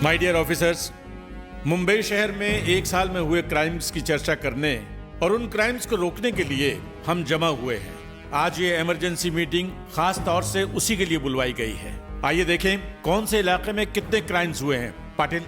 My dear officers, Mumbai शहर में एक साल में हुए क्राइम्स की चर्चा करने और उन क्राइम्स को रोकने के लिए हम जमा हुए हैं। आज ये इमरजेंसी मीटिंग खास तौर से उसी के लिए बुलवाई गई है। आइए देखें कौन से इलाके में कितने क्राइम्स हुए हैं। पाटिल।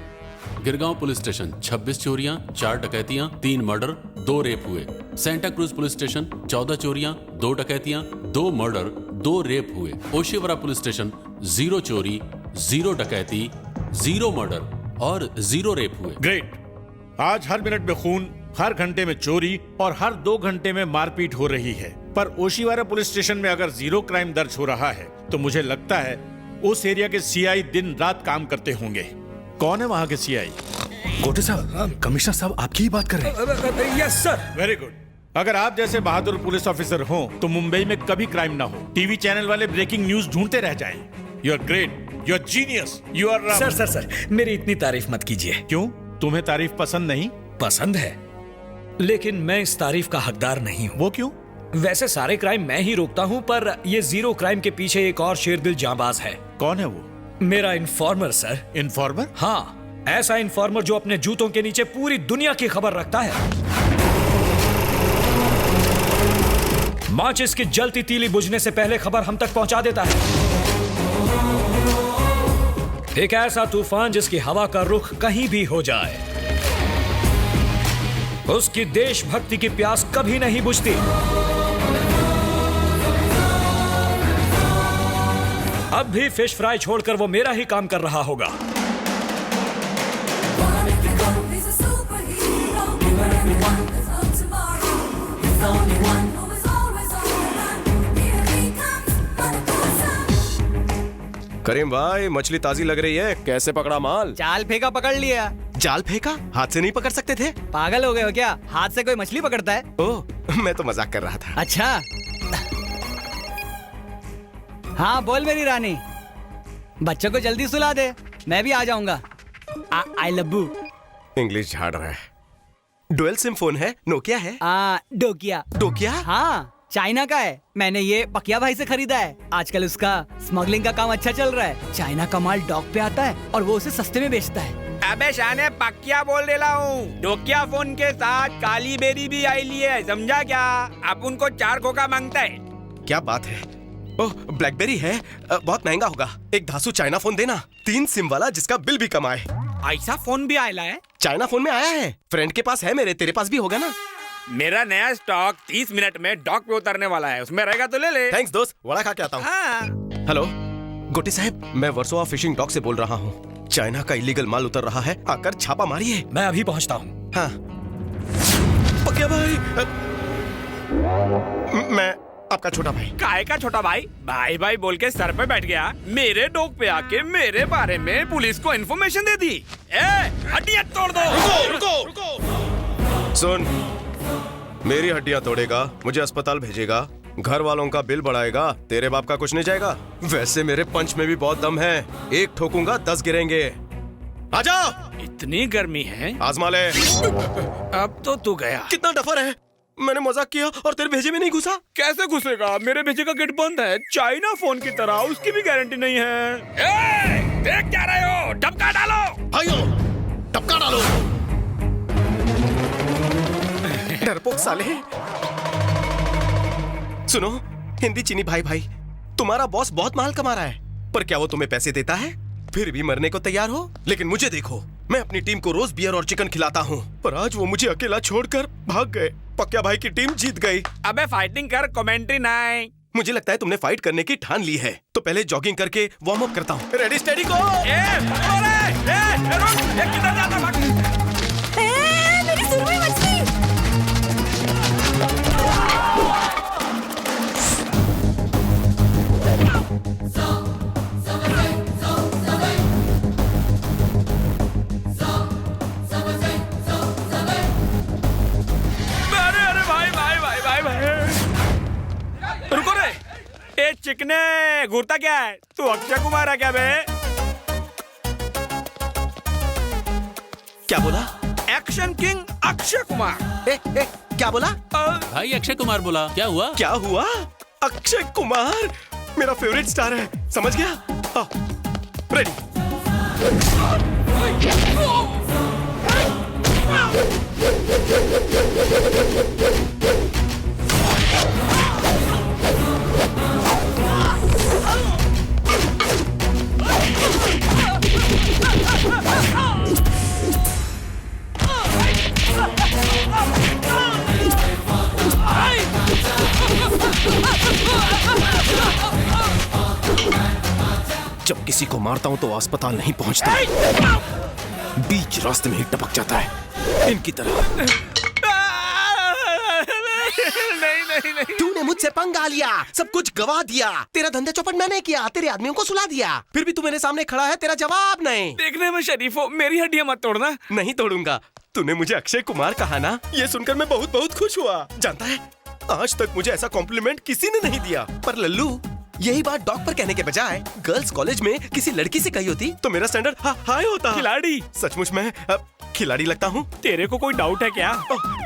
गिरगांव पुलिस स्टेशन 26 चोरियां, 4 डकैतियां, 3 मर्डर, 2 रेप हुए। सेंटा क्रूज पुलिस स्टेशन 14 चोरियां, 2 डकैतियां, 2 मर्डर, 2 रेप हुए। ओशिवरा पुलिस स्टेशन 0 चोरी, 0 डकैती, 0 मर्डर और 0 रेप हुए। ग्रेट। आज हर मिनट में खून, हर घंटे में चोरी और हर 2 घंटे में मारपीट हो रही है। पर ओशिवारा पुलिस स्टेशन में अगर 0 क्राइम दर्ज हो रहा है तो मुझे लगता है उस एरिया के सीआई दिन रात काम करते होंगे। कौन है वहाँ के सीआई? गोटे साहब, कमिश्नर साहब आपकी ही बात कर रहे हैं। Yes sir. Very good. अगर आप जैसे बहादुर पुलिस ऑफिसर हो तो मुंबई में कभी क्राइम ना हो। टीवी चैनल वाले ब्रेकिंग न्यूज ढूंढते रह जाएं। You are great, you are genius, you are. Sir मेरी इतनी तारीफ मत कीजिए। क्यों? तुम्हें तारीफ पसंद नहीं? पसंद है, लेकिन मैं इस तारीफ का हकदार नहीं हूँ। वो क्यों? वैसे सारे क्राइम मैं ही रोकता हूँ, पर ये 0 क्राइम के पीछे एक और शेरदिल जांबाज है। कौन है वो? मेरा इन्फॉर्मर सर। इन्फॉर्मर? हाँ, ऐसा इन्फॉर्मर जो अपने जूतों के नीचे पूरी दुनिया की खबर रखता है। माचिस की जलती तीली बुझने से पहले खबर हम तक पहुंचा देता है। एक ऐसा तूफान जिसकी हवा का रुख कहीं भी हो जाए, उसकी देशभक्ति की प्यास कभी नहीं बुझती। अब भी फिश फ्राई छोड़कर वो मेरा ही काम कर रहा होगा। करीम भाई, मछली ताजी लग रही है। कैसे पकड़ा माल? जाल फेंका, पकड़ लिया। जाल फेंका? हाथ से नहीं पकड़ सकते थे? पागल हो गए हो क्या? हाथ से कोई मछली पकड़ता है? ओह, मैं तो मजाक कर रहा था। अच्छा। हाँ बोल मेरी रानी, बच्चों को जल्दी सुला दे, मैं भी आ जाऊंगा। आई लव यू। इंग्लिश झाड़ रहा है। डुअल सिम फोन है, नोकिया है? डोकिया। डोकिया? हाँ, चाइना का है। मैंने ये पकिया भाई से खरीदा है। आजकल उसका स्मगलिंग का काम अच्छा चल रहा है। चाइना का माल डॉक पे आता है और वो उसे सस्ते में बेचता है। अबे शाने, पकिया बोल रहा हूँ। डोकिया फोन के साथ काली बेरी भी आई ली है, समझा क्या? अब उनको 4 खोखा मांगता है। क्या बात है? ओह, ब्लैकबेरी है। बहुत महंगा होगा। एक धासु चाइना फोन देना, 3 सिम वाला जिसका बिल भी कम आए। ऐसा फोन भी आया है? चाइना फोन में आया है। फ्रेंड के पास है मेरे, तेरे पास भी होगा ना? मेरा नया स्टॉक 30 मिनट में डॉक पे उतरने वाला है, उसमें रहेगा तो ले ले। थैंक्स दोस्त, वड़ा खा के आता हूँ। हाँ। हेलो गोटी साहब, मैं वर्सोवा फिशिंग डॉक से बोल रहा हूँ। चाइना का इलीगल माल उतर रहा है, आकर छापा मारिए। मैं अभी पहुंचता हूँ। हाँ। पकिया भाई, मैं आपका छोटा भाई। काय का छोटा भाई? भाई भाई बोल के सर पे बैठ गया, मेरे डॉक पे आके मेरे बारे में पुलिस को इन्फॉर्मेशन दे दी। हड्डियां तोड़ दो। रुको। सुन, मेरी हड्डियां तोड़ेगा, मुझे अस्पताल भेजेगा, घर वालों का बिल बढ़ाएगा, तेरे बाप का कुछ नहीं जाएगा। वैसे मेरे पंच में भी बहुत दम है, एक ठोकूंगा 10 गिरेंगे। आजा। इतनी गर्मी है, आजमा ले। अब तो तू गया। कितना डफर है, मैंने मजाक किया और तेरे भेजे में नहीं घुसा। कैसे घुसेगा? मेरे भेजे का गेट बंद है। चाइना फोन की तरह उसकी भी गारंटी नहीं है। देख क्या रहे हो? टपका डालो भाइयों, टपका डालो। डरपोक साले। सुनो, हिंदी चीनी भाई भाई, तुम्हारा बॉस बहुत माल कमा रहा है, पर क्या वो तुम्हें पैसे देता है? फिर भी मरने को तैयार हो? लेकिन मुझे देखो, मैं अपनी टीम को रोज बियर और चिकन खिलाता हूँ, पर आज वो मुझे अकेला छोड़कर भाग गए। पक्या भाई की टीम जीत गई। अबे फाइटिंग कर, कमेंट्री नहीं। मुझे लगता है तुमने फाइट करने की ठान ली है, तो पहले जॉगिंग करके वार्म अप करता हूँ। रेडी स्टेडी गो। पकड़ो रे! रुक! किधर जाता भाग? मेरी सुरमई मछली। अरे भाई। रुको रे! ए चिकने, घूरता क्या है? तू अक्षय कुमार है क्या बे? क्या बोला? Action king Akshay Kumar. क्या बोला? भाई अक्षय कुमार बोला, क्या हुआ? क्या हुआ? अक्षय कुमार मेरा फेवरेट स्टार है, समझ गया? रेडी। जब किसी को मारता हूं तो अस्पताल नहीं पहुंचता, बीच रास्ते में ही टपक जाता है, इनकी तरह। नहीं। तूने मुझसे पंगा लिया, सब कुछ गवा दिया, तेरा धंधा चौपट मैंने किया, तेरे आदमियों को सुला दिया, फिर भी तू मेरे सामने खड़ा है, तेरा जवाब नहीं। देखने में शरीफ हो, मेरी हड्डियां मत तोड़ना। नहीं तोड़ूंगा। तूने मुझे अक्षय कुमार कहा ना, ये सुनकर मैं बहुत बहुत खुश हुआ। जानता है, आज तक मुझे ऐसा कॉम्प्लीमेंट किसी ने नहीं दिया, पर लल्लू यही बात डॉग पर कहने के बजाय गर्ल्स कॉलेज में किसी लड़की से कही होती तो मेरा स्टैंडर्ड हाई होता। खिलाड़ी। सचमुच मैं खिलाड़ी लगता हूँ। तेरे को कोई डाउट है क्या?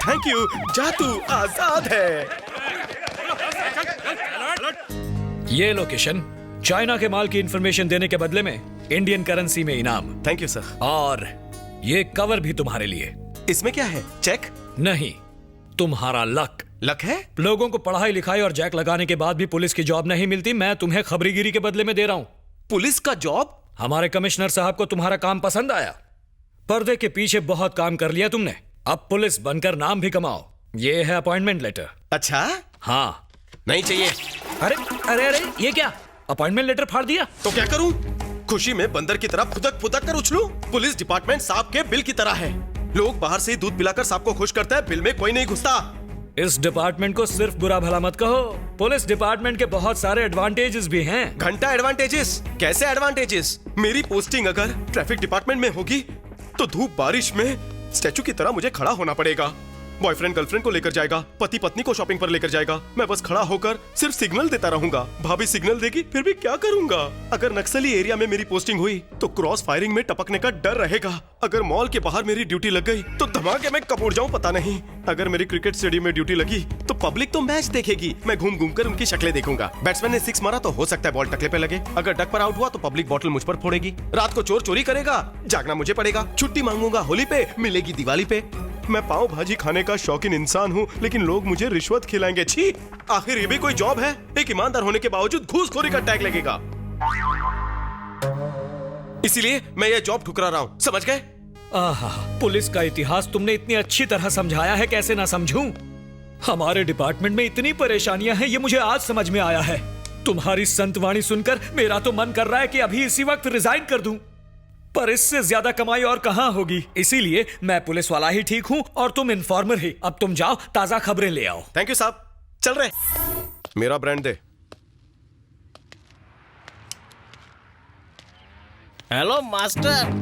थैंक यू, जा तू आजाद है। ये लोकेशन, चाइना के माल की इंफॉर्मेशन देने के बदले में इंडियन करेंसी में इनाम। Thank you sir. और ये कवर भी तुम्हारे लिए। इसमें क्या है? चेक? नहीं, तुम्हारा लक। लक है? लोगों को पढ़ाई लिखाई और जैक लगाने के बाद भी पुलिस की जॉब नहीं मिलती, मैं तुम्हें खबरीगिरी के बदले में दे रहा हूं। पुलिस का जॉब? हमारे कमिश्नर साहब को तुम्हारा काम पसंद आया। पर्दे के पीछे बहुत काम कर लिया तुमने, अब पुलिस बनकर नाम भी कमाओ। ये है अपॉइंटमेंट लेटर। अच्छा? हाँ। नहीं चाहिए। अरे अरे अरे, ये क्या? अपॉइंटमेंट लेटर फाड़ दिया? तो क्या करूं? खुशी में बंदर की तरह फुदक फुदक कर उछलूं? पुलिस डिपार्टमेंट सांप के बिल की तरह है, लोग बाहर से दूध पिलाकर सांप को खुश करते हैं, बिल में कोई नहीं घुसता। इस डिपार्टमेंट को सिर्फ बुरा भला मत कहो, पुलिस डिपार्टमेंट के बहुत सारे एडवांटेजेस भी हैं। घंटा एडवांटेजेस? कैसे एडवांटेजेस? मेरी पोस्टिंग अगर ट्रैफिक डिपार्टमेंट में होगी तो धूप बारिश में स्टैचू की तरह मुझे खड़ा होना पड़ेगा। बॉयफ्रेंड गर्लफ्रेंड को लेकर जाएगा, पति पत्नी को शॉपिंग पर लेकर जाएगा, मैं बस खड़ा होकर सिर्फ सिग्नल देता रहूंगा। भाभी सिग्नल देगी, फिर भी क्या करूंगा? अगर नक्सली एरिया में मेरी पोस्टिंग हुई तो क्रॉस फायरिंग में टपकने का डर रहेगा। अगर मॉल के बाहर मेरी ड्यूटी लग गई तो धमाके में कब उड़ जाऊं पता नहीं। अगर मेरी क्रिकेट स्टेडियम में ड्यूटी लगी तो पब्लिक तो मैच देखेगी, मैं घूम घूम कर उनकी शक्लें देखूंगा। बैट्समैन ने 6 मारा तो हो सकता है बॉल टकले पे लगे, अगर डक पर आउट हुआ तो पब्लिक बॉटल मुझ पर फोड़ेगी। रात को चोर चोरी करेगा, जागना मुझे पड़ेगा। छुट्टी मांगूंगा होली पे, मिलेगी दिवाली पे। मैं पाव भाजी खाने का शौकीन इंसान हूँ, लेकिन लोग मुझे रिश्वत खिलाएंगे। छी! आखिर ये भी कोई जॉब है? एक ईमानदार होने के बावजूद घूसखोरी का टैग लगेगा। इसीलिए मैं ये जॉब ठुकरा रहा हूँ, समझ गए? आहा, पुलिस का इतिहास तुमने इतनी अच्छी तरह समझाया है, कैसे ना समझूं? हमारे डिपार्टमेंट में इतनी परेशानियां हैं, ये मुझे आज समझ में आया है। तुम्हारी संतवाणी सुनकर मेरा तो मन कर रहा है कि अभी इसी वक्त रिजाइन कर दूं, पर इससे ज्यादा कमाई और कहां होगी। इसीलिए मैं पुलिस वाला ही ठीक हूं और तुम इन्फॉर्मर ही। अब तुम जाओ, ताजा खबरें ले आओ। थैंक यू साहब, चल रहे। मेरा ब्रांड दे। Hello master.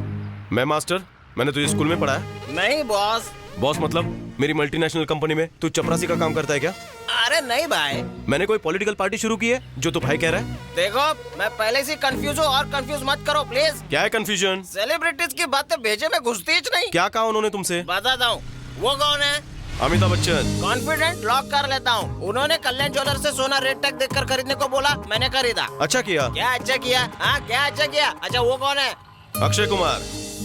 मैं मास्टर? मैंने तुझे स्कूल में पढ़ा है? नहीं बॉस। बॉस मतलब मेरी मल्टीनेशनल कंपनी में तू चपरासी का काम करता है क्या? अरे नहीं भाई। मैंने कोई पॉलिटिकल पार्टी शुरू की है जो तू भाई कह रहा है? देखो मैं पहले से कंफ्यूज हूँ और कंफ्यूज मत करो प्लीज। क्या है कंफ्यूजन? सेलिब्रिटीज की बातें भेजे में घुसती ही नहीं। क्या कहा उन्होंने तुमसे? बताता हूँ। वो कौन है? अमिताभ बच्चन। कॉन्फिडेंट लॉक कर लेता हूँ। उन्होंने कल्याण ज्वेलर से सोना रेट टैग देखकर खरीदने को बोला, मैंने खरीदा। अच्छा किया। क्या अच्छा किया? हाँ क्या अच्छा किया? अच्छा वो कौन है? अक्षय कुमार।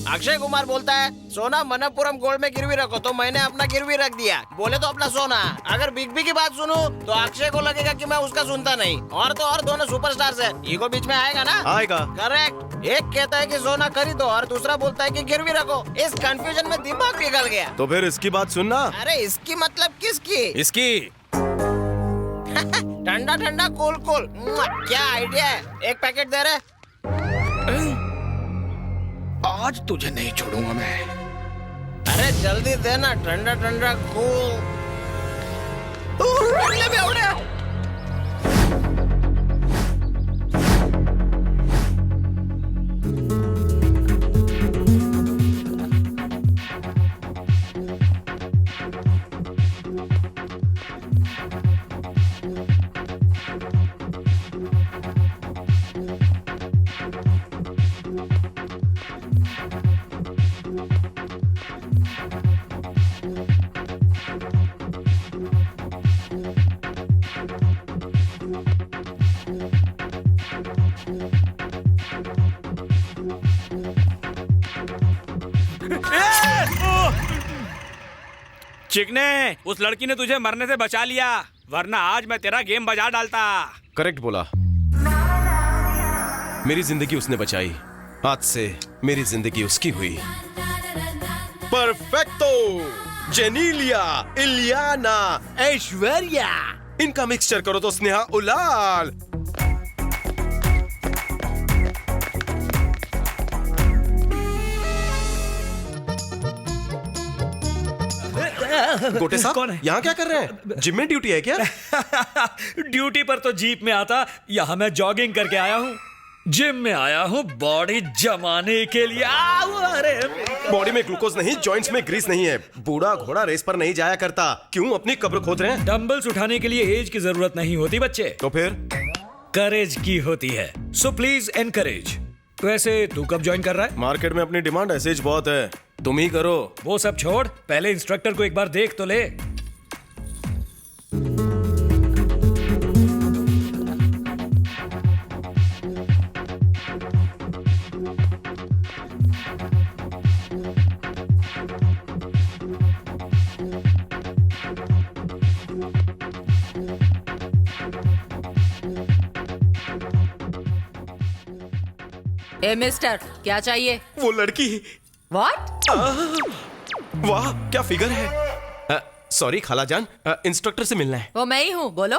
अक्षय कुमार बोलता है सोना मनपुरम गोल्ड में गिरवी रखो, तो मैंने अपना गिरवी रख दिया। बोले तो अपना सोना। अगर बिग बी की बात सुनूं तो अक्षय को लगेगा कि मैं उसका सुनता नहीं। और तो और दोनों सुपरस्टार्स हैं, ईगो बीच में आएगा ना। आएगा। करेक्ट। एक कहता है कि सोना खरीदो और दूसरा बोलता है कि गिरवी रखो। इस कंफ्यूजन में दिमाग पिघल गया। तो फिर इसकी बात सुनना। अरे इसकी मतलब किसकी? इसकी। ठंडा ठंडा कूल कूल, क्या आइडिया है। एक पैकेट दे रहे। आज तुझे नहीं छोड़ूंगा मैं। अरे जल्दी देना, ठंडा ठंडा कूल। अगले में उड़े। चिकने, उस लड़की ने तुझे मरने से बचा लिया, वरना आज मैं तेरा गेम बजा डालता। करेक्ट बोला। मेरी जिंदगी उसने बचाई, आज से मेरी जिंदगी उसकी हुई। परफेक्टो। जेनीलिया, इलियाना, ऐश्वर्या, इनका मिक्सचर करो तो स्नेहा उलाल। गोटे साहब कौन है? यहाँ क्या कर रहे हैं? जिम में ड्यूटी है क्या? ड्यूटी पर तो जीप में आता, यहाँ मैं जॉगिंग करके आया हूँ। जिम में आया हूँ बॉडी जमाने के लिए। अरे बॉडी में ग्लूकोज नहीं, जॉइंट्स में ग्रीस नहीं है। बूढ़ा घोड़ा रेस पर नहीं जाया करता। क्यों अपनी कब्र खोद रहे हैं? डंबल्स उठाने के लिए एज की जरूरत नहीं होती बच्चे, तो फिर करेज की होती है। So please encourage. वैसे तू कब ज्वाइन कर रहा है? मार्केट में अपनी डिमांड ऐसे ही बहुत है, तुम ही करो। वो सब छोड़, पहले इंस्ट्रक्टर को एक बार देख तो ले। ए मिस्टर, क्या चाहिए? वो लड़की। व्हाट? वाह क्या फिगर है। सॉरी खालाजान, इंस्ट्रक्टर से मिलना है। वो मैं ही हूँ, बोलो।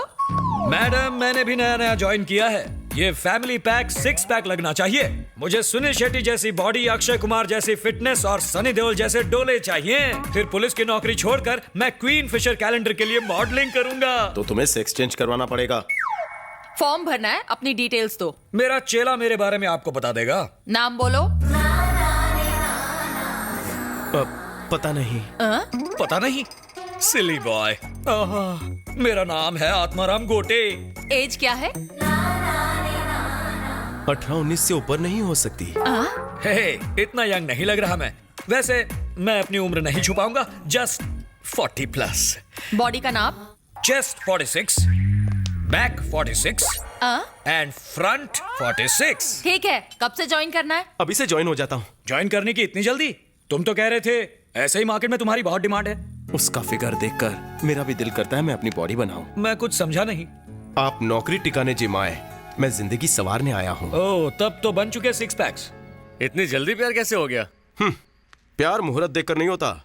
मैडम, मैंने भी नया नया ज्वाइन किया है। ये फैमिली पैक 6 पैक लगना चाहिए। मुझे सुनील शेट्टी जैसी बॉडी, अक्षय कुमार जैसी फिटनेस और सनी देओल जैसे डोले चाहिए। फिर पुलिस की नौकरी छोड़कर मैं क्वीन फिशर कैलेंडर के लिए मॉडलिंग करूंगा। तो तुम्हें सेक्स चेंज करवाना पड़ेगा। फॉर्म भरना है, अपनी डिटेल्स दो। मेरा चेला मेरे बारे में आपको बता देगा। नाम बोलो। पता नहीं। पता नहीं? सिली बॉय। मेरा नाम है आत्माराम गोटे। एज क्या है? 18-19 से ऊपर नहीं हो सकती। हे, इतना यंग नहीं लग रहा मैं। वैसे मैं अपनी उम्र नहीं छुपाऊंगा, जस्ट 40+। बॉडी का नाप? Chest 46, back 46 and front 46। ठीक है, कब से ज्वाइन करना है? अभी से ज्वाइन हो जाता हूँ। ज्वाइन करने की इतनी जल्दी? तुम तो कह रहे थे ऐसे ही मार्केट में तुम्हारी बहुत डिमांड है। उसका फिगर देखकर मेरा भी दिल करता है मैं अपनी बॉडी बनाऊं। मैं कुछ समझा नहीं। आप नौकरी टिकाने जिम आए, मैं जिंदगी सवारने आया हूँ। ओह, तब तो बन चुके 6 पैक्स। इतनी जल्दी प्यार कैसे हो गया? प्यार मुहूर्त देखकर नहीं होता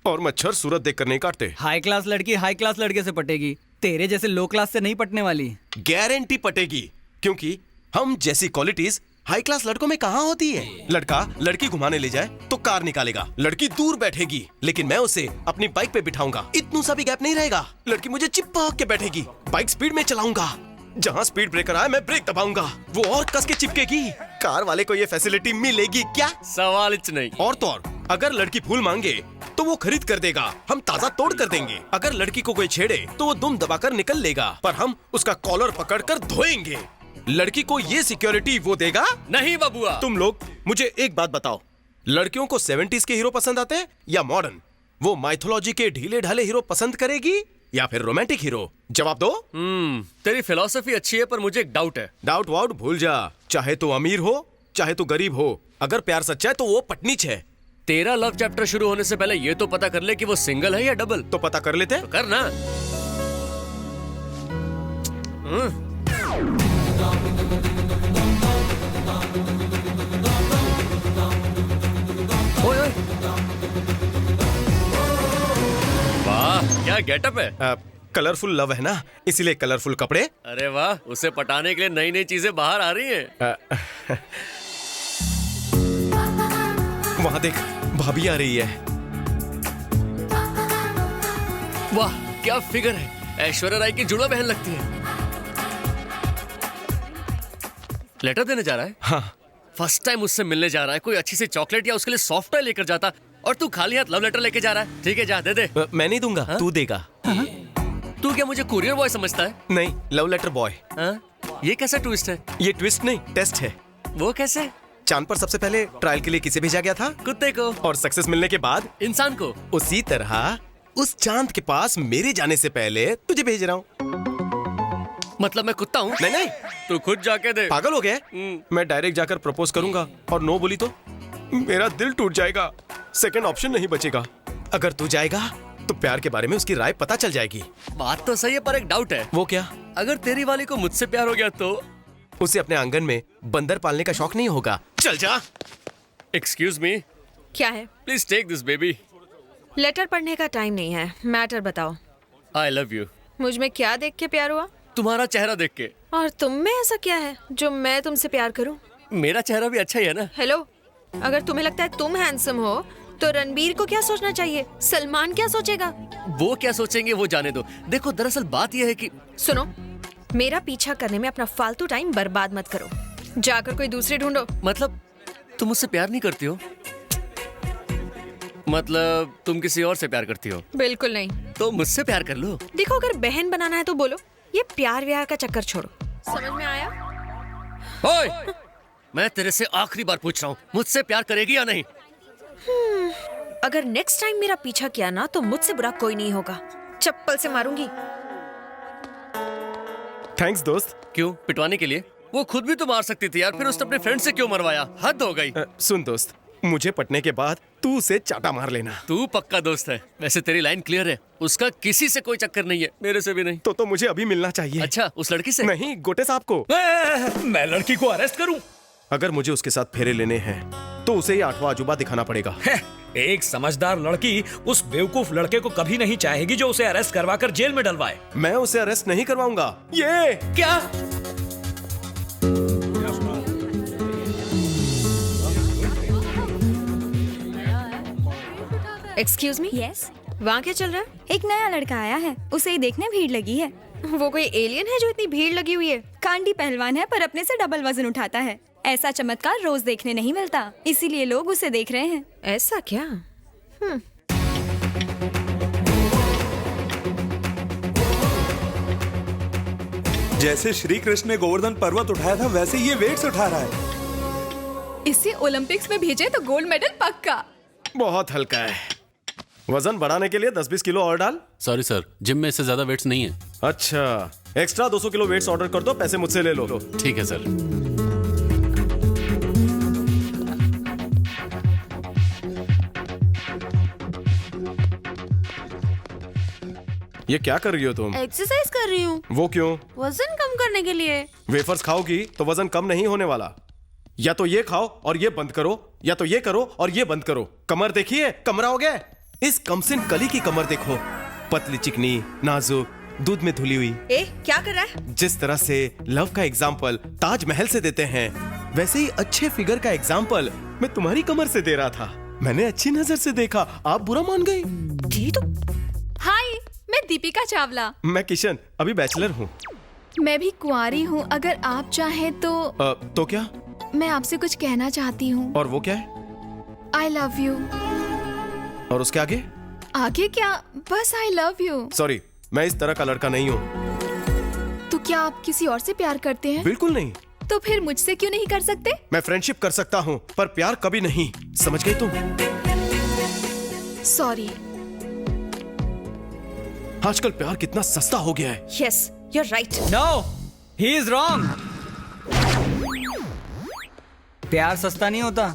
और मच्छर सूरत देखकर नहीं काटते। हाई क्लास लड़की हाई क्लास लड़के से पटेगी, तेरे जैसे लो क्लास से नहीं पटने वाली। गारंटी पटेगी, क्योंकि हम जैसी क्वालिटीज हाई क्लास लड़कों में कहाँ होती है। लड़का लड़की घुमाने ले जाए तो कार निकालेगा, लड़की दूर बैठेगी, लेकिन मैं उसे अपनी बाइक पे बिठाऊंगा, इतना सा भी गैप नहीं रहेगा। लड़की मुझे चिपक के बैठेगी, बाइक स्पीड में चलाऊंगा, जहाँ स्पीड ब्रेकर आए मैं ब्रेक दबाऊंगा, वो और कस के चिपकेगी। कार वाले को ये फैसिलिटी मिलेगी क्या? सवाल इच नहीं। और तो और, अगर लड़की फूल मांगे तो वो खरीद कर देगा, हम ताजा तोड़ कर देंगे। अगर लड़की को कोई छेड़े तो वो दुम दबाकर निकल लेगा, पर हम उसका कॉलर पकड़कर धोएंगे। लड़की को ये सिक्योरिटी वो देगा नहीं बबुआ। तुम लोग मुझे एक बात बताओ, लड़कियों को 70s के हीरो पसंद आते हैं या मॉडर्न? वो माइथोलॉजी के ढीले ढाले हीरो पसंद करेगी या फिर रोमांटिक हीरो? जवाब दो। तेरी फिलॉसफी अच्छी है पर मुझे एक डाउट है। डाउट वाउट भूल जा, चाहे तो अमीर हो चाहे तो गरीब हो, अगर प्यार सच्चा है तो वो पटनीच है। तेरा लव चैप्टर शुरू होने से पहले ये तो पता कर ले कि वो सिंगल है या डबल। तो पता कर लेते। तो कर ना। ओए ओए। वाह क्या गेटअप है। कलरफुल लव है ना, इसीलिए कलरफुल कपड़े। अरे वाह, उसे पटाने के लिए नई नई चीजें बाहर आ रही हैं। वहां देख, भाभी आ रही है। वाह क्या फिगर है, ऐश्वर्या राय की जुड़ा बहन लगती है। लेटर देने जा रहा है। हाँ। फर्स्ट टाइम उससे मिलने जा रहा है, कोई अच्छी सी चॉकलेट या उसके लिए सॉफ्ट टॉय लेकर जाता, और तू खाली हाथ लव लेटर लेके जा रहा है। ठीक है जा दे दे। मैं नहीं दूंगा। तू देगा। तू क्या मुझे कुरियर बॉय समझता है? नहीं, लव लेटर बॉय। ये कैसा ट्विस्ट है? ये ट्विस्ट नहीं, टेस्ट है। वो कैसे? चांद पर सबसे पहले ट्रायल के लिए किसे भेजा गया था? कुत्ते को। और सक्सेस मिलने के बाद इंसान को। उसी तरह उस चांद के पास मेरे जाने से पहले तुझे भेज रहा हूँ। मतलब मैं कुत्ता हूँ? नहीं नहीं, तू खुद जाके दे। पागल हो गया? मैं डायरेक्ट जाकर प्रपोज करूंगा और नो बोली तो मेरा दिल टूट जाएगा। सेकंड ऑप्शन नहीं बचेगा। अगर तू जाएगा तो प्यार के बारे में उसकी राय पता चल जाएगी। बात तो सही है, पर एक डाउट है। वो क्या? अगर तेरी वाली को मुझसे प्यार हो गया तो? उसे अपने आंगन में बंदर पालने का शौक नहीं होगा। चल जा। एक्सक्यूज मी, क्या है? Please take this baby. Letter पढ़ने का टाइम नहीं है, मैटर बताओ। I love you. मुझ में क्या देख के प्यार हुआ? तुम्हारा चेहरा देख के। और तुम में ऐसा क्या है जो मैं तुमसे प्यार करूं? मेरा चेहरा भी अच्छा ही है ना। हेलो, अगर तुम्हें लगता है तुम हैंडसम हो तो रणबीर को क्या सोचना चाहिए? सलमान क्या सोचेगा? वो क्या सोचेंगे वो जाने दो। देखो दरअसल बात यह है कि सुनो, मेरा पीछा करने में अपना फालतू टाइम बर्बाद मत करो। जाकर कोई दूसरी ढूंढो। मतलब तुम मुझसे प्यार नहीं करती हो? मतलब तुम किसी और से प्यार करती हो? बिल्कुल नहीं। तो मुझसे प्यार कर लो। देखो, अगर बहन बनाना है तो बोलो, ये प्यार व्यार का चक्कर छोड़ो। समझ में आया? ओए, मैं तेरे से आखिरी बार पूछ रहा हूँ, मुझसे प्यार करेगी या नहीं? अगर नेक्स्ट टाइम मेरा पीछा किया ना तो मुझसे बुरा कोई नहीं होगा। चप्पल से मारूंगी। थैंक्स दोस्त। क्यों, पिटवाने के लिए? वो खुद भी तो मार सकती थी यार, फिर उसने अपने फ्रेंड से क्यों मरवाया? हद हो गई। सुन दोस्त, मुझे पटने के बाद तू उसे चाटा मार लेना। तू पक्का दोस्त है। वैसे तेरी लाइन क्लियर है, उसका किसी से कोई चक्कर नहीं है, मेरे से भी नहीं। तो मुझे अभी मिलना चाहिए। अच्छा, उस लड़की से? नहीं, गोटे साहब को। मैं लड़की को अरेस्ट करूं? अगर मुझे उसके साथ फेरे लेने हैं तो उसे ये 8वां अजूबा दिखाना पड़ेगा। एक समझदार लड़की उस बेवकूफ लड़के को कभी नहीं चाहेगी जो उसे अरेस्ट करवाकर जेल में डलवाए। मैं उसे अरेस्ट नहीं करवाऊंगा। ये क्या? Excuse me. यस, वहाँ क्या चल रहा है? एक नया लड़का आया है, उसे ही देखने भीड़ लगी है। वो कोई एलियन है जो इतनी भीड़ लगी हुई है? कांडी पहलवान है पर अपने से डबल वजन उठाता है। ऐसा चमत्कार रोज देखने नहीं मिलता, इसीलिए लोग उसे देख रहे हैं। ऐसा क्या? जैसे श्री कृष्ण ने गोवर्धन पर्वत उठाया था, वैसे ये वेट्स उठा रहा है। इसे ओलंपिक्स में भेजे तो गोल्ड मेडल पक्का। बहुत हल्का है। वजन बढ़ाने के लिए 10-20 किलो और डाल। सॉरी सर, जिम में इससे ज्यादा वेट्स नहीं है। अच्छा, एक्स्ट्रा 200 किलो वेट्स ऑर्डर कर दो, पैसे मुझसे ले लो। ठीक है सर। ये क्या कर रही हो तुम? एक्सरसाइज कर रही हूँ। वो क्यों? वजन कम करने के लिए। वेफर्स खाओगी तो वजन कम नहीं होने वाला। या तो ये खाओ और ये बंद करो, या तो ये करो और ये बंद करो। कमर देखिए, कमरा हो गया। इस कमसिन कली की कमर देखो, पतली चिकनी नाजुक, दूध में धुली हुई। क्या कर रहा है? जिस तरह से लव का एग्जाम्पल ताजमहल से देते हैं, वैसे ही अच्छे फिगर का एग्जाम्पल मैं तुम्हारी कमर से दे रहा था। मैंने अच्छी नजर से देखा, आप बुरा मान गई। हाय, मैं दीपिका चावला। मैं किशन, अभी बैचलर हूँ। मैं भी कुंवारी हूँ, अगर आप चाहें तो। तो क्या? मैं आपसे कुछ कहना चाहती हूँ। और वो क्या है? आई लव यू। और उसके आगे? आगे क्या, बस आई लव यू। सॉरी, मैं इस तरह का लड़का नहीं हूँ। तो क्या आप किसी और से प्यार करते हैं? बिल्कुल नहीं। तो फिर मुझसे क्यों नहीं कर सकते? मैं फ्रेंडशिप कर सकता हूँ, पर प्यार कभी नहीं। समझ गई तुम? सॉरी। आजकल प्यार कितना सस्ता हो गया है। Yes, you are right. No, he is wrong. प्यार सस्ता नहीं होता,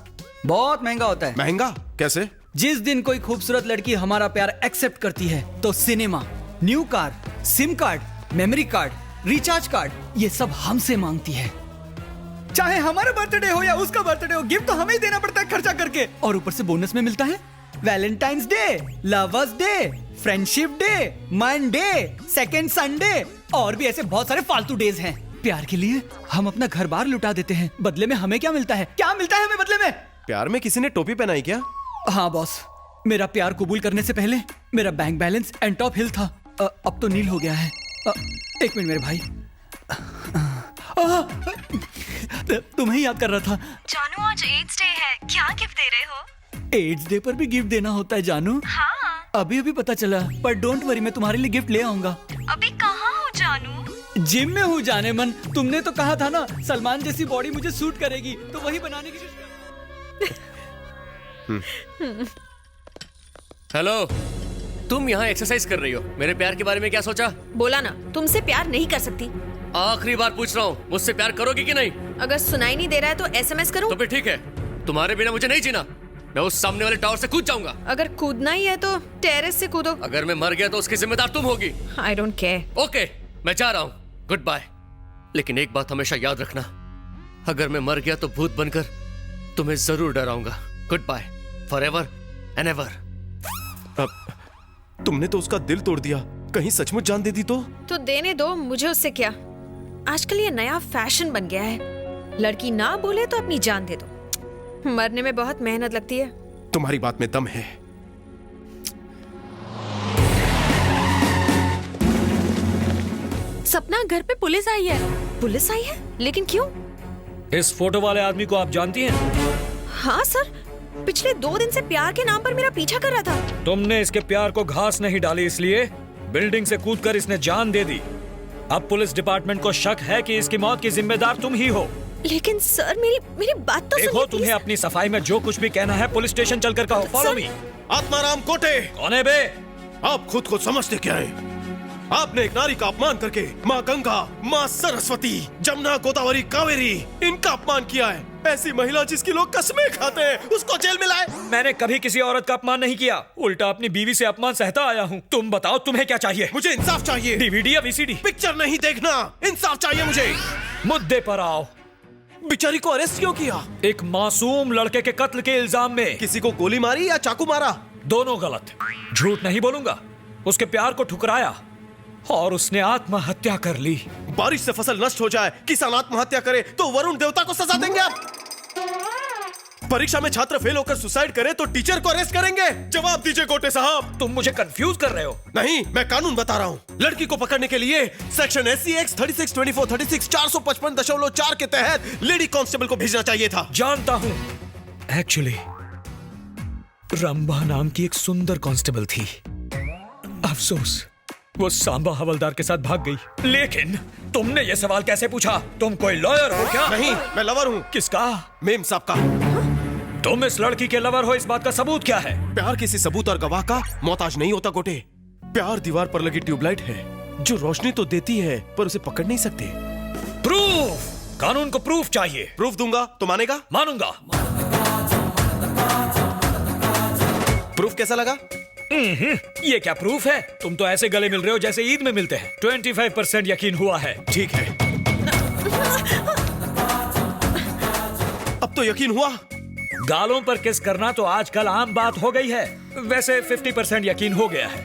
बहुत महंगा होता है। महंगा कैसे? जिस दिन कोई खूबसूरत लड़की हमारा प्यार एक्सेप्ट करती है तो cinema, new car, SIM card, memory card, recharge card, ये सब हमसे मांगती है। चाहे हमारा बर्थडे हो या उसका बर्थडे हो, गिफ्ट तो हमें ही देना पड़ता है खर्चा करके। और ऊपर से बोनस में मिलता है Valentine's day, lovers day, friendship day, मन डे, सेकेंड संडे और भी ऐसे बहुत सारे फालतू डेज हैं। प्यार के लिए हम अपना घर बार लुटा देते हैं। बदले में हमें क्या मिलता है? क्या मिलता है हमें बदले में? प्यार में किसी ने टोपी पहनाई क्या? हाँ बॉस, मेरा प्यार कबूल करने से पहले मेरा बैंक बैलेंस एंड टॉप हिल था। अब तो नील हो गया है। एक मिनट मेरे भाई, तुम्हें याद कर रहा था। जानू आज एड्स डे है, क्या गिफ्ट दे रहे हो? एड्स डे पर भी गिफ्ट देना होता है जानू? हाँ। अभी अभी पता चला, पर डोंट वरी, मैं तुम्हारे लिए गिफ्ट ले आऊंगा। अभी कहाँ हो जानू? जिम में हूँ जाने मन। तुमने तो कहा था ना सलमान जैसी बॉडी मुझे सूट करेगी, तो वही बनाने की कोशिश कर। हेलो, तुम यहाँ एक्सरसाइज कर रही हो, मेरे प्यार के बारे में क्या सोचा? बोला ना, तुमसे प्यार नहीं कर सकती। आखिरी बार पूछ रहा हूँ, मुझसे प्यार करोगी कि नहीं? अगर सुनाई नहीं दे रहा है तो SMS करूँ? तो फिर ठीक है, तुम्हारे बिना मुझे नहीं जीना। मैं उस सामने वाले टावर से कूद जाऊंगा। अगर कूदना ही है तो टेरेस से कूदो। अगर मैं मर गया तो उसकी जिम्मेदार तुम होगी। I don't care। ओके, मैं जा रहा हूँ, गुड बाय। लेकिन एक बात हमेशा याद रखना, अगर मैं मर गया तो भूत बनकर तुम्हें जरूर डराऊंगा। Goodbye, forever and ever. अब तुमने तो उसका दिल तोड़ दिया, कहीं सचमुच जान दे दी तो देने दो, मुझे उससे क्या। आजकल ये नया फैशन बन गया है, लड़की ना बोले तो अपनी जान दे दो। मरने में बहुत मेहनत लगती है। तुम्हारी बात में दम है। सपना, घर पे पुलिस आई है। पुलिस आई है? लेकिन क्यों? इस फोटो वाले आदमी को आप जानती हैं? हाँ सर, पिछले 2 दिन से प्यार के नाम पर मेरा पीछा कर रहा था। तुमने इसके प्यार को घास नहीं डाली, इसलिए बिल्डिंग से कूदकर इसने जान दे दी। अब पुलिस डिपार्टमेंट को शक है कि इसकी मौत की जिम्मेदार तुम ही हो। लेकिन सर, मेरी बात तो देखो, तुम्हें अपनी सफाई में जो कुछ भी कहना है पुलिस स्टेशन चलकर कहो। Follow me. आत्माराम कोटे। कौन है बे? आप खुद को समझते क्या है? आपने एक नारी का अपमान करके माँ गंगा, माँ सरस्वती, जमुना, गोदावरी, कावेरी, इनका अपमान किया है। ऐसी महिला जिसकी लोग कसमें खाते हैं, उसको जेल में लाए। मैंने कभी किसी औरत का अपमान नहीं किया, उल्टा अपनी बीवी से अपमान सहता आया हूँ। तुम बताओ, तुम्हें क्या चाहिए? मुझे इंसाफ चाहिए। DVD या VCD? पिक्चर नहीं देखना, इंसाफ चाहिए मुझे। मुद्दे पर आओ। बेचारी को अरेस्ट क्यों किया? एक मासूम लड़के के कत्ल के इल्जाम में। किसी को गोली मारी या चाकू मारा? दोनों गलत। झूठ नहीं बोलूंगा, उसके प्यार को ठुकराया और उसने आत्महत्या कर ली। बारिश से फसल नष्ट हो जाए, किसान आत्महत्या करे तो वरुण देवता को सजा देंगे आप? परीक्षा में छात्र फेल होकर सुसाइड करे तो टीचर को अरेस्ट करेंगे? जवाब दीजिए कोटे साहब। तुम मुझे कंफ्यूज कर रहे हो। नहीं, मैं कानून बता रहा हूँ। लड़की को पकड़ने के लिए सेक्शन SC X 3624 36 455.4 के तहत लेडी कांस्टेबल को भेजना चाहिए था। जानता हूँ, एक्चुअली रंभा नाम की एक सुंदर कांस्टेबल थी। अफसोस वो सांबा हवलदार के साथ भाग गई। लेकिन तुमने ये सवाल कैसे पूछा? तुम कोई लॉयर हो क्या? नहीं, मैं लवर हूँ। किसका? मेम साहब का। तुम इस लड़की के लवर हो, इस बात का सबूत क्या है? प्यार किसी सबूत और गवाह का मोहताज नहीं होता कोटे। प्यार दीवार पर लगी ट्यूबलाइट है जो रोशनी तो देती है पर उसे पकड़ नहीं सकते। प्रूफ! कानून को प्रूफ चाहिए। प्रूफ दूंगा तो मानेगा? मानूंगा। प्रूफ कैसा लगा? ये क्या प्रूफ है? तुम तो ऐसे गले मिल रहे हो जैसे ईद में मिलते हैं। 25% यकीन हुआ है। ठीक है, अब तो यकीन हुआ। गालों पर किस करना तो आजकल आम बात हो गई है। वैसे 50% यकीन हो गया है।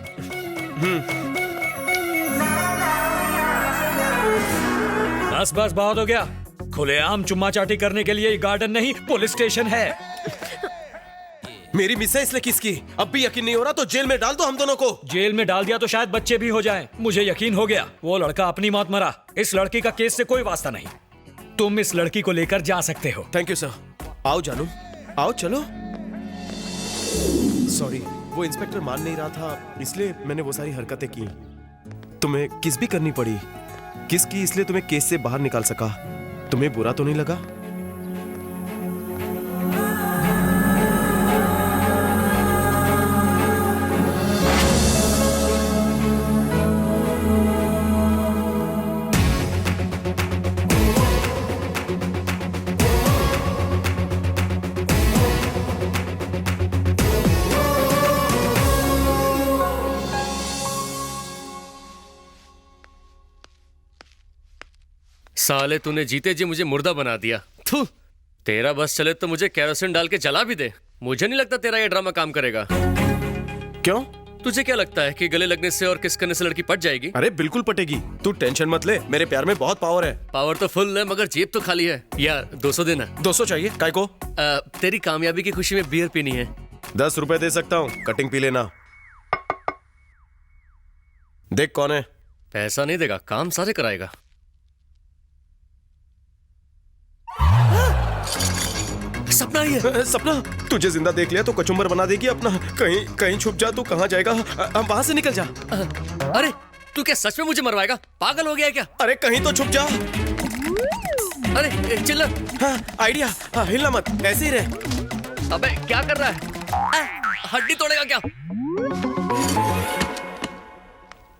बस बस, बहुत हो गया। खुलेआम चुम्मा चाटी करने के लिए गार्डन नहीं, पुलिस स्टेशन है। मेरी मिसेस ने किस की? अब भी यकीन नहीं हो रहा तो जेल में डाल दो हम दोनों को। जेल में डाल दिया तो शायद बच्चे भी हो जाएं। मुझे यकीन हो गया, वो लड़का अपनी मौत मरा। इस लड़की का केस से कोई वास्ता नहीं। तुम इस लड़की को लेकर जा सकते हो। Thank you sir. आओ जानू, आओ चलो। सॉरी, वो इंस्पेक्टर मान नहीं रहा था, इसलिए मैंने वो सारी हरकतें की। तुम्हें किस भी करनी पड़ी। किस की इसलिए तुम्हें केस से बाहर निकाल सका। तुम्हें बुरा तो नहीं लगा? साले तूने जीते जी मुझे मुर्दा बना दिया। थू, तेरा बस चले तो मुझे केरोसिन डाल के जला भी दे। मुझे नहीं लगता तेरा ये ड्रामा काम करेगा। क्यों? तुझे क्या लगता है कि गले लगने से और किस करने से लड़की पट जाएगी? अरे बिल्कुल पटेगी, तू टेंशन मत ले, मेरे प्यार में बहुत पावर है। पावर तो फुल है मगर जेब तो खाली है। यार 200 देना। 200 चाहिए? काय को? तेरी कामयाबी की खुशी में बियर पीनी है। 10 रुपए दे सकता हूँ, कटिंग पी लेना। देख कौन है। पैसा नहीं देगा, काम सारे कराएगा। सपना ही है। सपना, तुझे जिंदा देख लिया तो कचुम्बर बना देगी अपना। कहीं कहीं छुप जा, तू कहाँ जाएगा? वहां से निकल जा। अरे तू क्या सच में मुझे मरवाएगा? पागल हो गया है क्या? अरे कहीं तो छुप जा। अरे चिल्ला। हाँ, आइडिया। हाँ, हिलना मत, ऐसे ही रह। अबे क्या कर रहा है? हड्डी तोड़ेगा क्या?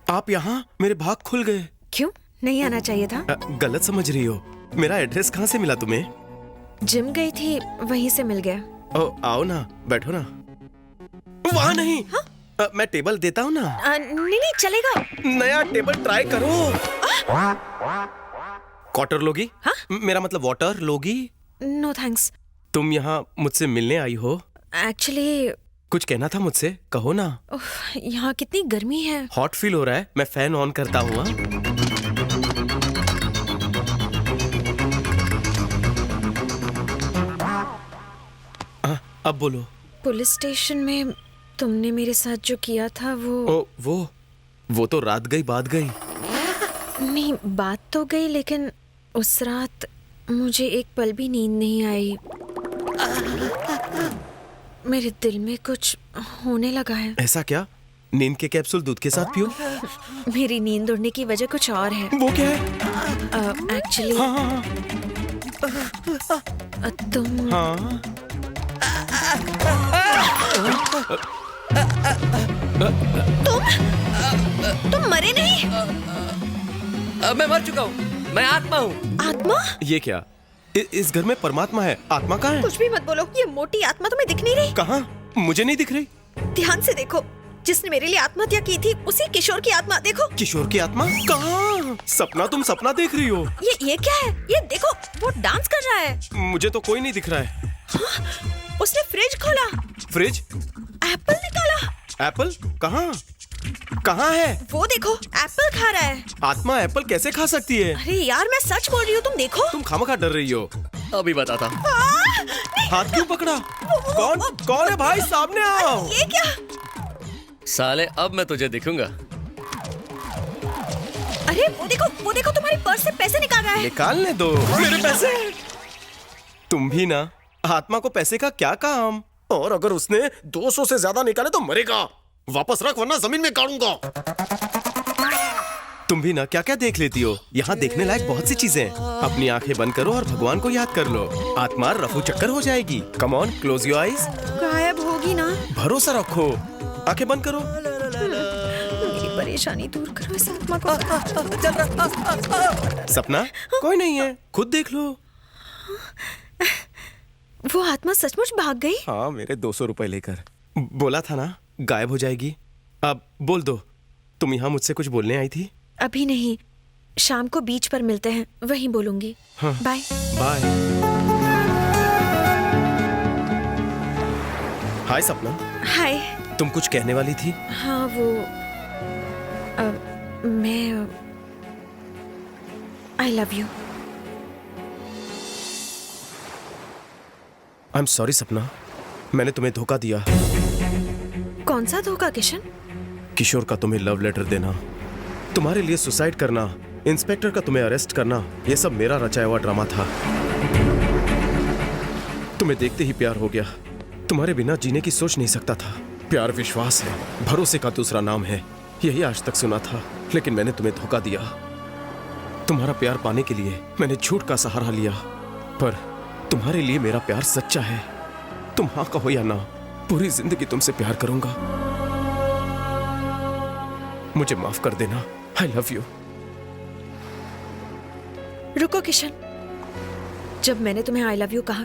आप यहाँ? मेरे भाग खुल गए। क्यों नहीं आना चाहिए था? गलत समझ रही हो। मेरा एड्रेस कहाँ से मिला तुम्हें? जिम गई थी, वहीं से मिल गया। ओ, आओ ना, बैठो ना। वहाँ नहीं। हाँ? मैं टेबल देता हूँ ना। नहीं नहीं चलेगा। नया टेबल ट्राई करो। क्वार्टर लोगी? हाँ? मेरा मतलब वाटर लोगी? No thanks. तुम यहाँ मुझसे मिलने आई हो? एक्चुअली कुछ कहना था मुझसे, कहो ना। यहाँ कितनी गर्मी है। हॉट फील हो रहा है, मैं फैन ऑन करता हूँ। अब बोलो। पुलिस स्टेशन में तुमने मेरे साथ जो किया था वो तो रात गई बात गई। नहीं, बात तो गई, लेकिन उस रात मुझे एक पल भी नींद नहीं आई। मेरे दिल में कुछ होने लगा है। ऐसा क्या? नींद के कैप्सूल दूध के साथ पियो। मेरी नींद उड़ने की वजह कुछ और है। वो क्या है? एक्चुअली तुम तुम मरे नहीं? मैं मर चुका हूँ, मैं आत्मा हूँ। आत्मा? ये क्या? इस घर में परमात्मा है, आत्मा कहाँ है? कुछ भी मत बोलो, ये मोटी आत्मा तुम्हें दिख नहीं रही? कहाँ? मुझे नहीं दिख रही। ध्यान से देखो, जिसने मेरे लिए आत्महत्या की थी उसी किशोर की आत्मा देखो। किशोर की आत्मा? कहाँ? सपना, तुम सपना देख रही हो? ये क्या है? ये देखो, वो डांस कर रहा है। मुझे तो कोई नहीं दिख रहा है। उसने फ्रिज खोला। फ्रिज? एप्पल निकाला। एप्पल? कहाँ? कहाँ है? वो देखो, एप्पल खा रहा है। आत्मा एप्पल कैसे खा सकती है? अरे यार, मैं सच बोल रही हूँ, तुम देखो। तुम खामखा डर रही हो। अभी बताता। हाथ क्यों पकड़ा? कौन है भाई? सामने आओ। ये क्या? साले अब मैं तुझे दिखूंगा। अरे वो देखो तुम्हारे पर्स से पैसे निकाल रहा है। निकालने दो मेरे पैसे। तुम भी ना, आत्मा को पैसे का क्या काम? और अगर उसने 200 से ज्यादा निकाले तो मरेगा। वापस रख वरना जमीन में गाड़ूंगा। तुम भी ना क्या क्या देख लेती हो? यहाँ देखने लायक बहुत सी चीजें हैं। अपनी आंखें बंद करो और भगवान को याद कर लो, आत्मा रफू चक्कर हो जाएगी। Come on, close your eyes. गायब होगी ना? भरोसा रखो, आंखें बंद करो। मेरी परेशानी दूर करो इस आत्मा को। सपना कोई नहीं है, खुद देख लो। वो आत्मा सचमुच भाग गई? हाँ, मेरे 200 रुपए लेकर। बोला था ना गायब हो जाएगी। अब बोल दो, तुम यहाँ मुझसे कुछ बोलने आई थी? अभी नहीं, शाम को बीच पर मिलते हैं, वहीं बोलूंगी। हाँ, बाय बाय। हाय सपना। हाय। तुम कुछ कहने वाली थी? हाँ, वो मैं आई love you. I am sorry सपना, मैंने तुम्हें धोखा दिया। कौन सा धोखा किशन? किशोर का तुम्हें लव लेटर देना, तुम्हारे लिए सुसाइड करना, इंस्पेक्टर का तुम्हें अरेस्ट करना, यह सब मेरा रचाया हुआ ड्रामा था। तुम्हें देखते ही प्यार हो गया। तुम्हारे बिना जीने की सोच नहीं सकता था। प्यार विश्वास है, भरोसे का दूसरा नाम है, यही आज तक सुना था। लेकिन मैंने तुम्हें धोखा दिया। तुम्हारा प्यार पाने के लिए मैंने झूठ का सहारा लिया, पर तुम्हारे लिए मेरा प्यार सच्चा है। तुम हाँ कहो या ना, पूरी जिंदगी तुमसे प्यार करूंगा। मुझे माफ कर देना। आई लव यू। रुको किशन, जब मैंने तुम्हें आई लव यू कहा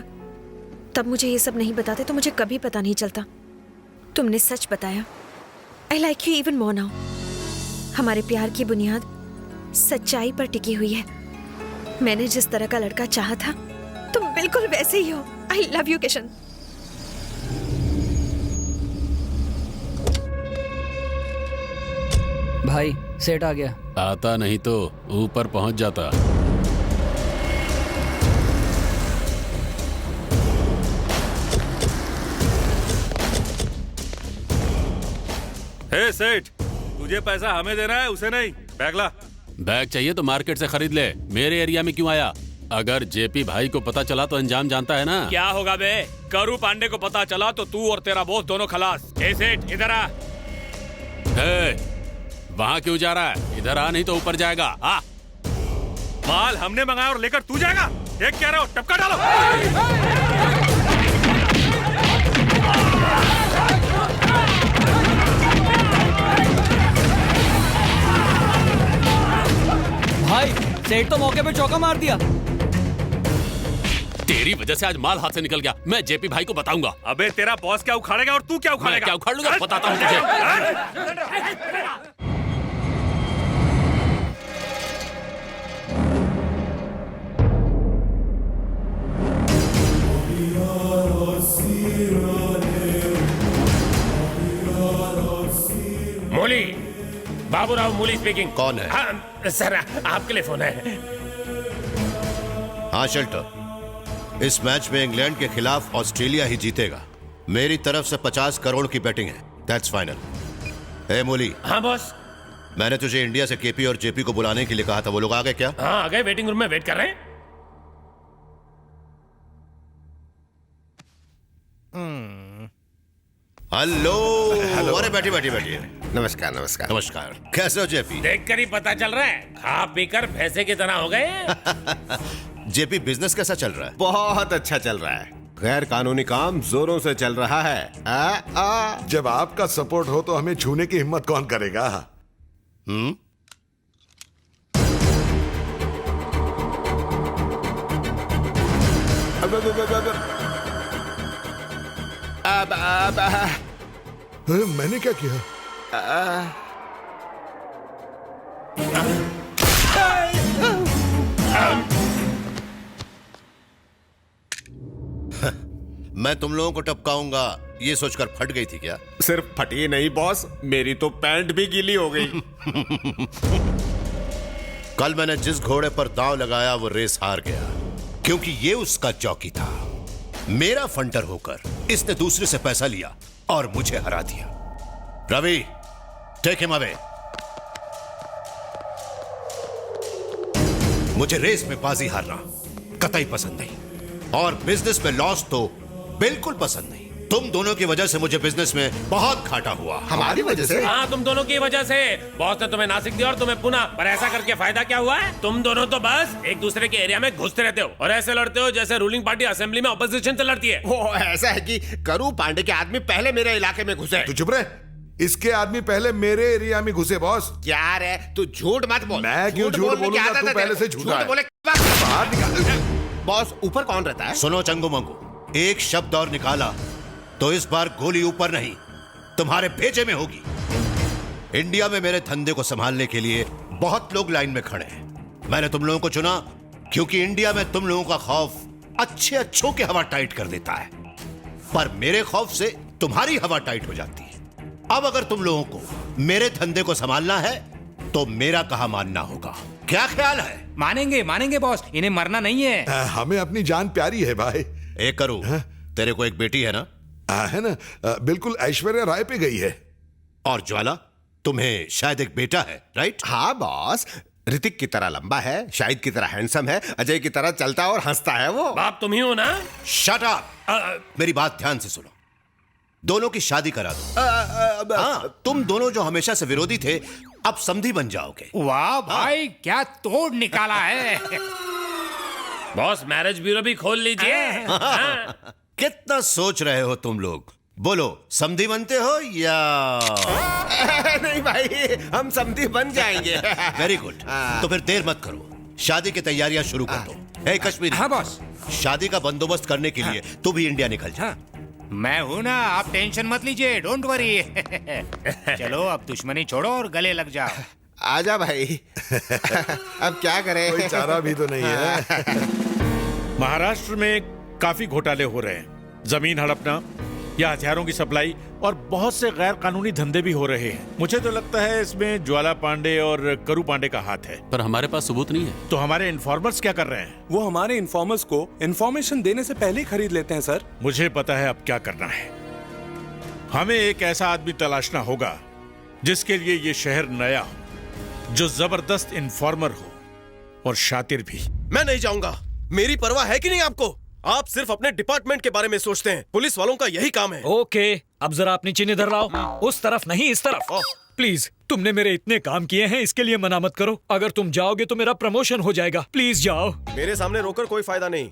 तब मुझे ये सब नहीं बताते तो मुझे कभी पता नहीं चलता। तुमने सच बताया। I like you even more now. हमारे प्यार की बुनियाद सच्चाई पर टिकी हुई है। मैंने जिस तरह का लड़का चाहा था तुम बिल्कुल वैसे ही हो। आई लव यू किशन। भाई सेट आ गया। आता नहीं तो ऊपर पहुंच जाता। हे सेठ, तुझे पैसा हमें देना है, उसे नहीं। बैग ला। बैग चाहिए तो मार्केट से खरीद ले, मेरे एरिया में क्यों आया? अगर जेपी भाई को पता चला तो अंजाम जानता है ना। क्या होगा बे? करू पांडे को पता चला तो तू और तेरा बॉस दोनों खलास। ए सेठ इधर आ। वहाँ क्यों जा रहा है? इधर आ, नहीं तो ऊपर जाएगा। आ। माल हमने मंगाया और लेकर तू जाएगा? एक कह रहे हो, टपका डालो। भाई सेठ तो मौके पे चौका मार दिया। तेरी वजह से आज माल हाथ से निकल गया। मैं जेपी भाई को बताऊंगा। अबे तेरा बॉस क्या उखाड़ेगा और तू क्या उखाड़ेगा? मैं क्या उखाड़ लूंगा, बताता हूँ तुझे। मूली, बाबूराव मूली स्पीकिंग। कौन है? हाँ, सर आपके लिए फोन है। हाँ शेल्टर, इस मैच में इंग्लैंड के खिलाफ ऑस्ट्रेलिया ही जीतेगा। मेरी तरफ से 50 करोड़ की बैटिंग है। That's final. ए मूली। हाँ बॉस। मैंने तुझे इंडिया से केपी और जेपी को बुलाने के लिए कहा था, वो लोग आ गए क्या? हाँ आ गए, वेटिंग रूम में वेट कर रहे हैं। हेलो। अरे बैठिए बैठिए बैठिए। नमस्कार नमस्कार नमस्कार। कैसे हो जेपी? देखकर ही पता चल रहा है, खा पीकर भैंसे की तरह हो गए। जेपी बिजनेस कैसा चल रहा है? बहुत अच्छा चल रहा है। गैर कानूनी काम जोरों से चल रहा है। जब आपका सपोर्ट हो तो हमें छूने की हिम्मत कौन करेगा? मैंने क्या किया? मैं तुम लोगों को टपकाऊंगा ये सोचकर फट गई थी क्या? सिर्फ फटी नहीं बॉस, मेरी तो पैंट भी गीली हो गई। कल मैंने जिस घोड़े पर दांव लगाया वो रेस हार गया, क्योंकि ये उसका जॉकी था। मेरा फंटर होकर इसने दूसरे से पैसा लिया और मुझे हरा दिया। Ravi, take him away. मुझे रेस में बाजी हारना कतई पसंद नहीं, और बिजनेस में लॉस तो बिल्कुल पसंद नहीं। तुम दोनों की वजह से मुझे बिजनेस में बहुत घाटा हुआ। हमारी वजह से? हाँ तुम दोनों की वजह से। बॉस ने तुम्हें नासिक दिया और तुम्हें पुणे, पर ऐसा करके फायदा क्या हुआ है? तुम दोनों तो बस एक दूसरे के एरिया में घुसते रहते हो और ऐसे लड़ते हो जैसे रूलिंग पार्टी असेंबली में ऑपोजिशन से लड़ती है। वो ऐसा है कि करू पांडे के आदमी पहले मेरे इलाके में घुसे। तू चुप रहे। इसके आदमी पहले मेरे एरिया में घुसे बॉस। क्या रे, तू झूठ मत बोल। मैं क्यों झूठ बोलूंगा? तू पहले से झूठा है। बाहर निकाल। बॉस ऊपर कौन रहता है? सुनो चंगू मंगू, एक शब्द और निकाला तो इस बार गोली ऊपर नहीं तुम्हारे भेजे में होगी। इंडिया में मेरे धंधे को संभालने के लिए बहुत लोग लाइन में खड़े हैं। मैंने तुम लोगों को चुना क्योंकि इंडिया में तुम लोगों का खौफ अच्छे अच्छों की हवा टाइट कर देता है, पर मेरे खौफ से तुम्हारी हवा टाइट हो जाती है। अब अगर तुम लोगों को मेरे धंधे को संभालना है तो मेरा कहा मानना होगा। क्या ख्याल है? मानेंगे मानेंगे बॉस, इन्हें मरना नहीं है। हमें अपनी जान प्यारी है भाई। एक करूं, तेरे को एक बेटी है ना? है ना, बिल्कुल ऐश्वर्या राय पे गई है। और ज्वाला, तुम्हें शायद एक बेटा है, राइट? हाँ बॉस, ऋतिक की तरह लंबा है, शाहिद की तरह हैंडसम है, अजय की तरह चलता और हंसता है वो। बाप तुम ही हो ना? Shut up. मेरी बात ध्यान से सुनो। दोनों की शादी करा दो। हाँ, तुम दोनों जो हमेशा से विरोधी थे अब समधी बन जाओगे। वाह भाई, क्या तोड़ निकाला है। बॉस मैरिज ब्यूरो भी खोल लीजिए। कितना सोच रहे हो तुम लोग? बोलो, समधी बनते हो या? नहीं भाई, हम समधी बन जाएंगे। Very good. तो फिर देर मत करो, शादी की तैयारियां शुरू कर दो। हे कश्मीरी। हाँ बॉस। शादी का बंदोबस्त करने के लिए तू भी इंडिया निकल जा। मैं हूं ना, आप टेंशन मत लीजिए, डोंट वरी। चलो अब दुश्मनी छोड़ो और गले लग जाओ। आजा भाई। अब क्या करें? कोई चारा भी तो नहीं है। महाराष्ट्र में काफी घोटाले हो रहे हैं, जमीन हड़पना या हथियारों की सप्लाई और बहुत से गैर कानूनी धंधे भी हो रहे हैं। मुझे तो लगता है इसमें ज्वाला पांडे और करू पांडे का हाथ है। पर हमारे पास सबूत नहीं है। तो हमारे इन्फॉर्मर्स क्या कर रहे हैं? वो हमारे इन्फॉर्मर्स को इन्फॉर्मेशन देने से पहले ही खरीद लेते हैं सर। मुझे पता है अब क्या करना है। हमें एक ऐसा आदमी तलाशना होगा जिसके लिए ये शहर नया हो, जो जबरदस्त इन्फॉर्मर हो और शातिर भी। मैं नहीं जाऊंगा। मेरी परवाह है कि नहीं आपको? आप सिर्फ अपने डिपार्टमेंट के बारे में सोचते हैं। पुलिस वालों का यही काम है। ओके, अब जरा अपनी चीन इधर लाओ। उस तरफ नहीं, इस तरफ। प्लीज, तुमने मेरे इतने काम किए हैं, इसके लिए मना मत करो। अगर तुम जाओगे तो मेरा प्रमोशन हो जाएगा। प्लीज जाओ। मेरे सामने रोकर कोई फायदा नहीं।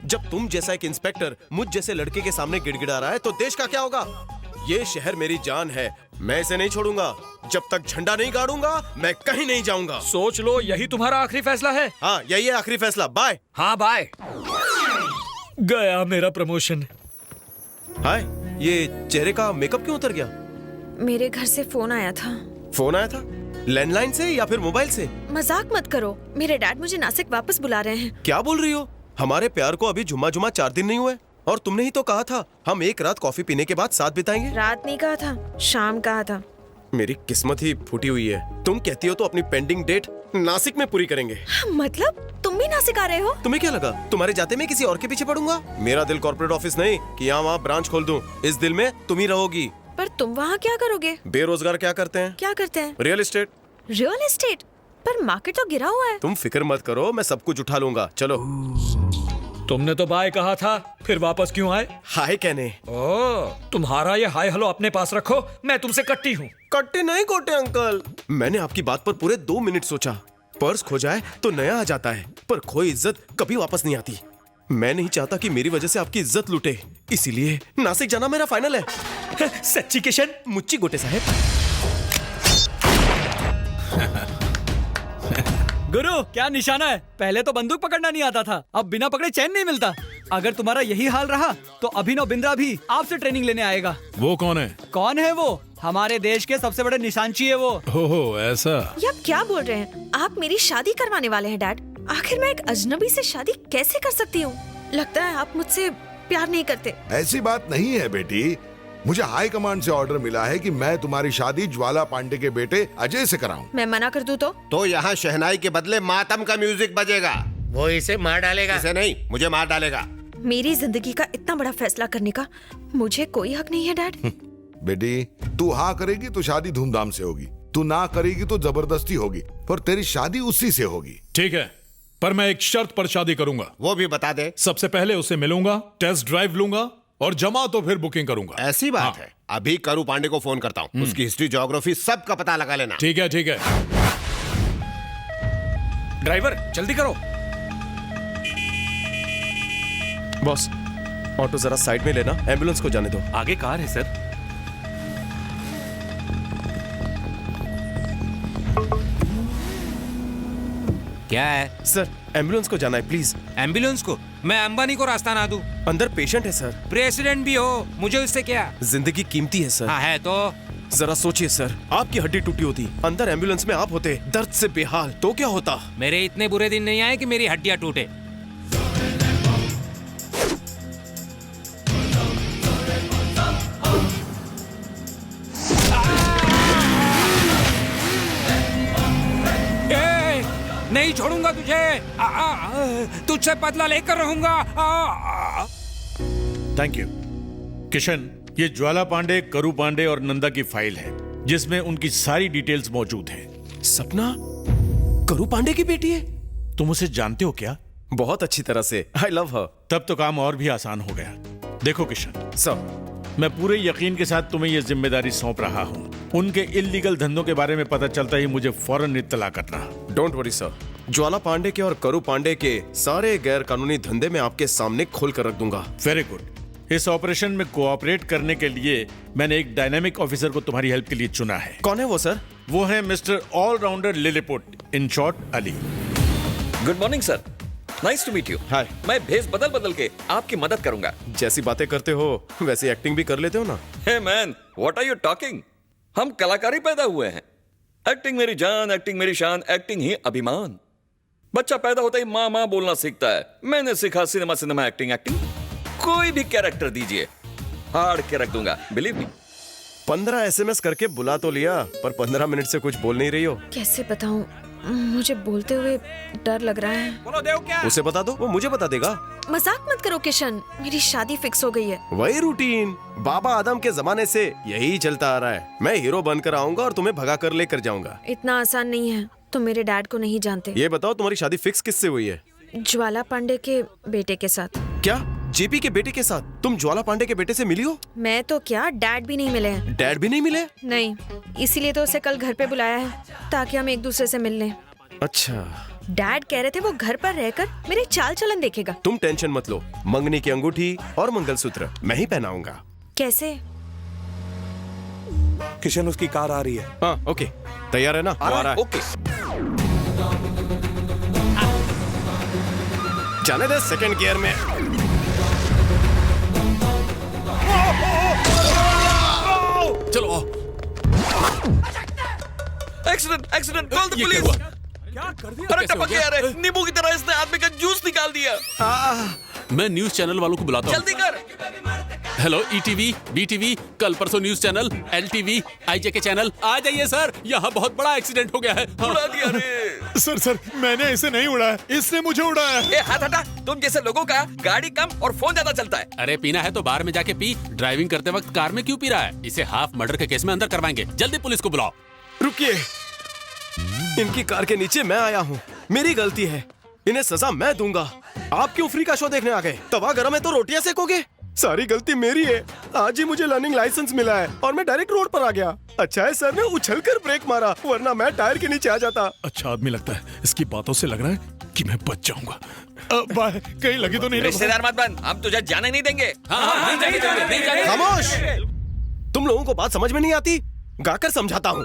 जब तुम जैसा एक इंस्पेक्टर मुझ जैसे लड़के के सामने गिड़गिड़ा रहा है तो देश का क्या होगा? ये शहर मेरी जान है, मैं इसे नहीं छोड़ूंगा। जब तक झंडा नहीं गाड़ूंगा मैं कहीं नहीं जाऊंगा। सोच लो, यही तुम्हारा आखिरी फैसला है? हाँ, यही है आखिरी फैसला। बाय। हाँ बाय। गया मेरा प्रमोशन। हाय, ये चेहरे का मेकअप क्यों उतर गया? मेरे घर से फोन आया था। फोन आया था? लैंडलाइन से या फिर मोबाइल से? मजाक मत करो, मेरे डैड मुझे नासिक वापस बुला रहे हैं। क्या बोल रही हो? हमारे प्यार को अभी जुम्मा 4 दिन नहीं हुए और तुमने ही तो कहा था हम एक रात कॉफी पीने के बाद साथ बिताएंगे। रात नहीं कहा था, शाम कहा था। मेरी किस्मत ही फूटी हुई है। तुम कहती हो तो अपनी पेंडिंग डेट नासिक में पूरी करेंगे। मतलब तुम भी नासिक आ रहे हो? तुम्हें क्या लगा तुम्हारे जाते मैं किसी और के पीछे पड़ूंगा? मेरा दिल कॉर्पोरेट ऑफिस नहीं कि यहाँ वहाँ ब्रांच खोल दूं। इस दिल में तुम ही रहोगी। पर तुम वहाँ क्या करोगे? बेरोजगार क्या करते हैं? क्या करते हैं? Real estate. Real estate? पर मार्केट तो गिरा हुआ है। तुम फिक्र मत करो, मैं सब कुछ उठा लूंगा। चलो। तुमने तो बाय कहा था, फिर वापस क्यों आए? हाय कहने। तुम्हारा ये हाय हेलो अपने पास रखो, मैं तुमसे कट्टी हूँ। कट्टे नहीं कोटे अंकल। मैंने आपकी बात पर पूरे 2 मिनट सोचा। पर्स खो जाए तो नया आ जाता है, पर खोई इज्जत कभी वापस नहीं आती। मैं नहीं चाहता कि मेरी वजह से आपकी इज्जत लूटे, इसीलिए नासिक जाना मेरा फाइनल है। सच्ची किशन? मुच्ची गोटे साहब। गुरु, क्या निशाना है? पहले तो बंदूक पकड़ना नहीं आता था, अब बिना पकड़े चैन नहीं मिलता। अगर तुम्हारा यही हाल रहा तो अभिनव बिंद्रा भी आपसे ट्रेनिंग लेने आएगा। वो कौन है? कौन है वो? हमारे देश के सबसे बड़े निशानची है वो। हो ऐसा? ये आप क्या बोल रहे हैं? आप मेरी शादी करवाने वाले हैं डैड? आखिर मैं एक अजनबी से शादी कैसे कर सकती हूँ? लगता है आप मुझसे प्यार नहीं करते। ऐसी बात नहीं है बेटी। मुझे हाई कमांड से ऑर्डर मिला है कि मैं तुम्हारी शादी ज्वाला पांडे के बेटे अजय से कराऊं। मैं मना कर दूं तो यहाँ शहनाई के बदले मातम का म्यूजिक बजेगा। वो इसे मार डालेगा। इसे नहीं, मुझे मार डालेगा। मेरी जिंदगी का इतना बड़ा फैसला करने का मुझे कोई हक नहीं है डैड। बेटी, तू हाँ करेगी तो शादी धूमधाम से होगी, तू ना करेगी तो जबरदस्ती होगी, पर तेरी शादी उसी से होगी। ठीक है, पर मैं एक शर्त पर शादी करूंगा। वो भी बता दे। सबसे पहले उसे मिलूंगा, टेस्ट ड्राइव लूंगा और जमा तो फिर बुकिंग करूंगा। ऐसी बात है? अभी करू पांडे को फोन करता हूँ, उसकी हिस्ट्री ज्योग्राफी सब का पता लगा लेना। ठीक है, ठीक है। ड्राइवर जल्दी करो। बॉस, ऑटो जरा साइड में लेना, एम्बुलेंस को जाने दो। आगे कार है सर। क्या है सर? एम्बुलेंस को जाना है, प्लीज। एम्बुलेंस को? मैं अंबानी को रास्ता ना दूं? अंदर पेशेंट है सर। प्रेसिडेंट भी हो, मुझे उससे क्या? जिंदगी कीमती है सर। हाँ है तो। जरा सोचिए सर, आपकी हड्डी टूटी होती, अंदर एम्बुलेंस में आप होते दर्द से बेहाल, तो क्या होता? मेरे इतने बुरे दिन नहीं आए कि मेरी हड्डियां टूटे। नहीं छोड़ूंगा तुझे, तुझसे बदला लेकर रहूंगा। Thank you Kishan. ये ज्वाला पांडे, करू पांडे और नंदा की फाइल है जिसमें उनकी सारी डिटेल्स मौजूद है। सपना करू पांडे की बेटी है? तुम उसे जानते हो क्या? बहुत अच्छी तरह से। आई लव हर। तब तो काम और भी आसान हो गया। देखो किशन सर, मैं पूरे यकीन के साथ तुम्हें यह जिम्मेदारी सौंप रहा हूँ। उनके इल्लीगल धंधों के बारे में पता चलता ही मुझे फौरन इत्तला करना। डोंट वरी सर, ज्वाला पांडे के और करू पांडे के सारे गैर कानूनी धंधे में आपके सामने खोल कर रख दूंगा। Very good. इस ऑपरेशन में कोऑपरेट करने के लिए मैंने एक डायनामिक ऑफिसर को तुम्हारी हेल्प के लिए चुना है। कौन है वो सर? वो है mister allrounder Lilliput, in short Ali. Good morning sir, nice to meet you. Hi. मैं भेस बदल बदल के आपकी मदद करूंगा। जैसी बातें करते हो वैसी एक्टिंग भी कर लेते हो ना। Hey man, what are you talking? हम कलाकारी पैदा हुए हैं। एक्टिंग मेरी जान, एक्टिंग मेरी शान, एक्टिंग ही अभिमान। बच्चा पैदा होता ही माँ माँ बोलना सीखता है। मैंने सीखा सिनेमा सिनेमा एक्टिंग एक्टिंग। कोई भी कैरेक्टर दीजिए, हाड़ के रख दूंगा, बिलीव मी। 15 SMS करके बुला तो लिया, पर 15 मिनट से कुछ बोल नहीं रही हो। कैसे बताऊं, मुझे बोलते हुए डर लग रहा है। बोलो देव क्या? उसे बता दो, वो मुझे बता देगा। मजाक मत करो किशन, मेरी शादी फिक्स हो गई है। वही रूटीन, बाबा आदम के जमाने से यही चलता आ रहा है। मैं हीरो बनकर आऊंगा और तुम्हें भगा कर लेकर जाऊंगा। इतना आसान नहीं है, तुम मेरे डैड को नहीं जानते। ये बताओ तुम्हारी शादी फिक्स किससे हुई है? ज्वाला पांडे के बेटे के साथ। क्या? जेपी के बेटे के साथ? तुम ज्वाला पांडे के बेटे से मिली हो? मैं तो क्या, डैड भी नहीं मिले हैं। डैड भी नहीं मिले? नहीं, इसीलिए तो उसे कल घर पे बुलाया है, ताकि हम एक दूसरे से मिल लें। अच्छा। डैड कह रहे थे वो घर पर रहकर मेरे चाल चलन देखेगा। तुम टेंशन मत लो, मंगनी की अंगूठी और मंगलसूत्र मैं ही पहनाऊंगा। कैसे? किशन, उसकी कार आ रही है। हाँ, ओके। तैयार है ना? आ रहा है। ओके। जाने दे सेकंड गियर में। चलो। Accident, accident, call the police. क्या कर दिया? अरे टपक गया रे, नींबू की तरह इसने आदमी का जूस निकाल दिया। मैं न्यूज चैनल वालों को बुलाता हूँ। जल्दी कर। हेलो, ईटीवी, बीटीवी, कल परसों news channel, LTV, IJ channel, आ जाइए सर, यहाँ बहुत बड़ा एक्सीडेंट हो गया है। उड़ा दिया रे। सर मैंने ऐसे नहीं उड़ाया, इसने मुझे उड़ाया। ए हाथ हटा, तुम जैसे लोगों का गाड़ी कम और फोन ज्यादा चलता है। अरे पीना है तो बाहर में जाके पी, ड्राइविंग करते वक्त कार में क्यों पी रहा है? इसे हाफ मर्डर के केस में अंदर करवाएंगे। जल्दी पुलिस को बुलाओ। रुकिए, इनकी कार के नीचे मैं आया हूँ, मेरी गलती है, इन्हें सजा मैं दूंगा। आप क्यों फ्री का शो देखने आ गए? तवा गरम है तो रोटियां सेकोगे? सारी गलती मेरी है। आज ही मुझे लर्निंग लाइसेंस मिला है और मैं डायरेक्ट रोड पर आ गया। अच्छा है सर ने उछलकर ब्रेक मारा, वरना मैं टायर के नीचे आ जाता। अच्छा आदमी लगता है, इसकी बातों से लग रहा है कि मैं बच जाऊंगा। बाय, कहीं लगी तो नहीं? रिश्तेदार मत बन, हम तुझे जाने नहीं देंगे। खामोश! तुम लोगों को बात समझ में नहीं आती? गाकर समझाता हूँ।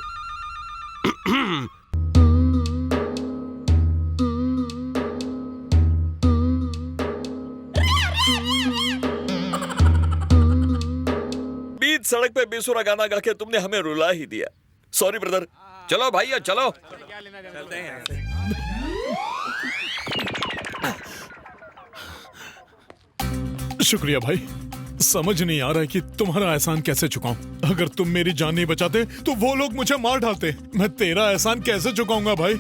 बीच सड़क पे बेसुरा गाना गा के तुमने हमें रुला ही दिया। Sorry brother. चलो भाई, चलो। शुक्रिया भाई, समझ नहीं आ रहा है कि तुम्हारा एहसान कैसे चुकाऊं। अगर तुम मेरी जान नहीं बचाते तो वो लोग मुझे मार डालते। मैं तेरा एहसान कैसे चुकाऊंगा भाई?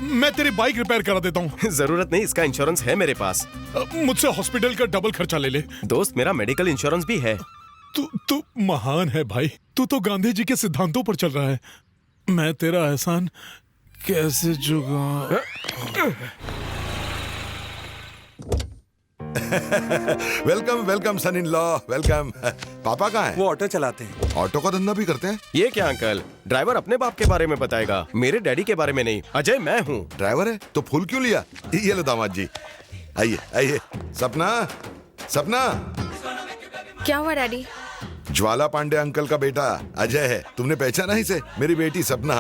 मैं तेरी बाइक रिपेयर करा देता हूँ। जरूरत नहीं, इसका इंश्योरेंस है मेरे पास। मुझसे हॉस्पिटल का डबल खर्चा ले ले। दोस्त, मेरा मेडिकल इंश्योरेंस भी है। तू महान है भाई, तू तो गांधी जी के सिद्धांतों पर चल रहा है। मैं तेरा एहसान कैसे चुकाऊं? Welcome welcome son in law, welcome. पापा कहाँ हैं? वो ऑटो चलाते हैं। ऑटो का धंधा भी करते हैं? ये क्या अंकल, ड्राइवर अपने बाप के बारे में बताएगा, मेरे डैडी के बारे में नहीं। अजय मैं हूँ। ड्राइवर है तो फूल क्यों लिया? ये लो दामाद जी, आइए आइए। सपना, सपना। क्या हुआ डैडी? ज्वाला पांडे अंकल का बेटा अजय है, तुमने पहचाना इसे? मेरी बेटी सपना।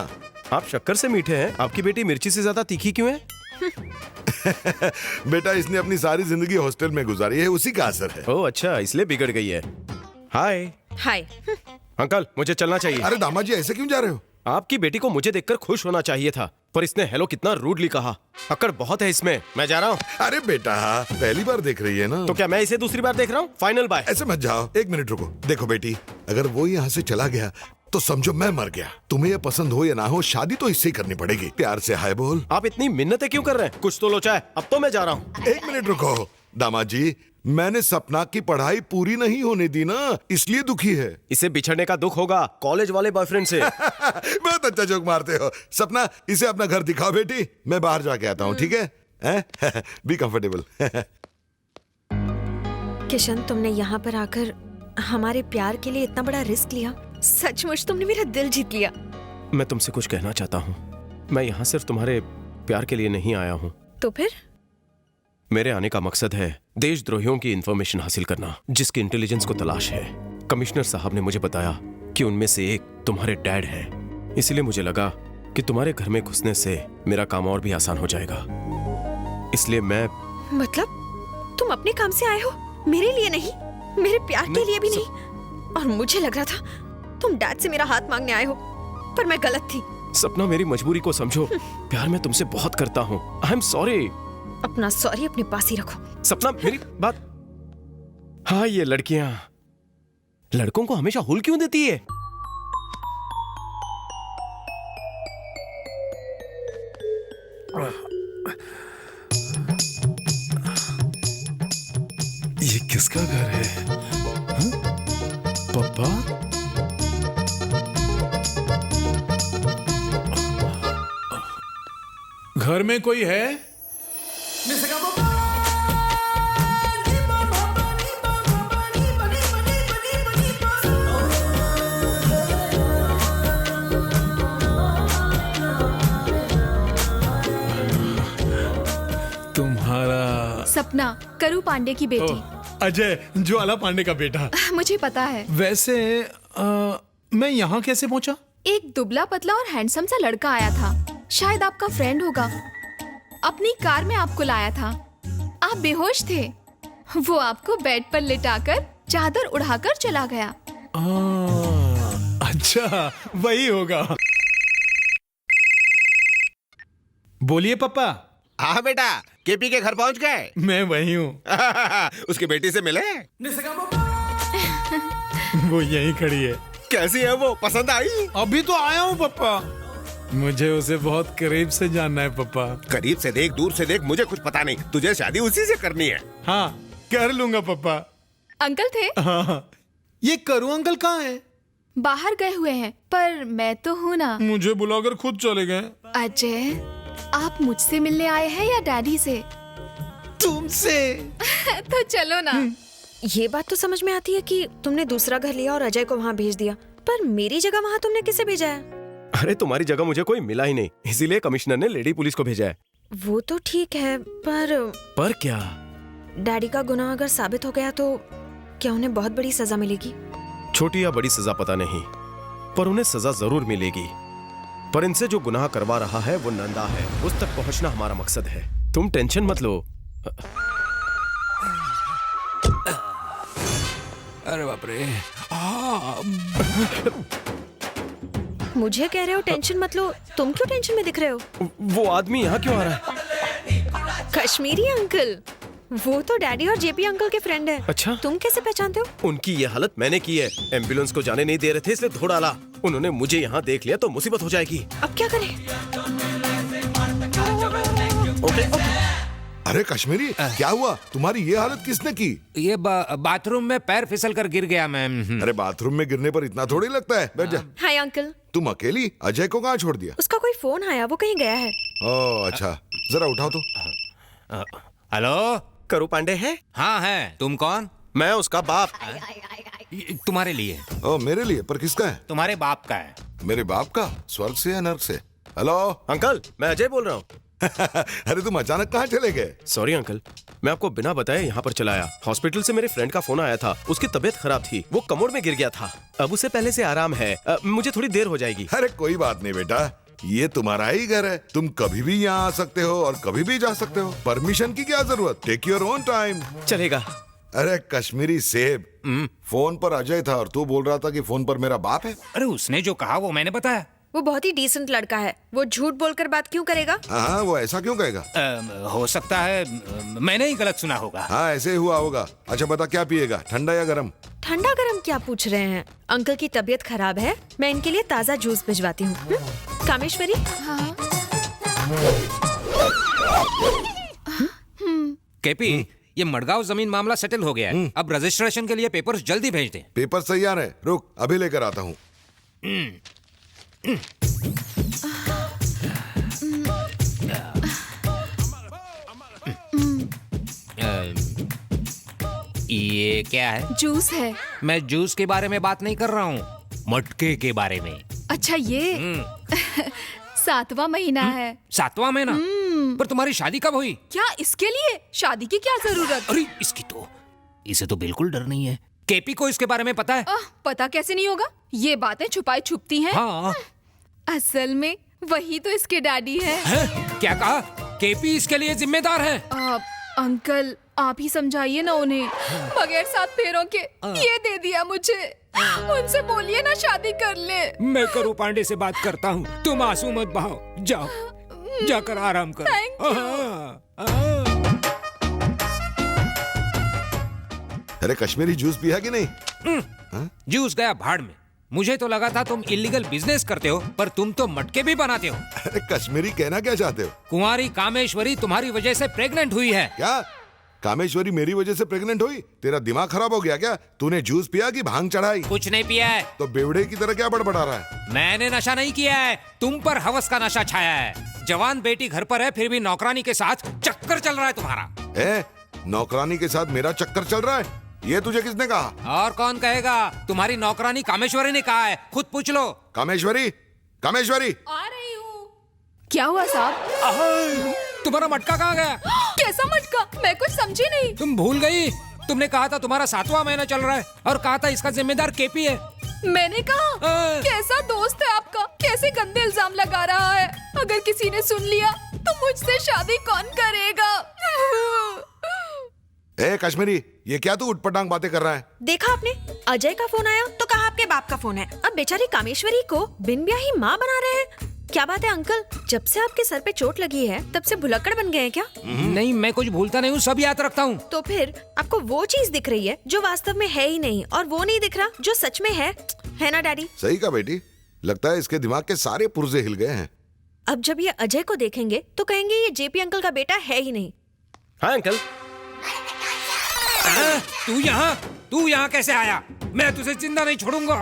आप शक्कर से मीठे हैं, आपकी बेटी मिर्ची से ज्यादा तीखी क्यों है? बेटा, इसने अपनी सारी जिंदगी हॉस्टल में गुजारी है, उसी का असर है। ओह अच्छा, इसलिए बिगड़ गई है। हाय। हाय। अंकल, मुझे चलना चाहिए। अरे दामाद जी, ऐसे क्यों जा रहे हो? आपकी बेटी को मुझे देखकर खुश होना चाहिए था, पर इसने हेलो कितना रूडली कहा। अक्कड़ बहुत है इसमें। मैं जा रहा हूँ। अरे बेटा, पहली बार देख रही है ना? तो क्या मैं इसे दूसरी बार देख रहा हूँ? Final bye. ऐसे मत जाओ, एक मिनट रुको। देखो बेटी, अगर वो यहाँ से चला गया तो समझो मैं मर गया। तुम्हें ये पसंद हो या ना हो, शादी तो इससे ही करनी पड़ेगी। प्यार से हाय बोल। आप इतनी मिन्नतें क्यों कर रहे हैं? कुछ तो लोचा है। अब तो मैं जा रहा हूँ। एक मिनट रुको दामाद जी, मैंने सपना की पढ़ाई पूरी नहीं होने दी ना, इसलिए दुखी है। इसे बिछड़ने का दुख होगा कॉलेज वाले बॉयफ्रेंड से। बहुत अच्छा जोक मारते हो। सपना, इसे अपना घर दिखाओ बेटी, मैं बाहर जाके आता हूँ, ठीक है? Be comfortable. किशन, तुमने यहाँ पर आकर हमारे प्यार के लिए इतना बड़ा रिस्क लिया। सचमुच तुमने मेरा दिल जीत लिया। मैं तुमसे कुछ कहना चाहता हूँ। मैं यहाँ सिर्फ तुम्हारे प्यार के लिए नहीं आया हूँ। तो फिर? मेरे आने का मकसद है देशद्रोहियों की इंफॉर्मेशन हासिल करना, जिसकी इंटेलिजेंस को तलाश है। कमिश्नर साहब ने मुझे बताया कि उनमें से एक तुम्हारे डैड है, इसलिए मुझे लगा कि तुम्हारे घर में घुसने से मेरा काम और भी आसान हो जाएगा। इसलिए मैं... मतलब तुम अपने काम से आए हो, मेरे लिए नहीं, मेरे प्यार के लिए भी नहीं। और मुझे लग रहा था तुम डैड से मेरा हाथ मांगने आए हो, पर मैं गलत थी। सपना मेरी मजबूरी को समझो। प्यार मैं तुमसे बहुत करता हूँ। I am sorry. अपना सॉरी अपने पास ही रखो। सपना मेरी बात। हाँ, ये लड़कियां लड़कों को हमेशा हुल क्यों देती है? ये किसका घर है? हाँ? पापा? घर में कोई है? तुम्हारा सपना, करू पांडे की बेटी। अजय, ज्वाला पांडे का बेटा। मुझे पता है। वैसे मैं यहाँ कैसे पहुँचा? एक दुबला पतला और हैंडसम सा लड़का आया था, शायद आपका फ्रेंड होगा। अपनी कार में आपको लाया था। आप बेहोश थे। वो आपको बेड पर लिटाकर चादर उड़ाकर चला गया। अच्छा, वही होगा। बोलिए पापा। हाँ बेटा, केपी के घर पहुंच गए? मैं वही हूँ। उसकी बेटी से मिले? वो यहीं खड़ी है। कैसी है वो? पसंद आई? अभी तो आया हूँ पापा। मुझे उसे बहुत करीब से जानना है पापा। करीब से देख, दूर से देख, मुझे कुछ पता नहीं। तुझे शादी उसी से करनी है। हाँ, कर लूंगा पापा। अंकल थे? हाँ। ये करू अंकल कहाँ है? बाहर गए हुए हैं, पर मैं तो हूँ ना। मुझे बुलाकर खुद चले गए। अजय, आप मुझसे मिलने आए हैं या डैडी से? तुमसे। तो चलो ना। ये बात तो समझ में आती है कि तुमने दूसरा घर लिया और अजय को वहाँ भेज दिया, पर मेरी जगह वहाँ तुमने किसे भेजा है? अरे तुम्हारी जगह मुझे कोई मिला ही नहीं, इसीलिए कमिश्नर ने लेडी पुलिस को भेजा है। वो तो ठीक है, पर क्या? डैडी का गुनाह अगर साबित हो गया तो क्या उन्हें बहुत बड़ी सजा मिलेगी? छोटी या बड़ी सजा पता नहीं, पर उन्हें सजा जरूर मिलेगी। पर इनसे जो गुनाह करवा रहा है वो नंदा है। उस तक पहुंचना हमारा मकसद है। तुम टेंशन मत लो। अरे बाप रे। मुझे कह रहे हो टेंशन मत लो, तुम क्यों टेंशन में दिख रहे हो? वो आदमी यहाँ क्यों आ रहा है? कश्मीरी अंकल, वो तो डैडी और जेपी अंकल के फ्रेंड है। अच्छा, तुम कैसे पहचानते हो? उनकी ये हालत मैंने की है। एम्बुलेंस को जाने नहीं दे रहे थे, इसलिए धो डाला। उन्होंने मुझे यहाँ देख लिया तो मुसीबत हो जाएगी। अब क्या करें? अरे कश्मीरी, क्या हुआ? तुम्हारी ये हालत किसने की? ये बाथरूम में पैर फिसल कर गिर गया मैं। अरे बाथरूम में गिरने पर इतना थोड़ी लगता है। बैठ जा। Hi uncle. तुम अकेली? अजय को कहाँ छोड़ दिया? उसका कोई फोन आया, वो कहीं गया है। ओह अच्छा, जरा उठाओ तो। हेलो, करू पांडे है? हाँ है। तुम कौन? मैं उसका बाप। तुम्हारे लिए। ओह मेरे लिए? पर किसका है? तुम्हारे बाप का है। मेरे बाप का? स्वर्ग से या नर्क से? हेलो अंकल, मैं अजय बोल रहा हूँ। अरे तुम अचानक कहाँ चले गए? सॉरी अंकल, मैं आपको बिना बताए यहाँ पर चला आया। हॉस्पिटल से मेरे फ्रेंड का फोन आया था। उसकी तबीयत खराब थी, वो कमोड में गिर गया था। अब उसे पहले से आराम है। मुझे थोड़ी देर हो जाएगी। अरे कोई बात नहीं बेटा, ये तुम्हारा ही घर है। तुम कभी भी यहाँ आ सकते हो और कभी भी जा सकते हो। परमिशन की क्या जरूरत? Take your own time. चलेगा। अरे कश्मीरी सेब, फोन पर अजय था और तू बोल रहा था कि फोन पर मेरा बाप है। अरे उसने जो कहा वो मैंने बताया। वो बहुत ही डिसेंट लड़का है, वो झूठ बोलकर बात क्यों करेगा? हाँ, वो ऐसा क्यों कहेगा? हो सकता है मैंने ही गलत सुना होगा। हाँ ऐसे ही हुआ होगा। अच्छा बता, क्या पिएगा, ठंडा या गरम? ठंडा गरम क्या पूछ रहे हैं? अंकल की तबीयत खराब है, मैं इनके लिए ताज़ा जूस भिजवाती हूँ। कामेश्वरी। हाँ। केपी, ये मडगांव जमीन मामला सेटल हो गया है। अब रजिस्ट्रेशन के लिए पेपर्स जल्दी भेज दें। पेपर तैयार है, रुक अभी लेकर आता हूँ। ये क्या है? जूस है। मैं जूस के बारे में बात नहीं कर रहा हूँ, मटके के बारे में। अच्छा ये 7वां महीना है। 7वां महीना? पर तुम्हारी शादी कब हुई? क्या इसके लिए शादी की क्या जरूरत? अरे इसकी तो, इसे तो बिल्कुल डर नहीं है। केपी को इसके बारे में पता है? पता कैसे नहीं होगा? ये बातें छुपाई छुपती हैं। हाँ। असल में वही तो इसके डैडी है। क्या कहा? केपी इसके लिए जिम्मेदार है? अंकल आप ही समझाइए ना उन्हें। बगैर 7 फेरों के ये दे दिया मुझे। उनसे बोलिए ना शादी कर ले। मैं करू पांडे से बात करता हूँ, तुम आंसू मत बहाओ, जाओ जाकर आराम करो। Thank you. अरे कश्मीरी जूस पिया कि नहीं? जूस गया भाड़ में। मुझे तो लगा था तुम इलीगल बिजनेस करते हो, पर तुम तो मटके भी बनाते हो। अरे कश्मीरी कहना क्या चाहते हो? कुंवारी कामेश्वरी तुम्हारी वजह से प्रेग्नेंट हुई है। क्या कामेश्वरी मेरी वजह से प्रेग्नेंट हुई? तेरा दिमाग खराब हो गया क्या? तूने जूस पिया कि भांग चढ़ाई? कुछ नहीं पिया है। तो बेवड़े की तरह क्या बड़बड़ा रहा है? मैंने नशा नहीं किया है, तुम पर हवस का नशा छाया है। जवान बेटी घर पर है, फिर भी नौकरानी के साथ चक्कर चल रहा है तुम्हारा। नौकरानी के साथ मेरा चक्कर चल रहा है? ये तुझे किसने कहा? और कौन कहेगा? तुम्हारी नौकरानी कामेश्वरी ने कहा है, खुद पूछ लो। कामेश्वरी, कामेश्वरी। आ रही हूँ। क्या हुआ साहब? तुम्हारा मटका कहाँ गया? कैसा मटका? मैं कुछ समझी नहीं। तुम भूल गई? तुमने कहा था तुम्हारा 7वां महीना चल रहा है और कहा था इसका जिम्मेदार केपी है। मैंने कहा? कैसा दोस्त है आपका? कैसे गंदे इल्जाम लगा रहा है? अगर किसी ने सुन लिया तो मुझसे शादी कौन करेगा? कश्मीरी, ये क्या तू उटपटांग बातें कर रहा है? देखा आपने, अजय का फोन आया तो कहा आपके बाप का फोन है। अब बेचारी कामेश्वरी को बिन ब्याही माँ बना रहे हैं। क्या बात है अंकल, जब से आपके सर पे चोट लगी है तब से भुलक्कड़ बन गए हैं क्या? नहीं, मैं कुछ भूलता नहीं हूँ, सब याद रखता हूँ। तो फिर आपको वो चीज दिख रही है जो वास्तव में है ही नहीं, और वो नहीं दिख रहा जो सच में है ना डैडी? सही कहा बेटी, लगता है इसके दिमाग के सारे पुर्जे हिल गए हैं। अब जब ये अजय को देखेंगे तो कहेंगे ये जेपी अंकल का बेटा है ही नहीं। हाँ अंकल। तू यहाँ कैसे आया? मैं तुझे जिंदा नहीं छोड़ूंगा।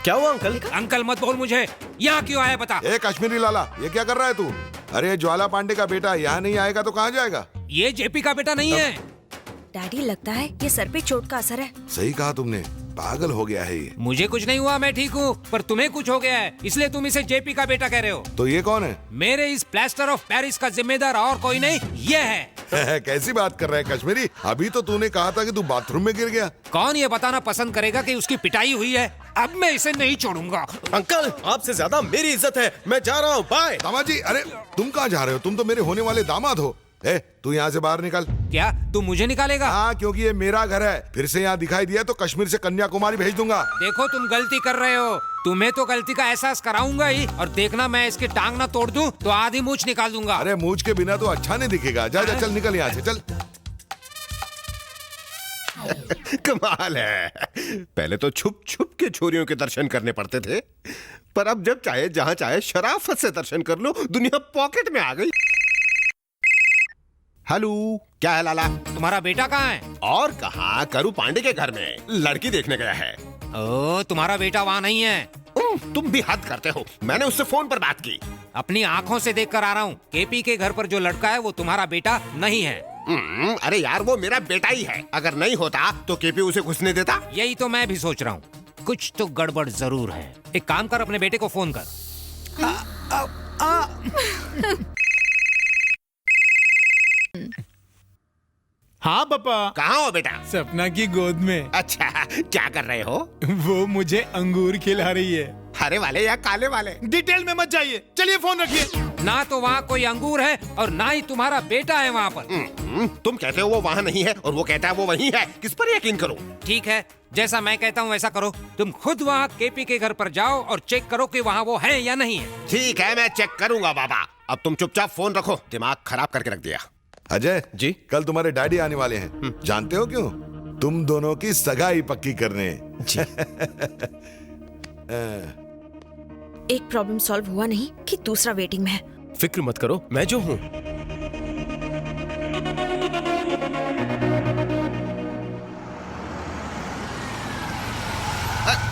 क्या हुआ अंकल? अंकल मत बोल मुझे, यहाँ क्यों आया बता। कश्मीरी लाला, ये क्या कर रहा है तू? अरे ज्वाला पांडे का बेटा यहाँ नहीं आएगा तो कहाँ जाएगा? ये जेपी का बेटा नहीं है। डैडी लगता है ये सर पे चोट का असर है। सही कहा तुमने, पागल हो गया है ये। मुझे कुछ नहीं हुआ, मैं ठीक हूँ, पर तुम्हें कुछ हो गया है, इसलिए तुम इसे जेपी का बेटा कह रहे हो। तो ये कौन है? मेरे इस प्लास्टर ऑफ पेरिस का जिम्मेदार और कोई नहीं, ये है। कैसी बात कर रहा है कश्मीरी? अभी तो तूने कहा था कि तू बाथरूम में गिर गया। कौन ये बताना पसंद करेगा कि उसकी पिटाई हुई है? अब मैं इसे नहीं छोड़ूंगा। अंकल, आपसे ज्यादा मेरी इज्जत है, मैं जा रहा हूँ, बाय। दामाजी, अरे तुम कहाँ जा रहे हो? तुम तो मेरे होने वाले दामाद हो। तू यहाँ से बाहर निकल। क्या तू मुझे निकालेगा? हाँ, क्योंकि ये मेरा घर है। फिर से यहाँ दिखाई दिया तो कश्मीर से कन्याकुमारी भेज दूंगा। देखो तुम गलती कर रहे हो, तुम्हें तो गलती का एहसास कराऊंगा ही, और देखना मैं इसकी टांग ना तोड़ दूं तो आधी मूछ निकाल दूंगा। अरे मूछ के बिना तो अच्छा नहीं दिखेगा। जा चल, निकल यहाँ से, चल। कमाल है, पहले तो छुप छुप के छोरियों के दर्शन करने पड़ते थे, पर अब जब चाहे जहाँ चाहे शराफत से दर्शन कर लो, दुनिया पॉकेट में आ गई। हेलो, क्या है लाला? तुम्हारा बेटा कहाँ है? और कहाँ, करू पांडे के घर में लड़की देखने गया है। ओ, तुम्हारा बेटा वहाँ नहीं है। तुम भी हद करते हो, मैंने उससे फोन पर बात की। अपनी आंखों से देख कर आ रहा हूँ, केपी के घर पर जो लड़का है वो तुम्हारा बेटा नहीं है। अरे यार, वो मेरा बेटा ही है। अगर नहीं होता तो केपी उसे घुसने देता? यही तो मैं भी सोच रहा हूँ, कुछ तो गड़बड़ जरूर है। एक काम कर, अपने बेटे को फोन कर। हाँ पापा। कहाँ हो बेटा? सपना की गोद में। अच्छा, क्या कर रहे हो? वो मुझे अंगूर खिला रही है। हरे वाले या काले वाले? डिटेल में मत जाइए, चलिए फोन रखिए। ना तो वहाँ कोई अंगूर है और ना ही तुम्हारा बेटा है वहाँ पर। तुम कहते हो वो वहाँ नहीं है और वो कहता है वो वहीं है, किस पर यकीन करूं? ठीक है, जैसा मैं कहता हूँ वैसा करो। तुम खुद वहाँ केपी के घर पर जाओ और चेक करो कि वहाँ वो है या नहीं है। ठीक है, मैं चेक करूंगा बाबा। अब तुम चुपचाप फोन रखो, दिमाग खराब करके रख दिया। अजय जी, कल तुम्हारे डैडी आने वाले हैं। जानते हो क्यों? तुम दोनों की सगाई पक्की करने। एक प्रॉब्लम सॉल्व हुआ नहीं कि दूसरा वेटिंग में है। फिक्र मत करो, मैं जो हूँ।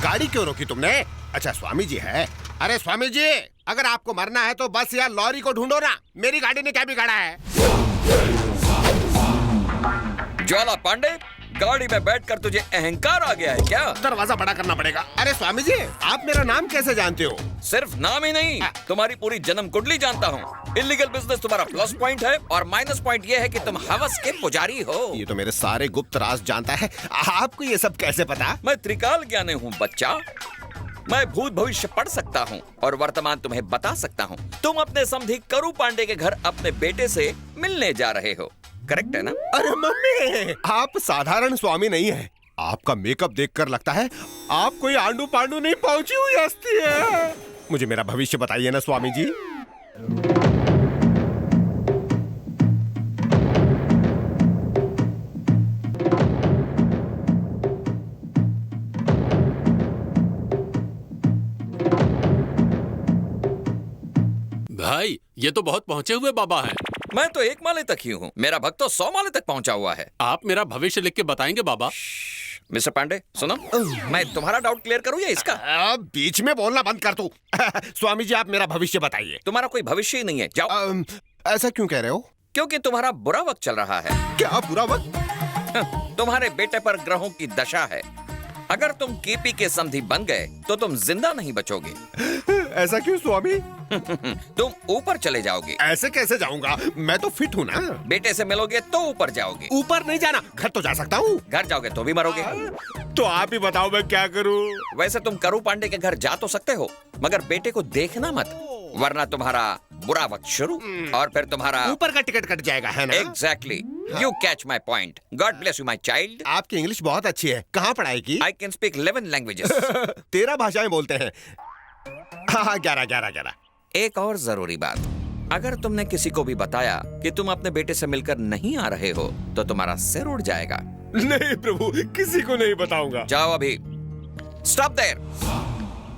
गाड़ी क्यों रोकी तुमने? अच्छा, स्वामी जी है। अरे स्वामी जी, अगर आपको मरना है तो बस या लॉरी को ढूंढो ना, मेरी गाड़ी ने क्या बिगाड़ा है? ज्वाला पांडे, गाड़ी में बैठकर तुझे अहंकार आ गया है क्या? दरवाजा बड़ा करना पड़ेगा। अरे स्वामी जी, आप मेरा नाम कैसे जानते हो? सिर्फ नाम ही नहीं, तुम्हारी पूरी जन्म कुंडली जानता हूँ। इलीगल बिजनेस तुम्हारा प्लस पॉइंट है और माइनस पॉइंट ये है कि तुम हवस के पुजारी हो। ये तो मेरे सारे गुप्त राज जानता है। आपको ये सब कैसे पता? मैं त्रिकाल ज्ञानी हूँ बच्चा। मैं भूत भविष्य पढ़ सकता हूँ और वर्तमान तुम्हें बता सकता हूँ। तुम अपने समधी करू पांडे के घर अपने बेटे से मिलने जा रहे हो, करेक्ट है ना? अरे मम्मी, आप साधारण स्वामी नहीं है, आपका मेकअप देखकर लगता है आप कोई आंडू पांडू नहीं पहुंची हुई हस्ती है। मुझे मेरा भविष्य बताइए ना स्वामी जी। भाई ये तो बहुत पहुंचे हुए बाबा हैं। मैं तो 1 माले तक ही हूँ, मेरा भक्त तो 100 माले तक पहुंचा हुआ है। आप मेरा भविष्य लिख के बताएंगे बाबा? मिस्टर पांडे सुनो, मैं तुम्हारा डाउट क्लियर करूँ या इसका? बीच में बोलना बंद कर तू। स्वामी जी आप मेरा भविष्य बताइए। तुम्हारा कोई भविष्य ही नहीं है, जाओ। ऐसा क्यों कह रहे हो? क्योंकि तुम्हारा बुरा वक्त चल रहा है। क्या बुरा वक्त? तुम्हारे बेटे पर ग्रहों की दशा है। अगर तुम केपी के समधी बन गए तो तुम जिंदा नहीं बचोगे। ऐसा क्यों स्वामी? तुम ऊपर चले जाओगे। ऐसे कैसे जाऊंगा? मैं तो फिट हूँ ना। बेटे से मिलोगे तो ऊपर जाओगे। ऊपर नहीं जाना, घर तो जा सकता हूँ। घर जाओगे तो भी मरोगे। तो आप ही बताओ मैं क्या करूँ? वैसे तुम करू पांडे के घर जा तो सकते हो, मगर बेटे को देखना मत, वरना तुम्हारा बुरा वक्त शुरू और फिर तुम्हारा ऊपर का टिकट कट जाएगा, है ना? Exactly, you catch my point. God bless you my child. आपकी इंग्लिश बहुत अच्छी है, कहाँ पढ़ाई की? I can speak 11 languages. 13 भाषाएं बोलते हैं। हाँ 11। एक और जरूरी बात, अगर तुमने किसी को भी बताया कि तुम अपने बेटे से मिलकर नहीं आ रहे हो तो तुम्हारा सिर उड़ जाएगा। नहीं प्रभु, किसी को नहीं बताऊंगा। जाओ अभी। Stop there.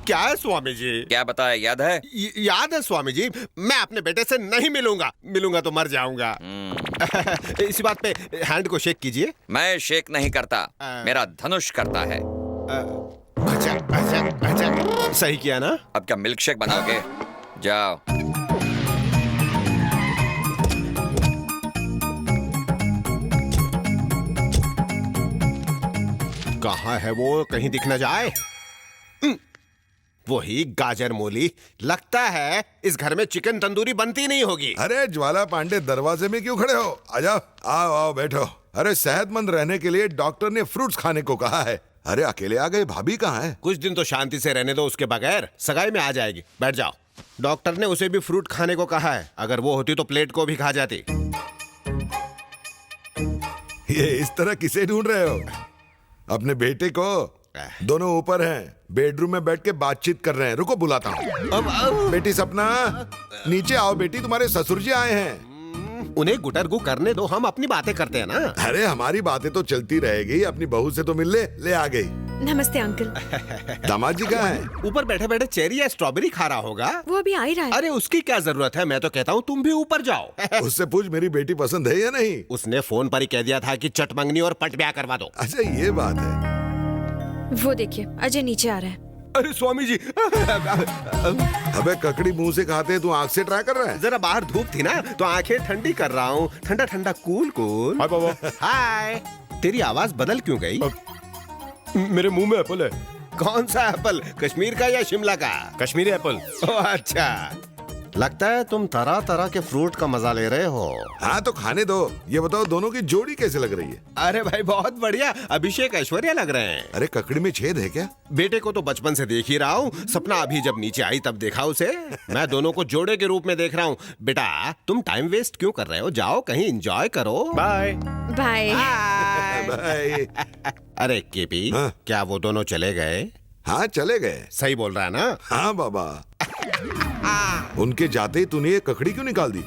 क्या है स्वामी जी? क्या बताया, याद है? याद है स्वामी जी, मैं अपने बेटे से नहीं मिलूंगा। मिलूंगा तो मर जाऊंगा। इसी बात पे हैंड को शेक कीजिए। मैं शेक नहीं करता, मेरा धनुष करता है। अच्छा, सही किया ना? अब क्या मिल्क शेक बनाओगे? जाओ। कहाँ है वो, कहीं दिख न जाए। वही गाजर मूली। लगता है इस घर में चिकन तंदूरी बनती नहीं होगी। अरे ज्वाला पांडे, दरवाजे में क्यों खड़े हो? आ जाओ, आओ आओ बैठो। अरे सेहतमंद रहने के लिए डॉक्टर ने फ्रूट्स खाने को कहा है। अरे अकेले आ गए, भाभी कहाँ है? कुछ दिन तो शांति से रहने दो, उसके बगैर सगाई में आ जाएगी। बैठ जाओ। डॉक्टर ने उसे भी फ्रूट खाने को कहा है, अगर वो होती तो प्लेट को भी खा जाती। ये इस तरह किसे ढूंढ रहे हो? अपने बेटे को। दोनों ऊपर हैं, बेडरूम में बैठ के बातचीत कर रहे हैं। रुको बुलाता हूँ। बेटी सपना, नीचे आओ बेटी, तुम्हारे ससुर जी आए हैं। उन्हें गुटरगु करने दो, हम अपनी बातें करते हैं ना। अरे हमारी बातें तो चलती रहेगी, अपनी बहू से तो मिल ले आ गई। नमस्ते अंकल। दामाद जी कहाँ हैं? ऊपर बैठे बैठे चेरी या स्ट्रॉबेरी खा रहा होगा। वो अभी आ ही रहा है। अरे उसकी क्या जरूरत है, मैं तो कहता हूँ तुम भी ऊपर जाओ। उससे पूछ मेरी बेटी पसंद है या नहीं। उसने फोन पर ही कह दिया था कि चटमंगनी और पट ब्याह करवा दो। अच्छा ये बात है। वो देखिए अजय नीचे आ रहा है। अरे स्वामी जी। अबे ककड़ी मुंह से खाते, तू आंख से ट्राई कर रहा है? जरा बाहर धूप थी ना तो आंखें ठंडी कर रहा हूँ। ठंडा ठंडा कूल कूल। हाय बाबा। हाय। तेरी आवाज बदल क्यों गई? मेरे मुंह में एप्पल है। कौन सा एप्पल, कश्मीर का या शिमला का? कश्मीरी एप्पल। अच्छा, लगता है तुम तरह तरह के फ्रूट का मजा ले रहे हो। हाँ तो खाने दो। ये बताओ दोनों की जोड़ी कैसे लग रही है? अरे भाई बहुत बढ़िया, अभिषेक ऐश्वर्या लग रहे हैं। अरे ककड़ी में छेद है क्या? बेटे को तो बचपन से देख ही रहा हूँ, सपना अभी जब नीचे आई तब देखा उसे। मैं दोनों को जोड़े के रूप में देख रहा हूँ। बेटा तुम टाइम वेस्ट क्यों कर रहे हो, जाओ कहीं एंजॉय करो। Bye bye bye. अरे केपी, क्या वो दोनों चले गए? हाँ चले गए। सही बोल रहा है ना? हाँ बाबा। उनके जाते ही तूने ये ककड़ी क्यों निकाल दी?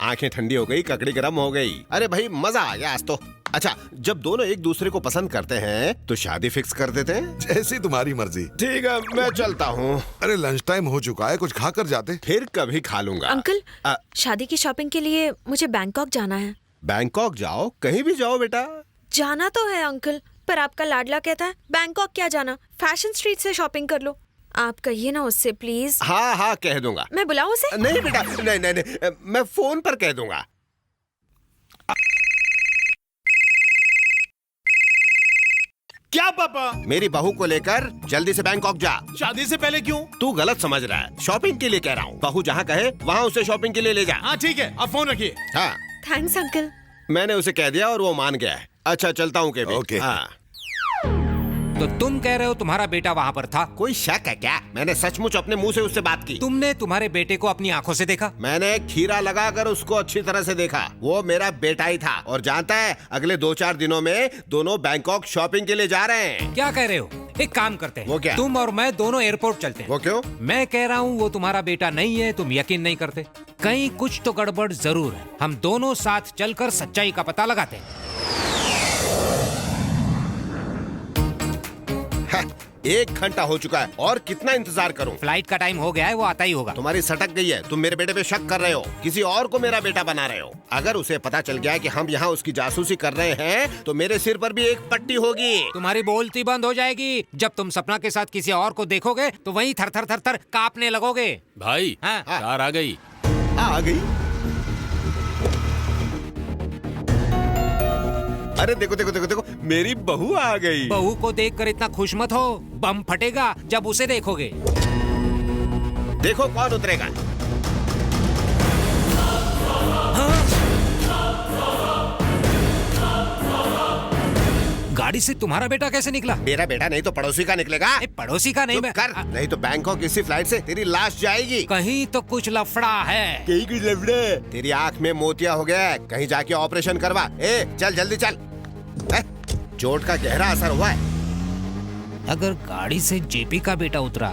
आंखें ठंडी हो गई, ककड़ी गर्म हो गई। अरे भाई मजा आ गया आज तो। अच्छा, जब दोनों एक दूसरे को पसंद करते हैं तो शादी फिक्स कर देते हैं। जैसी तुम्हारी मर्जी। ठीक है मैं चलता हूँ। अरे लंच टाइम हो चुका है, कुछ खा कर जाते। फिर कभी खा लूंगा। अंकल शादी की शॉपिंग के लिए मुझे बैंकॉक जाना है। बैंकॉक जाओ, कहीं भी जाओ बेटा। जाना तो है अंकल, पर आपका लाडला कहता है बैंकॉक क्या जाना, फैशन स्ट्रीट से शॉपिंग कर लो। आप कहिए ना उससे प्लीज। हाँ हाँ कह दूंगा। मैं बुलाऊं उसे? नहीं बेटा, नहीं, मैं फोन पर कह दूंगा। क्या पापा? मेरी बहू को लेकर जल्दी से बैंकॉक जा। शादी से पहले क्यों? तू गलत समझ रहा है, शॉपिंग के लिए कह रहा हूँ। बहू जहाँ कहे वहाँ उसे शॉपिंग के लिए ले जा। हाँ ठीक है, आप फोन रखिए। हाँ थैंक्स अंकल। मैंने उसे कह दिया और वो मान गया है। अच्छा चलता हूँ केबी। ओके। हाँ। तो तुम कह रहे हो तुम्हारा बेटा वहाँ पर था? कोई शक है क्या? मैंने सचमुच अपने मुंह से उससे बात की। तुमने तुम्हारे बेटे को अपनी आंखों से देखा? मैंने खीरा लगाकर उसको अच्छी तरह से देखा। वो मेरा बेटा ही था। और जानता है, अगले 2-4 दिनों में दोनों बैंकॉक शॉपिंग के लिए जा रहे हैं। क्या कह रहे हो? एक काम करते हैं। वो क्या? तुम और मैं दोनों एयरपोर्ट चलते हैं। वो क्यों? मैं कह रहा हूँ वो तुम्हारा बेटा नहीं है, तुम यकीन नहीं करते। कहीं कुछ तो गड़बड़ जरूर है। हम दोनों साथ चलकर सच्चाई का पता लगाते हैं। 1 घंटा हो चुका है और कितना इंतजार करूं? फ्लाइट का टाइम हो गया है, वो आता ही होगा। तुम्हारी सटक गई है। तुम मेरे बेटे पे शक कर रहे हो, किसी और को मेरा बेटा बना रहे हो। अगर उसे पता चल गया कि हम यहाँ उसकी जासूसी कर रहे हैं तो मेरे सिर पर भी एक पट्टी होगी। तुम्हारी बोलती बंद हो जाएगी। जब तुम सपना के साथ किसी और को देखोगे तो वहीं थर थर थर थर कांपने लगोगे। भाई कार आ गई। आ गई? अरे देखो देखो देखो देखो, मेरी बहू आ गई। बहू को देखकर इतना खुश मत हो, बम फटेगा जब उसे देखोगे। देखो कौन उतरेगा। गाड़ी से तुम्हारा बेटा कैसे निकला? मेरा बेटा नहीं तो पड़ोसी का निकलेगा। पड़ोसी का नहीं, कर, नहीं तो बैंकॉक इसी फ्लाइट से तेरी लाश जाएगी। कहीं तो कुछ लफड़ा है। कहीं कुछ लफड़ा? तेरी आंख में मोतिया हो गया है, कहीं जाके ऑपरेशन करवा। चल जल्दी चल। चोट का गहरा असर हुआ है। अगर गाड़ी से जेपी का बेटा उतरा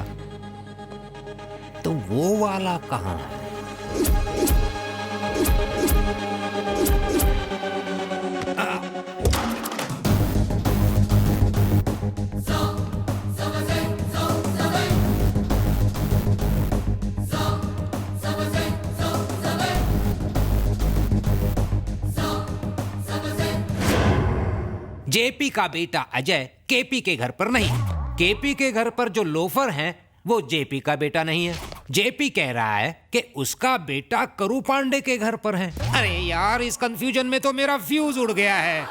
तो वो वाला कहाँ है? जेपी का बेटा अजय केपी के घर पर नहीं। केपी के घर पर जो लोफर हैं वो जेपी का बेटा नहीं है। जेपी कह रहा है कि उसका बेटा करू पांडे के घर पर है। अरे यार, इस कंफ्यूजन में तो मेरा फ्यूज उड़ गया है।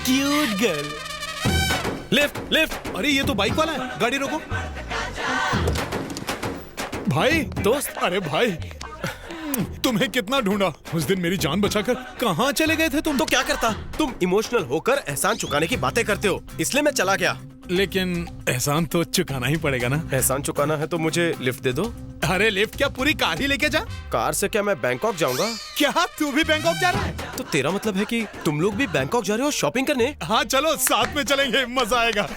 Cute girl. Lift lift. अरे ये तो बाइक वाला है, गाड़ी रोको। भाई दोस्त, अरे भाई तुम्हें कितना ढूंढा। उस दिन मेरी जान बचाकर कहाँ चले गए थे तुम? तो क्या करता? तुम इमोशनल होकर एहसान चुकाने की बातें करते हो, इसलिए मैं चला गया। लेकिन एहसान तो चुकाना ही पड़ेगा ना। एहसान चुकाना है तो मुझे लिफ्ट दे दो। अरे लिफ्ट क्या, पूरी कार ही लेके जा। कार से क्या मैं बैंकॉक जाऊंगा? क्या तू भी बैंकॉक जा रहा है? तो तेरा मतलब है कि तुम लोग भी बैंकॉक जा रहे हो शॉपिंग करने? हाँ चलो साथ में चलेंगे, मजा आएगा।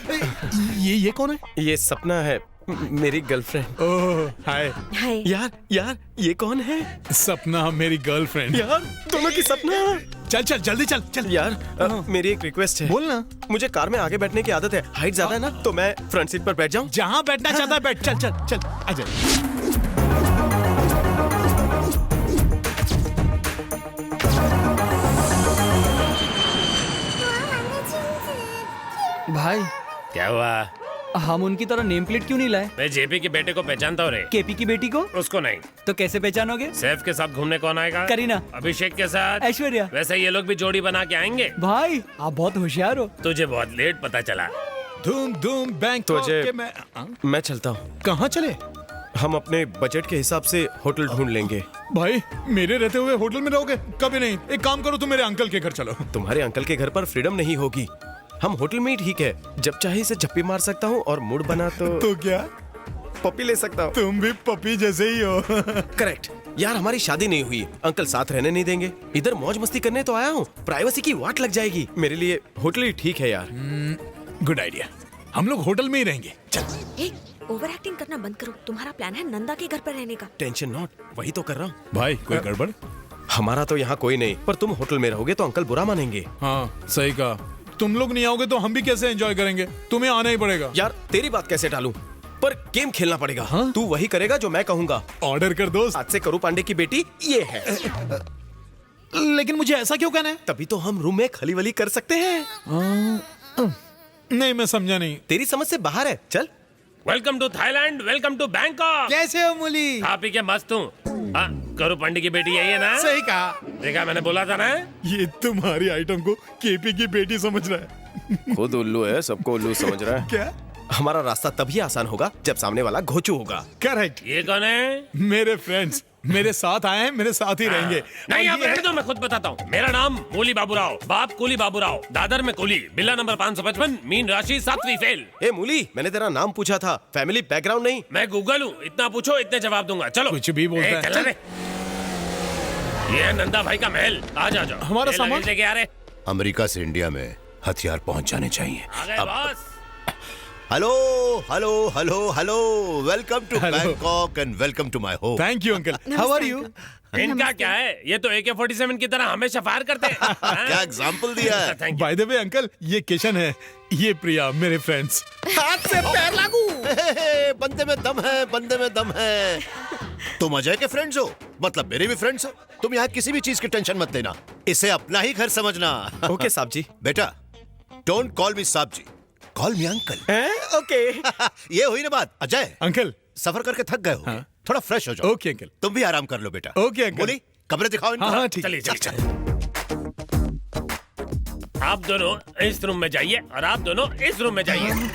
ये कौन है? ये सपना है, मेरी गर्लफ्रेंड। ओह हाय। हाय। यार ये कौन है? सपना मेरी गर्लफ्रेंड। यार दोनों की सपना। चल चल जल्दी चल चल। यार मेरी एक रिक्वेस्ट है। बोलना। मुझे कार में आगे बैठने की आदत है, हाइट ज्यादा है ना, तो मैं फ्रंट सीट पर बैठ जाऊं। जहाँ बैठना चाहता है बैठ। चल चल चल आजा। भाई क्या हुआ? हम उनकी तरह नेम प्लेट क्यों नहीं लाए? मैं जेपी के बेटे को पहचानता हूँ रे। केपी की बेटी को? उसको नहीं। तो कैसे पहचानोगे? सैफ के साथ घूमने कौन आएगा? करीना। अभिषेक के साथ ऐश्वर्या। वैसे ये लोग भी जोड़ी बना के आएंगे। भाई आप बहुत होशियार हो। तुझे बहुत लेट पता चला। धूम धूम बैंकॉक के मैं चलता हूँ। कहाँ चले? हम अपने बजट के हिसाब से होटल ढूंढ लेंगे। भाई मेरे रहते हुए होटल में रहोगे? कभी नहीं। एक काम करो, तुम मेरे अंकल के घर चलो। तुम्हारे अंकल के घर पर फ्रीडम नहीं होगी। हम होटल में ही ठीक है, जब चाहे इसे झप्पी मार सकता हूँ और मूड बना तो क्या पपी ले सकता हूँ। तुम भी पपी जैसे ही हो। करेक्ट। यार हमारी शादी नहीं हुई, अंकल साथ रहने नहीं देंगे। इधर मौज मस्ती करने तो आया हूँ, प्राइवेसी की वाट लग जाएगी। मेरे लिए होटल ही ठीक है यार। गुड आइडिया, हम लोग होटल में ही रहेंगे। चल। ओवर एक्टिंग करना बंद करो। तुम्हारा प्लान है नंदा के घर पर रहने का। टेंशन नॉट, वही तो कर रहा हूँ। भाई कोई गड़बड़? हमारा तो यहाँ कोई नहीं, पर तुम होटल में रहोगे तो अंकल बुरा मानेंगे। हाँ सही कहा। तुम लोग नहीं आओगे तो हम भी कैसे एंजॉय करेंगे? तुम्हें आना ही पड़ेगा। यार तेरी बात कैसे टालूं? पर गेम खेलना पड़ेगा। हाँ? तू वही करेगा जो मैं कहूंगा। ऑर्डर कर दोस्त। आज से करू पांडे की बेटी ये है। लेकिन मुझे ऐसा क्यों कहना है? तभी तो हम रूम में खली वली कर सकते हैं। नहीं मैं समझा नहीं। तेरी समझ से बाहर है। चल। Welcome to Thailand, welcome to Bangkok. कैसे हो मुली? खा पी के मस्त हूँ। हाँ, करू पांडे की बेटी यही है ना? सही कहा। देखा मैंने बोला था ना। ये तुम्हारी आइटम को केपी की बेटी समझ रहा है। खुद उल्लू है, सबको उल्लू समझ रहा है। क्या? हमारा रास्ता तभी आसान होगा जब सामने वाला घोचू होगा। करेक्ट। ये कौन है? मेरे फ्रेंड्स, मेरे साथ आए हैं, मेरे साथ ही रहेंगे। नहीं, आप रहने दो, मैं खुद बताता हूँ। मेरा नाम मूली बाबूराव, बाप कूली बाबूराव, दादर में कूली, बिल्ला नंबर 555, मीन राशि 7वीं फेल। ए मूली, मैंने तेरा नाम पूछा था, फैमिली बैकग्राउंड नहीं। मैं गूगल हूँ, इतना पूछो इतने जवाब दूंगा। चलो कुछ भी बोलता है। चल रे। ये है नंदा भाई का महल। आ जाओ। हमारा सामान लेके आ रहे। अमेरिका से इंडिया में हथियार पहुंच जाने चाहिए। आ गए boss. Hello hello hello hello, welcome to Bangkok and welcome to my home. Thank you uncle. How are you? इनका क्या है, ये तो AK-47 की तरह हमेशा फायर करते हैं। क्या एग्जाम्पल दिया है। बाय द वे अंकल, ये किशन है, ये प्रिया, मेरे फ्रेंड्स। हाथ से पैर लागू। बंदे में दम है, बंदे में दम है। तुम अजय के फ्रेंड्स हो, मतलब मेरे भी फ्रेंड्स हो। तुम यहाँ किसी भी चीज की टेंशन मत लेना, इसे अपना ही घर समझना। ओके साहब जी। बेटा, डोंट कॉल मी साहब जी, कॉल मी अंकल। ओके। ये हुई ना बात। अजय अंकल, सफर करके थक गए हो, थोड़ा फ्रेश हो जाओ। Okay uncle. तुम भी आराम कर लो बेटा। Okay uncle. बोली, कमरे दिखाओ इनको। हाँ ठीक। चलिए चलिए। आप दोनों इस रूम में जाइए और आप दोनों इस रूम में जाइए।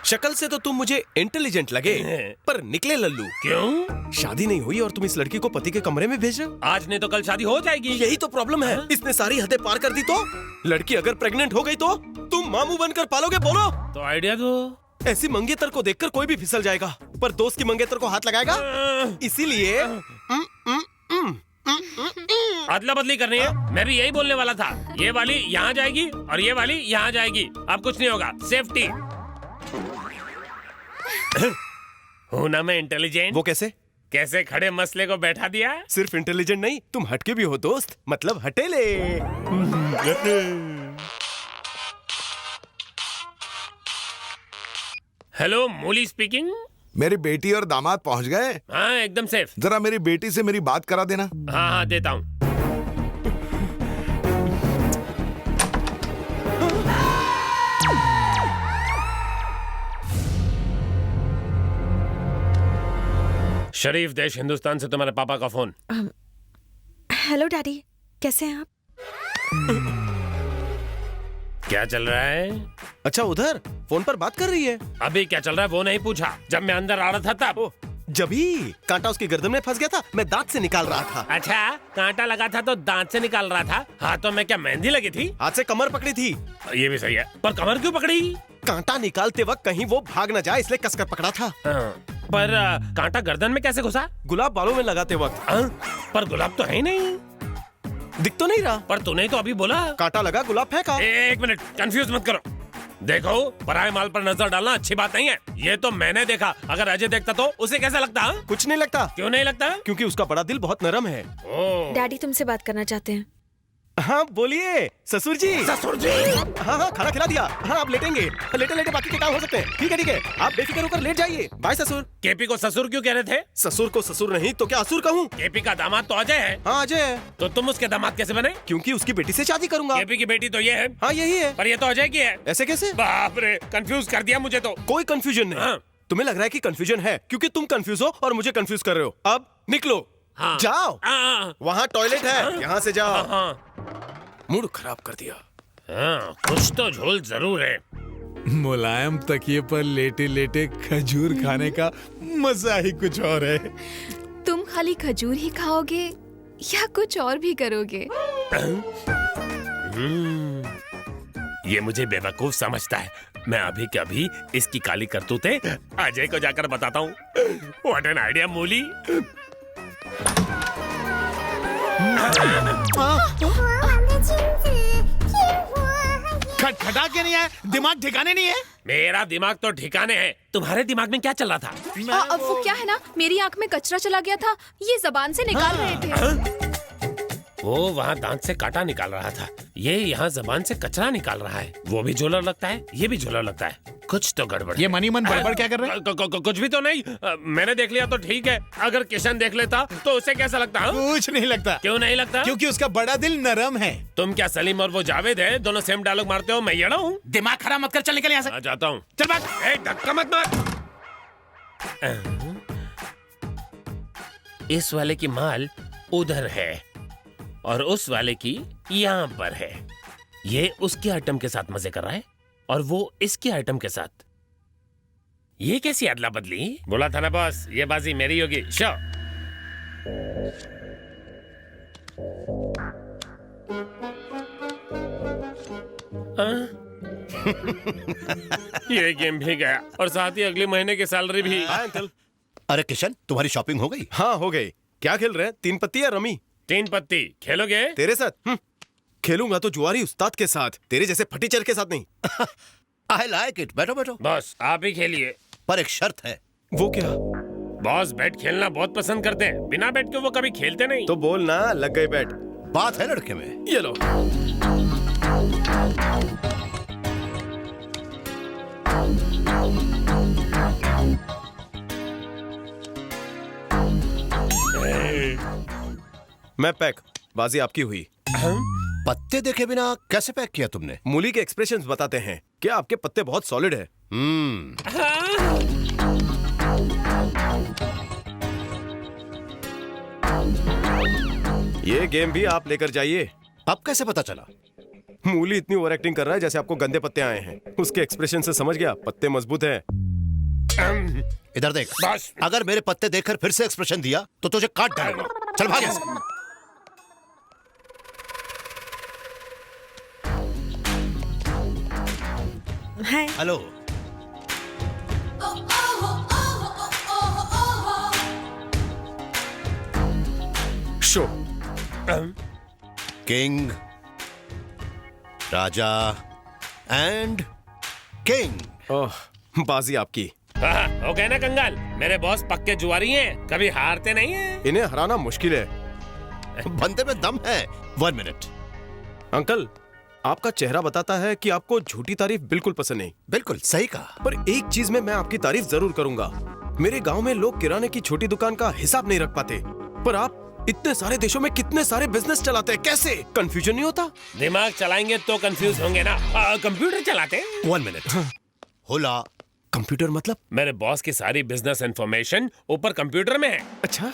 शक्ल से तो तुम मुझे इंटेलिजेंट लगे, पर निकले लल्लू। क्यों? शादी नहीं हुई और तुम इस लड़की को पति के कमरे में भेज रहे हो? आज नहीं तो कल शादी हो जाएगी। यही तो प्रॉब्लम है। इसने सारी हदें पार कर दी तो? लड़की अगर प्रेग्नेंट हो गई तो तुम मामू बनकर पालोगे? बोलो तो आइडिया दो। ऐसी मंगेतर को देखकर कोई भी फिसल जाएगा, पर दोस्त की मंगेतर को हाथ लगाएगा। इसीलिए अदला बदली करनी है। मैं भी यही बोलने वाला था। ये वाली यहाँ जाएगी और ये वाली यहाँ जाएगी। अब कुछ नहीं होगा, सेफ्टी। हूं ना मैं इंटेलिजेंट। वो कैसे? कैसे खड़े मसले को बैठा दिया। सिर्फ इंटेलिजेंट नहीं, तुम हटके भी हो दोस्त, मतलब हटेले। हेलो, मूली स्पीकिंग। मेरी बेटी और दामाद पहुंच गए? हाँ एकदम सेफ। जरा मेरी बेटी से मेरी बात करा देना। हाँ हाँ देता हूँ। शरीफ देश हिंदुस्तान से तुम्हारे पापा का फोन। हेलो डैडी, कैसे हैं आप? क्या चल रहा है? अच्छा, उधर फोन पर बात कर रही है। अभी क्या चल रहा है वो नहीं पूछा, जब मैं अंदर आ रहा था तब। जभी कांटा उसकी गर्दन में फंस गया था, मैं दांत से निकाल रहा था। अच्छा, कांटा लगा था तो दांत से निकाल रहा था। हाथों में क्या मेहंदी लगी थी? हाथ से कमर पकड़ी थी। ये भी सही है, पर कमर क्यों पकड़ी? कांटा निकालते वक्त कहीं वो भाग न जाए, इसलिए कसकर पकड़ा था। पर कांटा गर्दन में कैसे घुसा? गुलाब बालों में लगाते वक्त। पर गुलाब तो है ही नहीं। दिख तो नहीं रहा। पर तूने तो अभी बोला कांटा लगा, गुलाब फेंका। एक मिनट, कंफ्यूज मत करो। देखो, पराये माल पर नजर डालना अच्छी बात नहीं है। ये तो मैंने देखा, अगर अजय देखता तो उसे कैसा लगता? कुछ नहीं लगता। क्यों नहीं लगता? क्योंकि उसका बड़ा दिल बहुत नरम है। डैडी तुमसे बात करना चाहते हैं। हाँ बोलिए ससुर जी। ससुर जी। हाँ हाँ, खाना खिला दिया। हाँ, आप लेटेंगे, लेटे लेटे बाकी के काम हो सकते हैं। ठीक है ठीक है, आप बेफिक्र होकर लेट जाइए। बाय ससुर। केपी को ससुर क्यों कह रहे थे? ससुर को ससुर नहीं तो क्या असुर कहूँ? केपी का दामाद तो अजय है। हाँ अजय है। तो तुम उसके दामाद कैसे बने? क्योंकि उसकी बेटी से शादी करूंगा। केपी की बेटी तो ये है। हाँ यही है। पर ये तो अजय की है। ऐसे कैसे? बाप रे, कंफ्यूज कर दिया मुझे तो। कोई कंफ्यूजन नहीं। तुम्हें लग रहा है कि कंफ्यूजन है क्योंकि तुम कंफ्यूज हो और मुझे कंफ्यूज कर रहे हो। अब निकलो। हाँ। जाओ, वहाँ टॉयलेट है, यहाँ से जाओ। मूड खराब कर दिया। हाँ, कुछ तो झोल जरूर है। मुलायम तकिए पर लेटे लेटे खजूर खाने का मजा ही कुछ और है। तुम खाली खजूर ही खाओगे या कुछ और भी करोगे? ये मुझे बेवकूफ समझता है। मैं अभी के अभी इसकी काली करतूतें अजय को जाकर बताता हूँ। व्हाट एन आइडिया मूली। खटखटा के नहीं है, दिमाग ठिकाने नहीं है। मेरा दिमाग तो ठिकाने है। तुम्हारे दिमाग में क्या चल रहा था? अब वो क्या है ना, मेरी आंख में कचरा चला गया था, ये जबान से निकाल रहे थे। वो वहाँ दांत से कांटा निकाल रहा था, ये यहाँ जबान से कचरा निकाल रहा है। वो भी झोलर लगता है, ये भी झोलर लगता है। कुछ तो गड़बड़। ये मनी मन बड़बड़ क्या कर रहे हैं? कुछ भी तो नहीं। मैंने देख लिया तो ठीक है, अगर किशन देख लेता तो उसे कैसा लगता? कुछ नहीं लगता। क्यों नहीं लगता? क्योंकि उसका बड़ा दिल नरम है। तुम क्या सलीम और वो जावेद है, दोनों सेम डायलॉग मारते हो? मैं येड़ा हूँ? दिमाग खराब मत कर, चल निकल यहाँ से। जाता हूँ। चल भाग। धक्का मत मार। इस वाले की माल उधर है और उस वाले की यहाँ पर है। ये उसके आइटम के साथ मजे कर रहा है और वो इसके आइटम के साथ। ये कैसी अदला बदली? बोला था ना बॉस, ये बाजी मेरी होगी। शो। ये गेम भी गया और साथ ही अगले महीने की सैलरी भी। अंकल। अरे किशन, तुम्हारी शॉपिंग हो गई? हाँ हो गई। क्या खेल रहे हैं, 3 पत्ती या रमी? 3 पत्ती। खेलोगे? तेरे साथ? खेलूंगा तो जुआरी उस्ताद के साथ, तेरे जैसे फटीचर के साथ नहीं। I like it. बैठो बैठो। बॉस आप ही खेलिए। पर एक शर्त है। वो क्या? बॉस बैट खेलना बहुत पसंद करते हैं, बिना बैट के वो कभी खेलते नहीं। तो बोल ना, लग गई बैट। बात है लड़के में। ये लो। मैं पैक। बाजी आपकी हुई। पत्ते देखे बिना कैसे पैक किया तुमने? मूली के एक्सप्रेशंस बताते हैं कि आपके पत्ते बहुत सॉलिड है। ये गेम भी आप लेकर जाइए। अब कैसे पता चला? मूली इतनी ओवर एक्टिंग कर रहा है जैसे आपको गंदे पत्ते आए हैं। उसके एक्सप्रेशन से समझ गया पत्ते मजबूत हैं। इधर देख। अगर मेरे पत्ते देखकर फिर से एक्सप्रेशन दिया तो तुझे काट डालूंगा। चल भाग यहाँ से। हाय। हेलो। शो। किंग, राजा एंड किंग। ओह, बाजी आपकी। ओके ना कंगाल, मेरे बॉस पक्के जुआरी हैं, कभी हारते नहीं हैं। इन्हें हराना मुश्किल है। बंदे में दम है। 1 मिनट। अंकल, आपका चेहरा बताता है कि आपको झूठी तारीफ बिल्कुल पसंद नहीं। बिल्कुल सही कहा। पर एक चीज में मैं आपकी तारीफ जरूर करूंगा। मेरे गांव में लोग किराने की छोटी दुकान का हिसाब नहीं रख पाते, पर आप इतने सारे देशों में कितने सारे बिजनेस चलाते हैं। कैसे? कंफ्यूजन नहीं होता? दिमाग चलाएंगे तो कंफ्यूज होंगे ना। कंप्यूटर चलाते हैं। 1 मिनट। होला। कंप्यूटर मतलब? मेरे बॉस की सारी बिजनेस इंफॉर्मेशन ऊपर कंप्यूटर में है। अच्छा।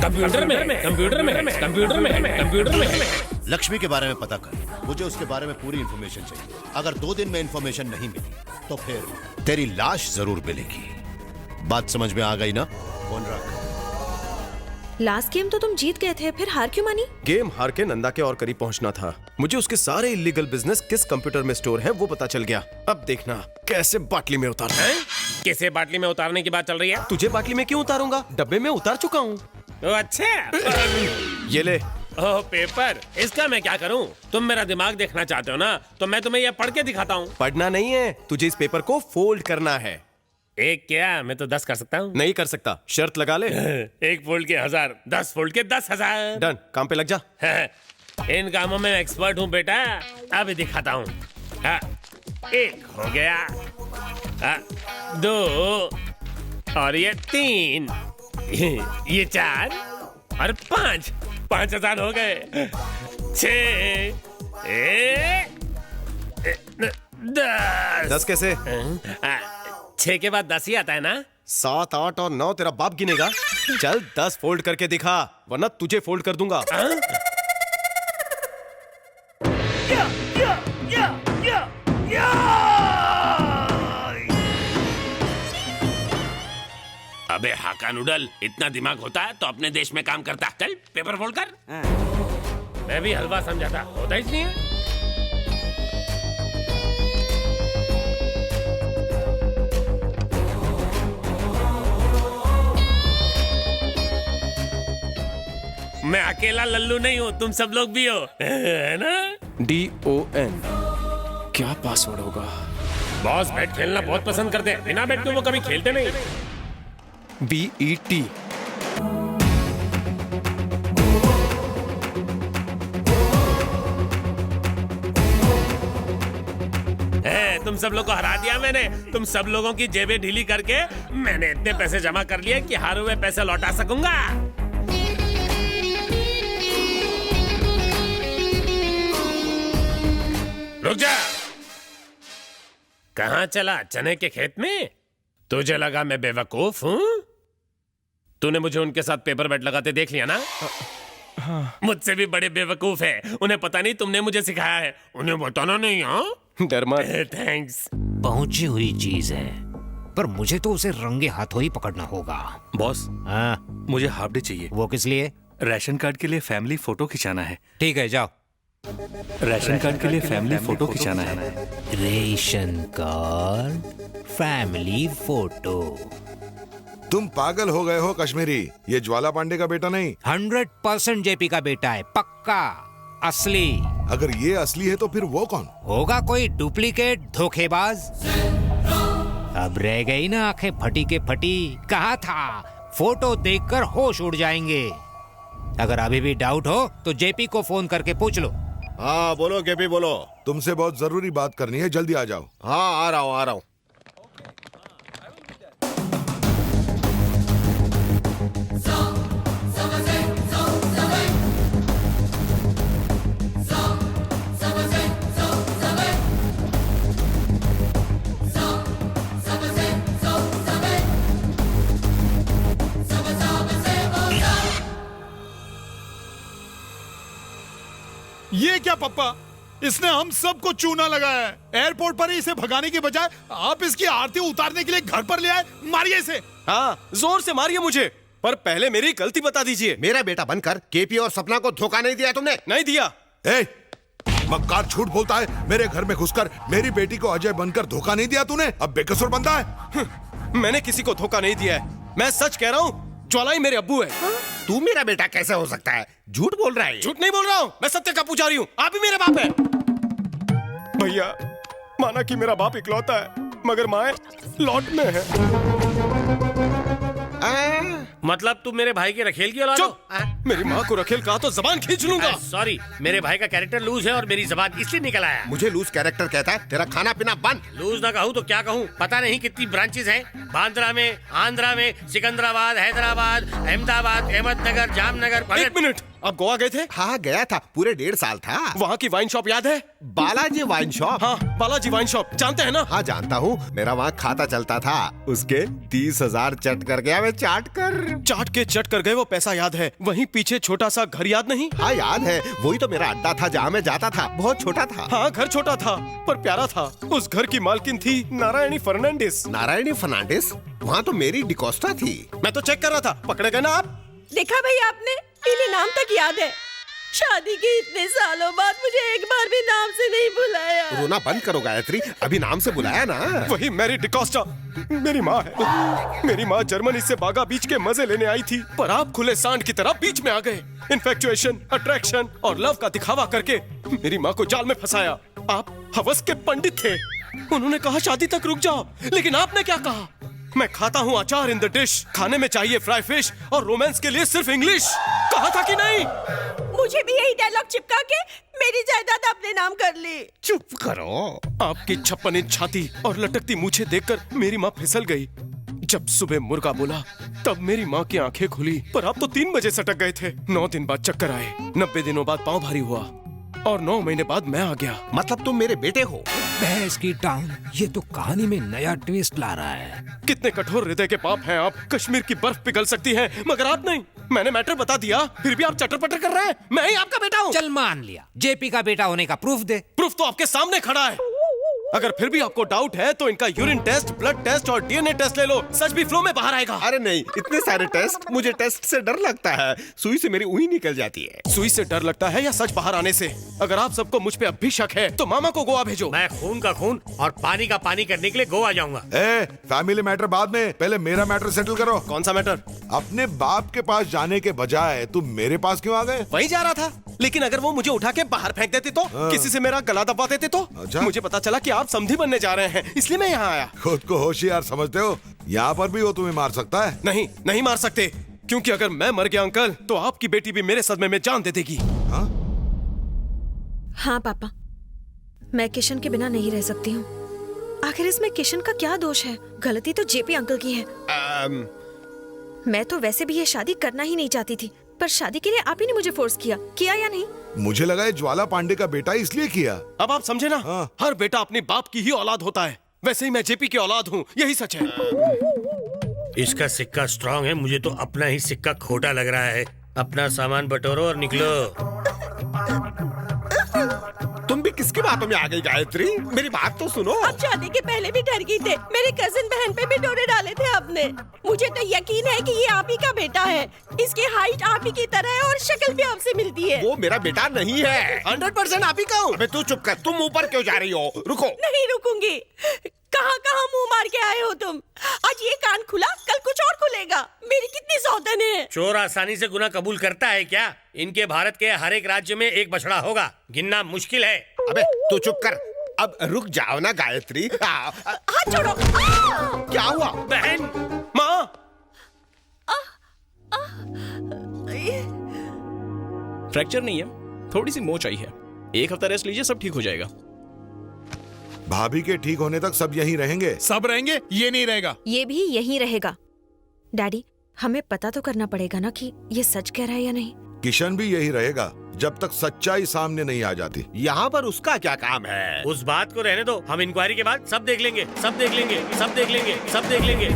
कंप्यूटर में, कंप्यूटर में, कंप्यूटर में, कंप्यूटर में। लक्ष्मी के बारे में पता कर। मुझे उसके बारे में पूरी इंफॉर्मेशन चाहिए। अगर 2 दिन में इंफॉर्मेशन नहीं मिली तो फिर तेरी लाश जरूर मिलेगी। बात समझ में आ गई ना? फोन रख। लास्ट गेम तो तुम जीत गए थे, फिर हार क्यों मानी? गेम हार के नंदा के और करीब पहुंचना था। मुझे उसके सारे इलीगल बिजनेस किस कंप्यूटर में स्टोर हैं वो पता चल गया। अब देखना कैसे बाटली में उतारना है। किसे बाटली में उतारने की बात चल रही है? तुझे बाटली में क्यों उतारूंगा? डब्बे में उतार चुका हूँ। अच्छा। ये ले। ओह, पेपर। इसका मैं क्या करूं? तुम मेरा दिमाग देखना चाहते हो ना, तो मैं तुम्हें यह पढ़ के दिखाता हूँ। पढ़ना नहीं है, तुझे इस पेपर को फोल्ड करना है। एक क्या, मैं तो 10 कर सकता हूँ। नहीं कर सकता, शर्त लगा ले। 1 फोल्ड के 1000, 10 फोल्ड के 10,000। डन, काम पे लग जा। इन कामों में एक्सपर्ट हूँ बेटा, अभी दिखाता हूँ। 1 हो गया, 2 और ये 3, ये 4 और 5, 5,000 हो गए। 6, 10 कैसे? 6 के बाद 10 ही आता है ना? 7, 8 और 9 तेरा बाप गिनेगा। चल 10 फोल्ड करके दिखा, वरना तुझे फोल्ड कर दूंगा। अबे हाका नूडल, इतना दिमाग होता है तो अपने देश में काम करता। चल पेपर फोल्ड कर। मैं भी हलवा समझा था, होता ही नहीं है। मैं अकेला लल्लू नहीं हूँ, तुम सब लोग भी हो, है ना? DON क्या पासवर्ड होगा? बॉस बैट खेलना बहुत पसंद करते हैं, बिना बैट के वो कभी खेलते नहीं। BET तुम सब लोग को हरा दिया मैंने। तुम सब लोगों की जेबें ढीली करके मैंने इतने पैसे जमा कर लिए कि हारे हुए पैसे लौटा सकूंगा। रुक जा। कहां चला? चने के खेत में? तुझे लगा मैं बेवकूफ हूं? तूने मुझे उनके साथ पेपर बैट लगाते देख लिया ना? मुझसे भी बड़े बेवकूफ है। उन्हें पता नहीं तुमने मुझे सिखाया है। उन्हें बताना नहीं। हाँ, डर मत। थैंक्स। पहुंची हुई चीज है, पर मुझे तो उसे रंगे हाथों ही पकड़ना होगा। बॉस, हाँ, मुझे हाफ डे चाहिए। वो किस लिए? राशन कार्ड के लिए फैमिली फोटो खिंचाना है। ठीक है, जाओ। राशन कार्ड के लिए फैमिली फोटो खिंचाना है। Ration card, family photo. तुम पागल हो गए हो कश्मीरी, ये ज्वाला पांडे का बेटा नहीं। 100% जेपी का बेटा है, पक्का असली। अगर ये असली है तो फिर वो कौन होगा? कोई डुप्लीकेट धोखेबाज। अब रह गई ना आंखें फटी के फटी। कहा था फोटो देखकर होश उड़ जाएंगे। अगर अभी भी डाउट हो तो जेपी को फोन करके पूछ लो। हाँ बोलो केपी, बोलो। तुमसे बहुत जरूरी बात करनी है, जल्दी आ जाओ। हाँ आ रहा हूँ। ये क्या पप्पा, इसने हम सबको चूना लगाया है। एयरपोर्ट पर ही इसे भगाने की बजाय आप इसकी आरती उतारने के लिए घर पर ले आए। मारिए इसे। हाँ जोर से मारिए मुझे, पर पहले मेरी गलती बता दीजिए। मेरा बेटा बनकर केपी और सपना को धोखा नहीं दिया तुमने? नहीं दिया। मक्कार झूठ बोलता है। मेरे घर में घुसकर मेरी बेटी को अजय बनकर धोखा नहीं दिया तूने। अब बेकसूर बंदा है। मैंने किसी को धोखा नहीं दिया है, मैं सच कह रहा हूँ। ज्वाला ही मेरे अब्बू है। तू मेरा बेटा कैसे हो सकता है? झूठ बोल रहा है। झूठ नहीं बोल रहा हूँ, मैं सत्य का पुजारी हूँ। आप ही मेरे बाप है। भैया, माना कि मेरा बाप इकलौता है, मगर माँ लौट में है। मतलब तुम मेरे भाई के रखेल की औलाद हो? मेरी माँ को रखेल कहा तो जबान खींच लूंगा। सॉरी, मेरे भाई का कैरेक्टर लूज है और मेरी जबान इसलिए निकल आया। मुझे लूज कैरेक्टर कहता है, तेरा खाना पीना बंद। लूज ना कहूँ तो क्या कहूँ? पता नहीं कितनी ब्रांचेस हैं। बांद्रा में, आंध्रा में, सिकंदराबाद, हैदराबाद, अहमदाबाद, अहमदनगर, जामनगर। एक मिनट, आप गोवा गए थे? हाँ गया था, पूरे 1.5 साल था। वहाँ की वाइन शॉप याद है? Balaji wine shop. हाँ बालाजी वाइन शॉप, जानते हैं ना? हाँ जानता हूँ, मेरा वहाँ खाता चलता था। उसके 30,000 चट कर गया मैं। चाट के चट कर गए वो पैसा याद है। वहीं पीछे छोटा सा घर याद नहीं? हाँ याद है, वही तो मेरा अड्डा था जहाँ मैं जाता था। बहुत छोटा था। हाँ घर छोटा था पर प्यारा था। उस घर की मालकिन थी नारायणी फर्नांडिस। नारायणी फर्नांडिस? वहाँ तो मेरी डिकोस्टा थी। मैं तो चेक कर रहा था। पकड़े गए ना आप? देखा भाई आपने, इन्हें नाम तक याद है। शादी के इतने सालों बाद मुझे एक बार भी नाम से नहीं बुलाया। रोना बंद करो गायत्री, अभी नाम से बुलाया ना। वही मैरी डिकोस्टा मेरी माँ है। मेरी माँ जर्मनी से बागा बीच के मजे लेने आई थी, पर आप खुले सांड की तरह बीच में आ गए। इन्फेक्चुएशन, अट्रैक्शन और लव का दिखावा करके मेरी माँ को जाल में फंसाया। आप हवस के पंडित थे। उन्होंने कहा शादी तक रुक जाओ, लेकिन आपने क्या कहा? मैं खाता हूँ अचार इन द डिश, खाने में चाहिए फ्राई फिश और रोमांस के लिए सिर्फ इंग्लिश। कहा था कि नहीं? मुझे भी यही डायलॉग चिपका के मेरी जायदाद अपने नाम कर ली। चुप करो। आपकी 56 इंच छाती और लटकती मूछें देखकर मेरी माँ फिसल गई। जब सुबह मुर्गा बोला तब मेरी माँ की आंखें खुली, पर आप तो 3 बजे सटक गए थे। 9 दिन बाद चक्कर आए, 90 दिनों बाद पाँव भारी हुआ और 9 महीने बाद मैं आ गया। मतलब तुम मेरे बेटे हो? भैंस की टांग, ये तो कहानी में नया ट्विस्ट ला रहा है। कितने कठोर हृदय के पाप हैं आप। कश्मीर की बर्फ पिघल सकती है मगर आप नहीं। मैंने मैटर बता दिया, फिर भी आप चटर पटर कर रहे हैं। मैं ही आपका बेटा हूँ। चल मान लिया, जेपी का बेटा होने का प्रूफ दे। प्रूफ तो आपके सामने खड़ा है। अगर फिर भी आपको डाउट है तो इनका यूरिन टेस्ट, ब्लड टेस्ट और डीएनए टेस्ट ले लो। सच भी फ्लो में बाहर आएगा। अरे नहीं, इतने सारे टेस्ट, मुझे टेस्ट से डर लगता है। सुई से मेरी उंगली निकल जाती है। सुई से डर लगता है या सच बाहर आने से? अगर आप सबको मुझ पे अब भी शक है तो मामा को गोवा भेजो। मैं खून का खून और पानी का पानी करने के लिए गोवा जाऊंगा। फैमिली मैटर बाद में, पहले मेरा मैटर सेटल करो। कौन सा मैटर? अपने बाप के पास जाने के बजाय तुम मेरे पास क्यों आ गए? वही जा रहा था, लेकिन अगर वो मुझे उठा के बाहर फेंक देते तो, किसी से मेरा गला दबा देते तो। अच्छा? मुझे पता चला कि आप समधी बनने जा रहे हैं, इसलिए मैं यहाँ आया। खुद को होशियार समझते हो? यहाँ पर भी वो तुम्हें मार सकता है। नहीं, नहीं मार सकते, क्योंकि अगर मैं मर गया अंकल तो आपकी बेटी भी मेरे सदमे में जान दे देगी। हाँ पापा, मैं किशन के बिना नहीं रह सकती हूँ। आखिर इसमें किशन का क्या दोष है? गलती तो जेपी अंकल की है। मैं तो वैसे भी ये शादी करना ही नहीं चाहती थी, पर शादी के लिए आप ही ने मुझे फोर्स किया या नहीं? मुझे लगा ये ज्वाला पांडे का बेटा इसलिए किया। अब आप समझे ना? हर बेटा अपने बाप की ही औलाद होता है। वैसे ही मैं जेपी की औलाद हूँ, यही सच है। इसका सिक्का स्ट्रांग है, मुझे तो अपना ही सिक्का खोटा लग रहा है। अपना सामान बटोरो और निकलो। तुम भी किसकी बातों में आ गई गायत्री? मेरी बात तो सुनो। अब शादी के पहले भी डर गई थे। मेरे कजिन बहन पे भी डोरे डाले थे आपने। मुझे तो यकीन है कि ये आप ही का बेटा है। इसकी हाइट आप ही की तरह है और शक्ल भी आपसे मिलती है। वो मेरा बेटा नहीं है, 100% आप ही का हूँ। अबे तू चुप कर, तुम ऊपर क्यों जा रही हो? रुको। नहीं रुकूंगी। कहाँ कहाँ मुंह मार के आए हो तुम? आज ये कान खुला, कल कुछ और खुलेगा। मेरी कितनी सौतन है। चोर आसानी से गुनाह कबूल करता है क्या? इनके भारत के हर एक राज्य में एक बछड़ा होगा, गिनना मुश्किल है। अबे तू चुप कर, अब रुक जाओ ना गायत्री। हाथ छोड़ो। क्या हुआ? बहन, माँ। फ्रैक्चर नहीं है, थोड़ी सी मोच आई है। 1 हफ्ता रेस्ट लीजिए, सब ठीक हो जाएगा। भाभी के ठीक होने तक सब यहीं रहेंगे? सब रहेंगे, ये नहीं रहेगा। ये भी यहीं रहेगा। डैडी, हमें पता तो करना पड़ेगा ना कि ये सच कह रहा है या नहीं। किशन भी यही रहेगा जब तक सच्चाई सामने नहीं आ जाती। यहाँ पर उसका क्या काम है? उस बात को रहने दो, हम इंक्वायरी के बाद सब देख लेंगे, सब देख लेंगे, सब देख लेंगे, सब देख लेंगे।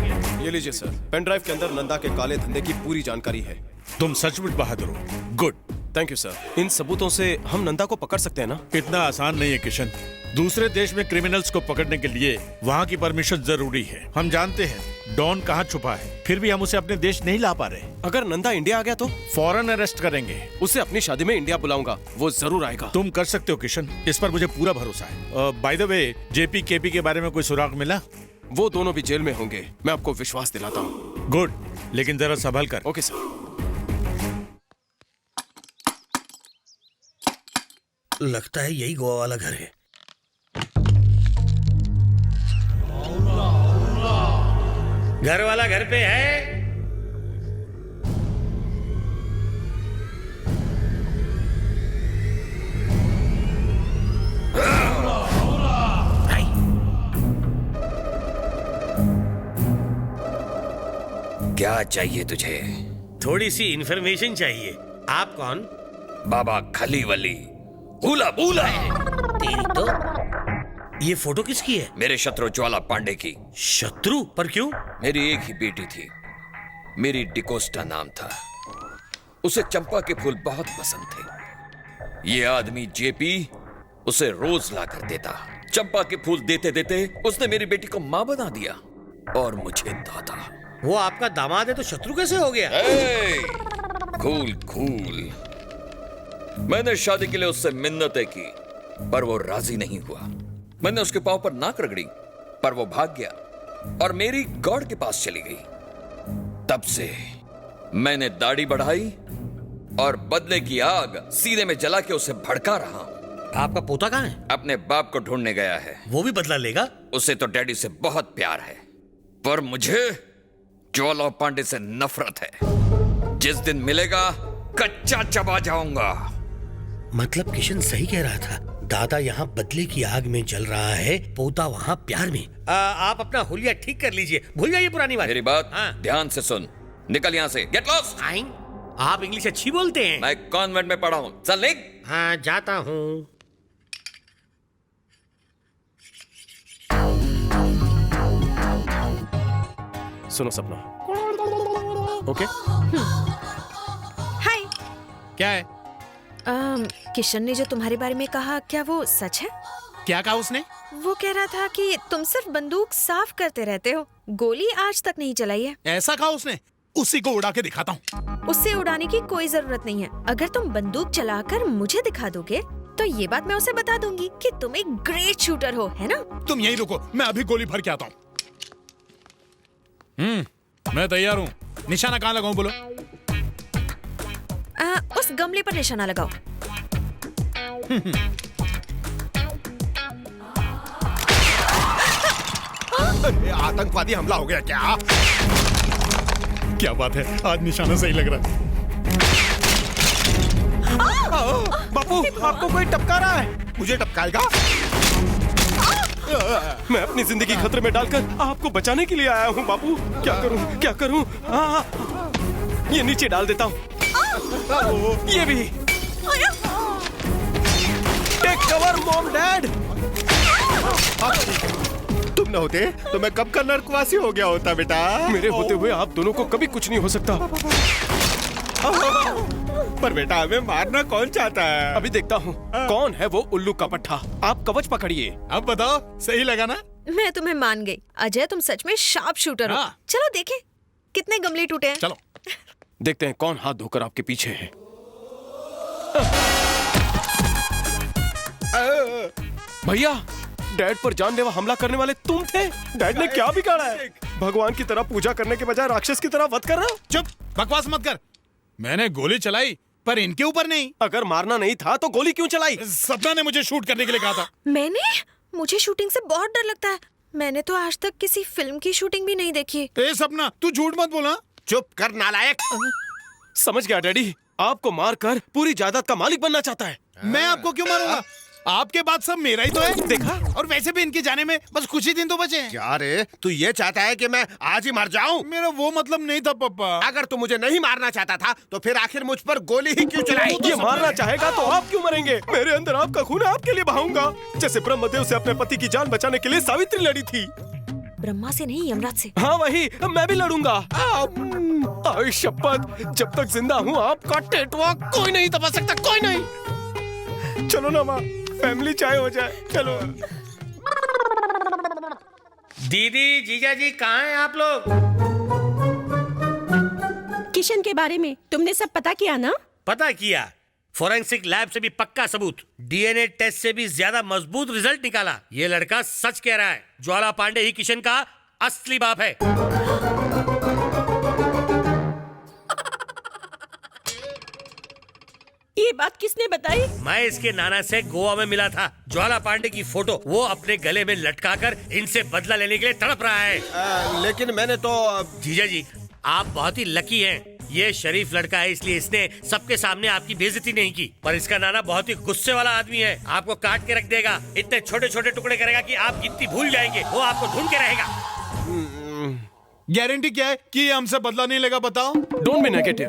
ये लीजिए सर, पेन ड्राइव के अंदर नंदा के काले धंधे की पूरी जानकारी है। तुम सचमुच बहादुर हो। गुड। Thank you sir. इन सबूतों से हम नंदा को पकड़ सकते हैं ना? इतना आसान नहीं है किशन। दूसरे देश में क्रिमिनल्स को पकड़ने के लिए वहाँ की परमिशन जरूरी है। हम जानते हैं डॉन कहाँ छुपा है, फिर भी हम उसे अपने देश नहीं ला पा रहे। अगर नंदा इंडिया आ गया तो? फौरन अरेस्ट करेंगे। उसे अपनी शादी में इंडिया बुलाऊंगा, वो जरूर आएगा। तुम कर सकते हो किशन, इस पर मुझे पूरा भरोसा है। By the way, JP KP के बारे में कोई सुराग मिला? वो दोनों भी जेल में होंगे, मैं आपको विश्वास दिलाता हूँ। गुड, लेकिन जरा संभल कर। Okay sir. लगता है यही गोवा वाला घर है। घर वाला घर पे है? क्या चाहिए तुझे? थोड़ी सी इंफॉर्मेशन चाहिए। आप कौन? बाबा खली वली हुला बूला। तेरी तो ये फोटो किसकी है? मेरे शत्रु ज्वाला पांडे की। शत्रु? पर क्यों? मेरी एक ही बेटी थी, मेरी डिकोस्टा नाम था। उसे चंपा के फूल बहुत पसंद थे। ये आदमी जेपी उसे रोज ला कर देता। चंपा के फूल देते देते उसने मेरी बेटी को मां बना दिया और मुझे दादा। वो आपका दामाद है तो शत्रु कैसे हो गया? Cool cool. मैंने शादी के लिए उससे मिन्नतें की पर वो राजी नहीं हुआ। मैंने उसके पांव पर नाक रगड़ी पर वो भाग गया और मेरी गॉड के पास चली गई। तब से मैंने दाढ़ी बढ़ाई और बदले की आग सीने में जला के उसे भड़का रहा हूं। आपका पोता कहाँ है? अपने बाप को ढूंढने गया है। वो भी बदला लेगा? उसे तो डैडी से बहुत प्यार है पर मुझे ज्वाला पांडे से नफरत है। जिस दिन मिलेगा कच्चा चबा जाऊंगा। मतलब किशन सही कह रहा था, दादा यहाँ बदले की आग में जल रहा है, पोता वहाँ प्यार में। आप अपना हुलिया ठीक कर लीजिए, भूल जाइए पुरानी बात। मेरी बात ध्यान से सुन। निकल यहाँ से, गेट लॉस्ट। आप इंग्लिश अच्छी बोलते हैं। मैं कॉन्वेंट में पढ़ा हूँ, चल निक। हाँ जाता हूँ। सुनो सपना। ओके? हाय। क्या है? किशन ने जो तुम्हारे बारे में कहा, क्या वो सच है? क्या कहा उसने? वो कह रहा था कि तुम सिर्फ बंदूक साफ करते रहते हो, गोली आज तक नहीं चलाई है। ऐसा कहा उसने? उसी को उड़ा के दिखाता हूँ। उससे उड़ाने की कोई जरूरत नहीं है। अगर तुम बंदूक चलाकर मुझे दिखा दोगे तो ये बात मैं उसे बता दूंगी कि तुम एक ग्रेट शूटर हो, है ना? तुम यहीं रुको, मैं अभी गोली भर के आता हूँ। मैं तैयार हूँ। निशाना कहाँ लगाऊं बोलो? उस गमले पर निशाना लगाओ। आतंकवादी हमला हो गया क्या? क्या बात है, आज निशाना सही लग रहा है। बापू, आपको कोई टपका रहा है। मुझे टपकाएगा? मैं अपनी जिंदगी खतरे में डालकर आपको बचाने के लिए आया हूँ बापू। क्या करूँ, क्या करूँ? ये नीचे डाल देता हूँ। ये भी। Take cover mom dad. तुम न होते तो मैं कब का नर्कवासी हो गया होता बेटा। मेरे होते हुए आप दोनों को कभी कुछ नहीं हो सकता। पर बेटा हमें मारना कौन चाहता है? अभी देखता हूँ कौन है वो उल्लू का पट्टा। आप कवच पकड़िए। अब बताओ, सही लगा ना? मैं तुम्हें मान गई। अजय, तुम सच में शार्प शूटर हो। चलो देखें कितने गमले टूटे हैं। चलो देखते हैं कौन हाथ धोकर आपके पीछे है। भैया, डैड पर जानलेवा हमला करने वाले तुम थे। डैड ने क्या बिगाड़ा है? भगवान की तरह पूजा करने के बजाय राक्षस की तरह वध कर रहे हो। चुप, बकवास मत कर। मैंने गोली चलाई पर इनके ऊपर नहीं। अगर मारना नहीं था तो गोली क्यों चलाई? सपना ने मुझे शूट करने के लिए कहा था। मुझे शूटिंग से बहुत डर लगता है। मैंने तो आज तक किसी फिल्म की शूटिंग भी नहीं देखी। ए सपना, तू झूठ मत बोला। चुप कर नालायक। समझ गया डैडी, आपको मारकर पूरी जायदाद का मालिक बनना चाहता है। मैं आपको क्यों मारूंगा? आपके बाद सब मेरा ही तो है। देखा? और वैसे भी इनके जाने में बस कुछ ही दिन तो बचे हैं। क्या रे, तू ये चाहता है कि मैं आज ही मर जाऊं? मेरा वो मतलब नहीं था पापा। अगर तू मुझे नहीं मारना चाहता था तो फिर आखिर मुझ पर गोली ही क्यों चलाई? ये मारना चाहेगा तो आप क्यों मरेंगे? मेरे अंदर आपका खून है, आपके लिए बहाऊंगा। जैसे ब्रह्मदेव से अपने पति की जान बचाने के लिए सावित्री लड़ी थी। ब्रह्मा से नहीं, यमराज से। हाँ वही, मैं भी लड़ूंगा। शपथ, जब तक जिंदा हूँ आपका टेटुआ कोई नहीं दबा सकता, कोई नहीं। चलो ना माँ, फैमिली चाय हो जाए। चलो। दीदी, जीजा जी, कहाँ हैं आप लोग? किशन के बारे में तुमने सब पता किया ना? पता किया। फोरेंसिक लैब से भी पक्का सबूत, डीएनए टेस्ट से भी ज्यादा मजबूत रिजल्ट निकाला। ये लड़का सच कह रहा है। ज्वाला पांडे ही किशन का असली बाप है। ये बात किसने बताई? मैं इसके नाना से गोवा में मिला था। ज्वाला पांडे की फोटो वो अपने गले में लटकाकर इनसे बदला लेने के लिए तड़प रहा है। लेकिन मैंने तो। जीजा जी, आप बहुत ही लकी हैं। ये शरीफ लड़का है, इसलिए इसने सबके सामने आपकी बेइज्जती नहीं की। पर इसका नाना बहुत ही गुस्से वाला आदमी है। आपको काट के रख देगा। इतने छोटे छोटे टुकड़े करेगा कि आप गिनती भूल जाएंगे। वो आपको ढूंढ के रहेगा। गारंटी क्या है कि ये हमसे बदला नहीं लेगा? बताओ। Don't be negative,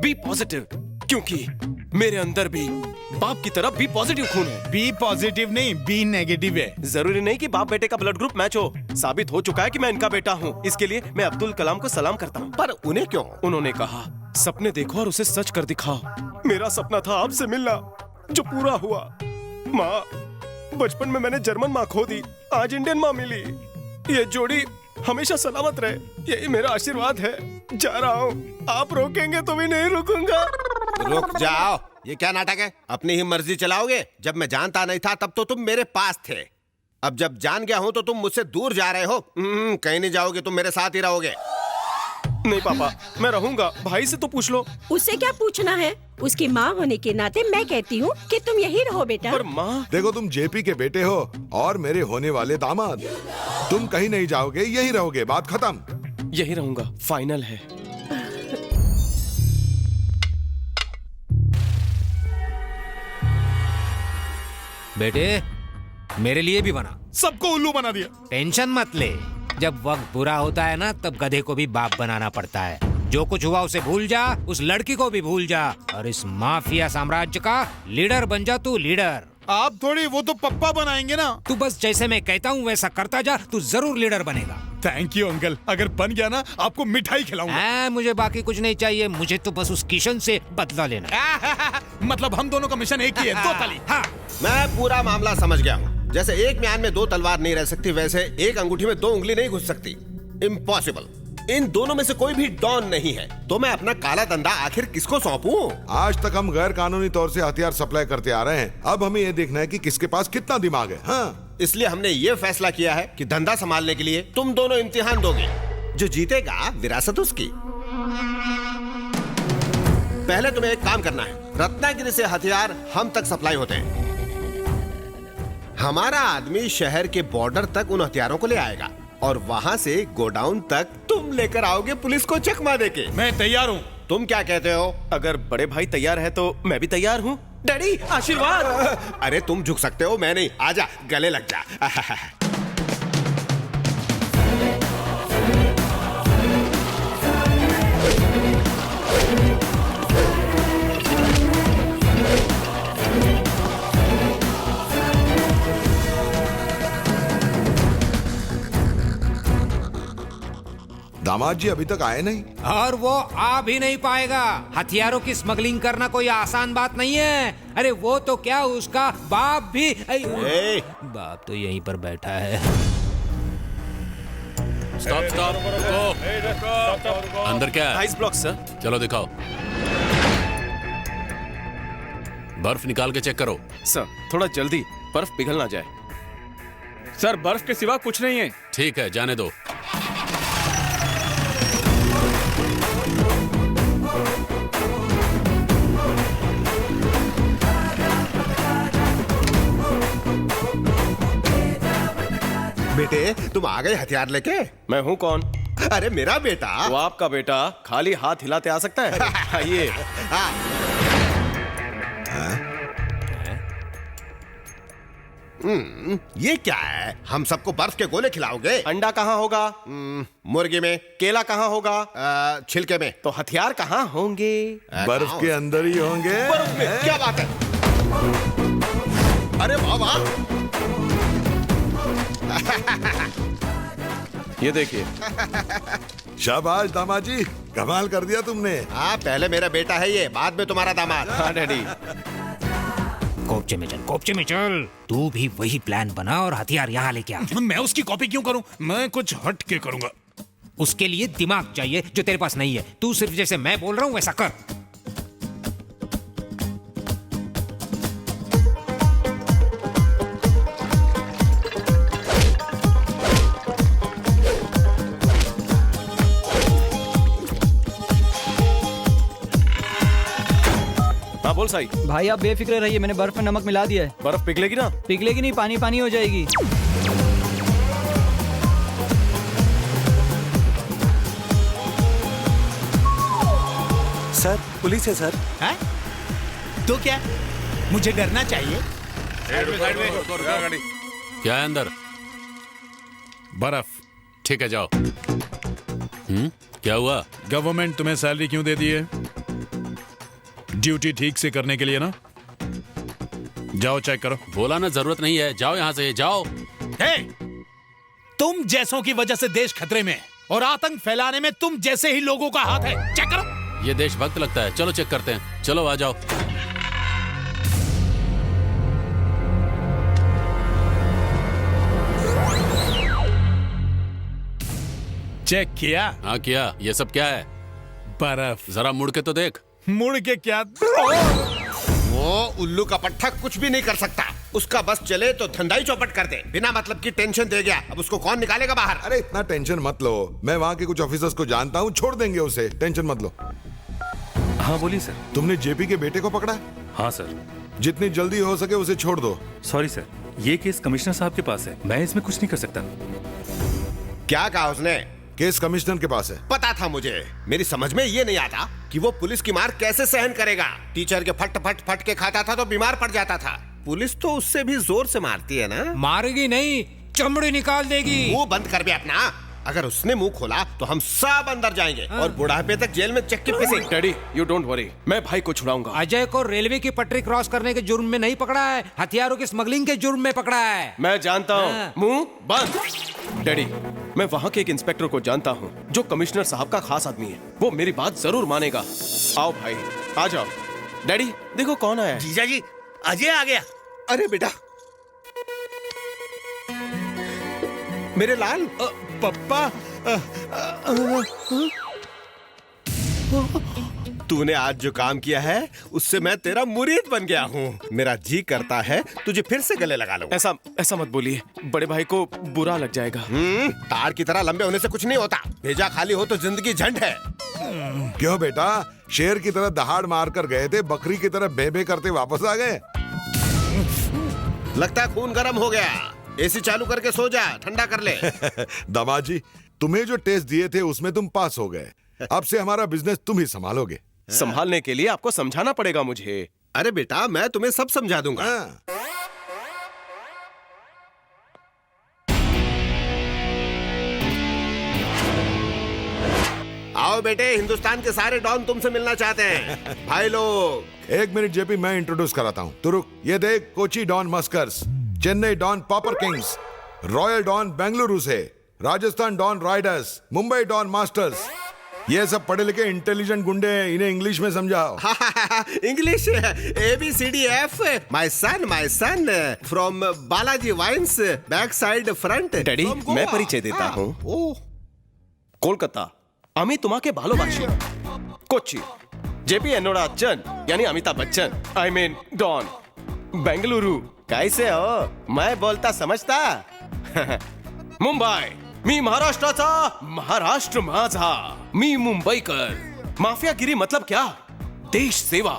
be positive, क्योंकि मेरे अंदर भी बाप की तरफ बी पॉजिटिव खून है। बी पॉजिटिव नहीं, बी नेगेटिव है। जरूरी नहीं कि बाप बेटे का ब्लड ग्रुप मैच हो। साबित हो चुका है कि मैं इनका बेटा हूँ। इसके लिए मैं अब्दुल कलाम को सलाम करता हूँ। पर उन्हें क्यों? उन्होंने कहा, सपने देखो और उसे सच कर दिखाओ। मेरा सपना था आपसे मिलना, जो पूरा हुआ। माँ, बचपन में मैंने जर्मन माँ खो दी, आज इंडियन माँ मिली। ये जोड़ी हमेशा सलामत रहे, यही मेरा आशीर्वाद है। जा रहा हूँ, आप रोकेंगे तो भी नहीं रुकूंगा। रुक जाओ, ये क्या नाटक है? अपनी ही मर्जी चलाओगे? जब मैं जानता नहीं था तब तो तुम मेरे पास थे। अब जब जान गया हूँ तो तुम मुझसे दूर जा रहे हो। कहीं नहीं जाओगे, तुम मेरे साथ ही रहोगे। नहीं पापा, मैं रहूंगा। भाई से तो पूछ लो। उससे क्या पूछना है? उसकी माँ होने के नाते मैं कहती हूँ कि तुम यही रहो बेटा। पर माँ, देखो, तुम जेपी के बेटे हो और मेरे होने वाले दामाद। तुम कहीं नहीं जाओगे, यही रहोगे। बात खत्म। यही रहूंगा, फाइनल है। बेटे, मेरे लिए भी बना। सबको उल्लू बना दिया। टेंशन मत ले, जब वक्त बुरा होता है ना, तब गधे को भी बाप बनाना पड़ता है। जो कुछ हुआ उसे भूल जा, उस लड़की को भी भूल जा और इस माफिया साम्राज्य का लीडर बन जा। तू लीडर। आप थोड़ी, वो तो पप्पा बनाएंगे ना। तू बस जैसे मैं कहता हूँ वैसा करता जा, तू जरूर लीडर बनेगा। थैंक यू अंकल, अगर बन गया ना आपको मिठाई खिलाऊंगा। मुझे बाकी कुछ नहीं चाहिए, मुझे तो बस उस किशन से बदला लेना। मतलब हम दोनों का मिशन एक ही है, दो ताली। हाँ। मैं पूरा मामला समझ गया हूँ। जैसे एक म्यान में दो तलवार नहीं रह सकती, वैसे एक अंगूठी में दो उंगली नहीं घुस सकती। इम्पॉसिबल। इन दोनों में से कोई भी डॉन नहीं है, तो मैं अपना काला धंधा आखिर किसको सौंपूं? आज तक हम गैर कानूनी तौर से हथियार सप्लाई करते आ रहे हैं। अब हमें ये देखना है कि किसके पास कितना दिमाग है। हाँ, इसलिए हमने ये फैसला किया है कि धंधा संभालने के लिए तुम दोनों इम्तिहान दोगे। जो जीतेगा विरासत उसकी। पहले तुम्हें एक काम करना है। रत्नागिरी से हथियार हम तक सप्लाई होते हैं। हमारा आदमी शहर के बॉर्डर तक उन हथियारों को ले आएगा और वहां से गोडाउन तक तुम लेकर आओगे पुलिस को चकमा देके। मैं तैयार हूँ। तुम क्या कहते हो? अगर बड़े भाई तैयार है तो मैं भी तैयार हूँ। डैडी, आशीर्वाद। अरे तुम झुक सकते हो, मैं नहीं। आजा, गले लग जा। दामाद जी अभी तक आए नहीं। और वो आ भी नहीं पाएगा। हथियारों की स्मगलिंग करना कोई आसान बात नहीं है। अरे वो तो क्या, उसका बाप भी बाप तो यहीं पर बैठा है। स्टॉप स्टॉप, रुको। अंदर क्या है? Ice block sir. चलो दिखाओ। बर्फ निकाल के चेक करो। सर थोड़ा जल्दी, बर्फ पिघल ना जाए। सर बर्फ के सिवा कुछ नहीं है। ठीक है, जाने दो। बेटे तुम आ गए हथियार लेके? मैं हूँ कौन? अरे मेरा बेटा। वो आपका बेटा खाली हाथ हिलाते आ सकता है? आइए। ये क्या है? हम सबको बर्फ के गोले खिलाओगे? अंडा कहाँ होगा? मुर्गी में। केला कहाँ होगा? छिलके में। तो हथियार कहाँ होंगे? बर्फ के अंदर ही होंगे। बर्फ में? क्या बात है? अरे वाह वाह। ये देखिए। शाबाश दामाद जी, कमाल कर दिया तुमने। हाँ, पहले मेरा बेटा है ये, बाद में तुम्हारा दामाद। हाँ डैडी। कोपचे में चल। तू भी वही प्लान बना और हथियार यहाँ लेके आ। मैं उसकी कॉपी क्यों करूं? मैं कुछ हट के करूंगा। उसके लिए दिमाग चाहिए जो तेरे पास नहीं है। तू सिर्फ जैसे मैं बोल रहा हूँ वैसा कर। हाँ बोल साई। भाई आप बेफिक्र रहिए, मैंने बर्फ में नमक मिला दिया है। बर्फ पिघलेगी ना? पिघलेगी नहीं, पानी पानी हो जाएगी। सर पुलिस है सर। है? तो क्या मुझे डरना चाहिए? क्या है अंदर? बर्फ। ठीक है, जाओ। क्या हुआ? गवर्नमेंट तुम्हें सैलरी क्यों दे दी है? ड्यूटी ठीक से करने के लिए ना? जाओ चेक करो। बोला ना जरूरत नहीं है, जाओ यहाँ से, जाओ। हे, तुम जैसों की वजह से देश खतरे में और आतंक फैलाने में तुम जैसे ही लोगों का हाथ है। चेक करो। ये देशभक्त लगता है। चलो चेक करते हैं। चलो आ जाओ। चेक किया? हाँ किया। ये सब क्या है? बर्फ। जरा मुड़ के तो देख। मुड़ के क्या? वो उल्लू का पट्टा कुछ भी नहीं कर सकता। उसका बस चले तो धंधाई चौपट कर दे। बिना मतलब की टेंशन दे गया, अब उसको कौन निकालेगा बाहर? अरे इतना टेंशन मत लो, मैं वहाँ के कुछ ऑफिसर्स को जानता हूँ, छोड़ देंगे उसे। टेंशन मत लो। हाँ बोलिए सर। तुमने जेपी के बेटे को पकड़ा? हाँ सर। जितनी जल्दी हो सके उसे छोड़ दो। सॉरी सर, ये केस कमिश्नर साहब के पास है, मैं इसमें कुछ नहीं कर सकता। क्या कहा उसने? केस कमिश्नर के पास है। पता था मुझे। मेरी समझ में ये नहीं आता कि वो पुलिस की मार कैसे सहन करेगा। टीचर के फट फट फट के खाता था तो बीमार पड़ जाता था। पुलिस तो उससे भी जोर से मारती है ना? मारेगी नहीं, चमड़ी निकाल देगी। मुंह बंद कर बे अपना। अगर उसने मुंह खोला तो हम सब अंदर जाएंगे और बुढ़ापे तक जेल में चक्की पिसेंगे। डैडी यू डोंट वरी, मैं भाई को छुड़ाऊंगा। अजय को रेलवे की पटरी क्रॉस करने के जुर्म में नहीं पकड़ा है, हथियारों की स्मगलिंग के जुर्म में पकड़ा है। मैं जानता हूँ। मुंह बंद। डैडी मैं वहाँ के एक इंस्पेक्टर को जानता हूँ जो कमिश्नर साहब का खास आदमी है। वो मेरी बात जरूर मानेगा। आओ भाई आ जाओ। डैडी देखो कौन आया है। जीजा जी, अजय आ गया। अरे बेटा मेरे लाल। पप्पा, तूने आज जो काम किया है उससे मैं तेरा मुरीद बन गया हूँ। मेरा जी करता है तुझे फिर से गले लगा लो। ऐसा मत बोलिए, बड़े भाई को बुरा लग जाएगा। तार की तरह लंबे होने से कुछ नहीं होता। भेजा खाली हो तो जिंदगी झंड है। क्यों बेटा, शेर की तरह दहाड़ मार कर गए थे, बकरी की तरह बे बे करते वापस आ गए? लगता है खून गर्म हो गया। एसी चालू करके सो जा, ठंडा कर ले। दामाद जी, तुम्हें जो टेस्ट दिए थे उसमें तुम पास हो गए। अब से हमारा बिजनेस तुम ही संभालोगे। संभालने के लिए आपको समझाना पड़ेगा मुझे। अरे बेटा मैं तुम्हें सब समझा दूंगा। आओ बेटे, हिंदुस्तान के सारे डॉन तुमसे मिलना चाहते हैं। भाई लोग एक मिनट जेपी, मैं इंट्रोड्यूस कराता हूँ। तो रुक, ये देख, कोची डॉन मस्कर्स, Chennai don popper kings, royal don Bengaluru से, Rajasthan don riders, Mumbai don masters, ये सब पढ़े लिखे इंटेलिजेंट गुंडे हैं, इन्हें इंग्लिश में समझाओ। English ABCDF my son from Balaji wines back side front. Daddy मैं परिचय देता हूँ। कोलकाता अमी तुम्हाके भालोबाशी, कोच्चि JP एनोडा अच्चन यानी Amitabh Bachchan, I mean Don. Bengaluru कैसे हो? मैं बोलता समझता। मुंबई मी महाराष्ट्राचा, महाराष्ट्र माझा, मी मुंबईकर। माफियागिरी मतलब क्या? देश सेवा।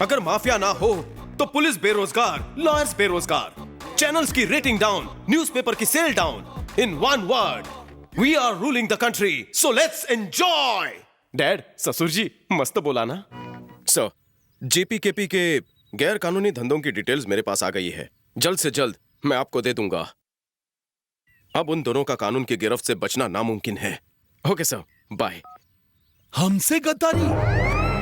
अगर माफिया ना हो तो पुलिस बेरोजगार, लॉयर्स बेरोजगार, चैनल्स की रेटिंग डाउन, न्यूज़पेपर की sale down. In one word, we are ruling the country, so let's enjoy. Dad, ससुर जी मस्त बोला ना? सर, JPKP के गैर कानूनी धंधों की डिटेल्स मेरे पास आ गई है। जल्द से जल्द मैं आपको दे दूंगा। अब उन दोनों का कानून की गिरफ्त से बचना नामुमकिन है। Okay sir, bye. हमसे गद्दारी?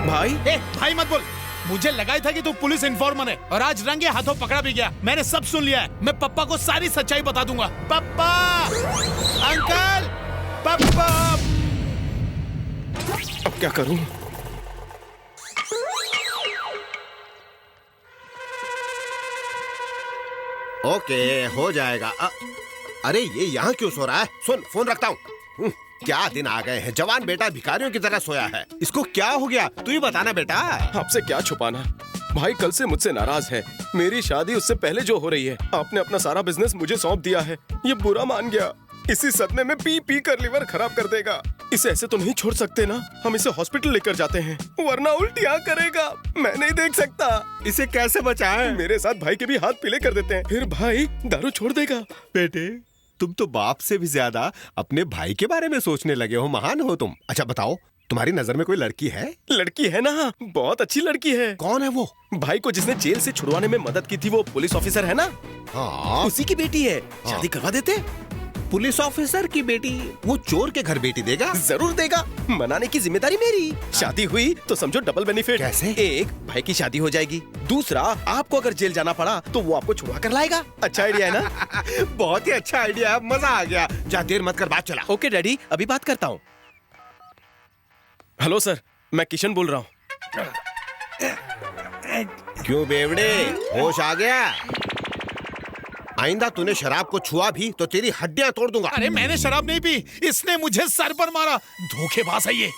भाई भाई मत बोल। मुझे लगा ही था कि तू पुलिस इन्फॉर्मर है और आज रंगे हाथों पकड़ा भी गया। मैंने सब सुन लिया है। मैं पप्पा को सारी सच्चाई बता दूंगा। पप्पा, अंकल, पप्पा। अब क्या करूं? ओके हो जाएगा। अरे ये यहाँ क्यों सो रहा है? सुन, फोन रखता हूँ। क्या दिन आ गए हैं। जवान बेटा भिखारियों की तरह सोया है। इसको क्या हो गया? तू ही बताना बेटा। आपसे क्या छुपाना? भाई कल से मुझसे नाराज है। मेरी शादी उससे पहले जो हो रही है। आपने अपना सारा बिजनेस मुझे सौंप दिया है। ये बुरा मान गया। इसी सदमे में पी पी कर लिवर खराब कर देगा। इसे ऐसे तो नहीं छोड़ सकते ना। हम इसे हॉस्पिटल लेकर जाते हैं, वरना उल्टियाँ करेगा। मैं नहीं देख सकता। इसे कैसे बचाएं? मेरे साथ भाई के भी हाथ पीले कर देते हैं, फिर भाई दारू छोड़ देगा। बेटे, तुम तो बाप से भी ज्यादा अपने भाई के बारे में सोचने लगे हो। महान हो तुम। अच्छा बताओ, तुम्हारी नजर में कोई लड़की है? लड़की है ना, बहुत अच्छी लड़की है। कौन है वो? भाई को जिसने जेल से छुड़वाने में मदद की थी, वो पुलिस ऑफिसर है ना? हाँ, उसी की बेटी है। शादी करवा देते। पुलिस ऑफिसर की बेटी? वो चोर के घर बेटी देगा? जरूर देगा। मनाने की जिम्मेदारी मेरी। शादी हुई तो समझो डबल बेनिफिट। कैसे? एक, भाई की शादी हो जाएगी। दूसरा, आपको अगर जेल जाना पड़ा तो वो आपको छुड़वा कर लाएगा। अच्छा आइडिया है ना? बहुत ही अच्छा आइडिया है। मजा आ गया। जा, देर मत कर, बात चला। ओके डैडी, अभी बात करता हूँ। हेलो सर, मैं किशन बोल रहा हूँ। क्यों बेवड़े, होश आ गया? आइंदा तूने शराब को छुआ भी तो तेरी हड्डियां तोड़ दूंगा। अरे मैंने शराब नहीं पी, इसने मुझे सर पर मारा। धोखेबाज है ये।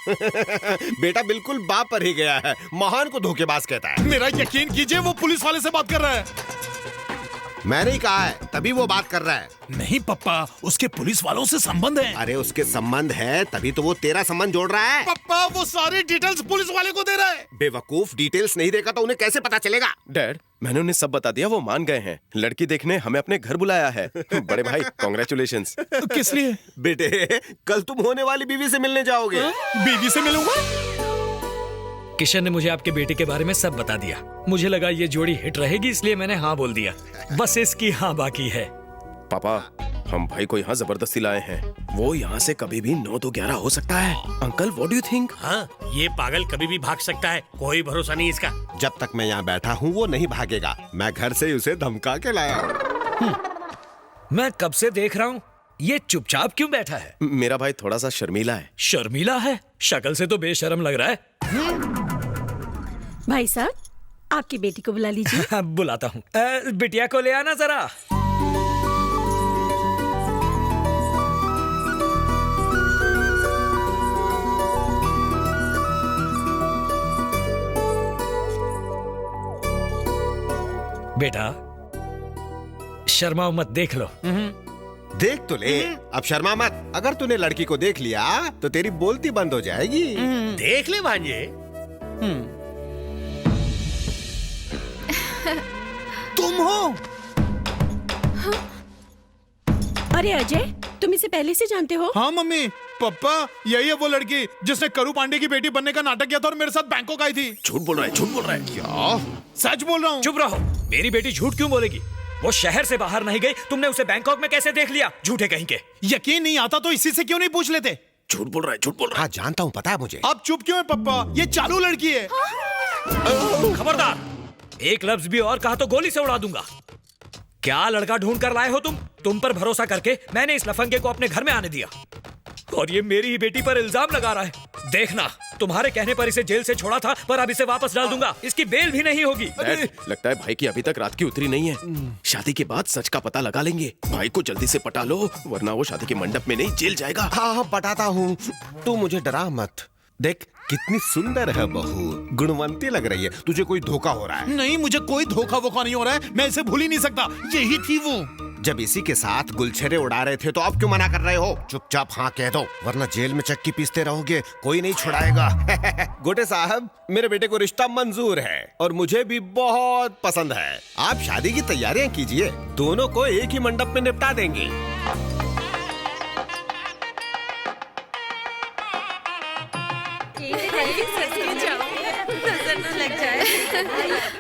बेटा बिल्कुल बाप पर ही गया है। महान को धोखेबाज कहता है। मेरा यकीन कीजिए, वो पुलिस वाले से बात कर रहा है। मैंने ही कहा है, तभी वो बात कर रहा है। नहीं पप्पा, उसके पुलिस वालों से संबंध है। अरे उसके संबंध है, तभी तो वो तेरा संबंध जोड़ रहा है। पप्पा, वो सारी डिटेल्स पुलिस वाले को दे रहा है। बेवकूफ, डिटेल्स नहीं देगा तो उन्हें कैसे पता चलेगा? डैड, मैंने उन्हें सब बता दिया। वो मान गए हैं। लड़की देखने हमें अपने घर बुलाया है। बड़े भाई, कांग्रेचुलेशंस। किस लिए? बेटे, कल तुम होने वाली बीवी से मिलने जाओगे। बीवी से मिलूंगा? किशन ने मुझे आपके बेटे के बारे में सब बता दिया। मुझे लगा ये जोड़ी हिट रहेगी, इसलिए मैंने हाँ बोल दिया। बस इसकी हाँ बाकी है। पापा, हम भाई को यहाँ जबरदस्ती लाए हैं। वो यहाँ से कभी भी 9 तो 11 हो सकता है। Uncle, what do you think? हाँ, ये पागल कभी भी भाग सकता है। कोई भरोसा नहीं इसका। जब तक मैं यहाँ बैठा हूँ वो नहीं भागेगा। मैं घर से उसे धमका के लाया हूँ। मैं कब से देख रहा हूँ, ये चुपचाप क्यों बैठा है? मेरा भाई थोड़ा सा शर्मीला है। शर्मीला है? शक्ल से तो बेशर्म लग रहा है। भाई साहब, आपकी बेटी को बुला लीजिए। बुलाता हूँ। बिटिया को ले आना जरा। बेटा, शर्माओ मत, देख लो। देख तो ले, अब शर्मा मत। अगर तूने लड़की को देख लिया तो तेरी बोलती बंद हो जाएगी। देख ले भांजे। तुम हो? अरे अजय, तुम इसे पहले से जानते हो? हाँ मम्मी, पप्पा, यही है वो लड़की जिसने करू पांडे की बेटी बनने का नाटक किया था और मेरे साथ बैंकॉक आई थी। झूठ बोल रहा है, झूठ बोल रहा है। क्या? सच बोल रहा हूँ। चुप रहो। मेरी बेटी झूठ क्यों बोलेगी? वो शहर से बाहर नहीं गई। तुमने उसे बैंकॉक में कैसे देख लिया? झूठे कहीं के। यकीन नहीं आता तो इसी से क्यों नहीं पूछ लेते? झूठ बोल रहा है, झूठ बोल रहा है। हाँ जानता हूँ, पता है मुझे। अब चुप क्यों है पप्पा? ये चालू लड़की है। खबरदार, एक लफ्ज भी और कहा तो गोली से उड़ा दूंगा। क्या लड़का ढूंढ कर लाए हो तुम? तुम पर भरोसा करके मैंने इस लफंगे को अपने घर में आने दिया और ये मेरी ही बेटी पर इल्जाम लगा रहा है। देखना, तुम्हारे कहने पर इसे जेल से छोड़ा था, पर अब इसे वापस डाल दूंगा। इसकी बेल भी नहीं होगी। डैड, लगता है भाई की अभी तक रात की उतरी नहीं है। शादी के बाद सच का पता लगा लेंगे। भाई को जल्दी से पटा लो, वरना वो शादी के मंडप में नहीं जेल जाएगा। हाँ, पटाता हूँ। तू मुझे डरा मत। देख कितनी सुंदर है बहू, गुणवंती लग रही है। तुझे कोई धोखा हो रहा है? नहीं, मुझे कोई धोखा वोखा नहीं हो रहा है। मैं इसे भूल ही नहीं सकता। यही थी वो। जब इसी के साथ गुलछरे उड़ा रहे थे तो अब क्यों मना कर रहे हो? चुपचाप हाँ कह दो, वरना जेल में चक्की पीसते रहोगे, कोई नहीं छुड़ाएगा। गोटे साहब, मेरे बेटे को रिश्ता मंजूर है और मुझे भी बहुत पसंद है। आप शादी की तैयारियां कीजिए, दोनों को एक ही मंडप में निपटा देंगे।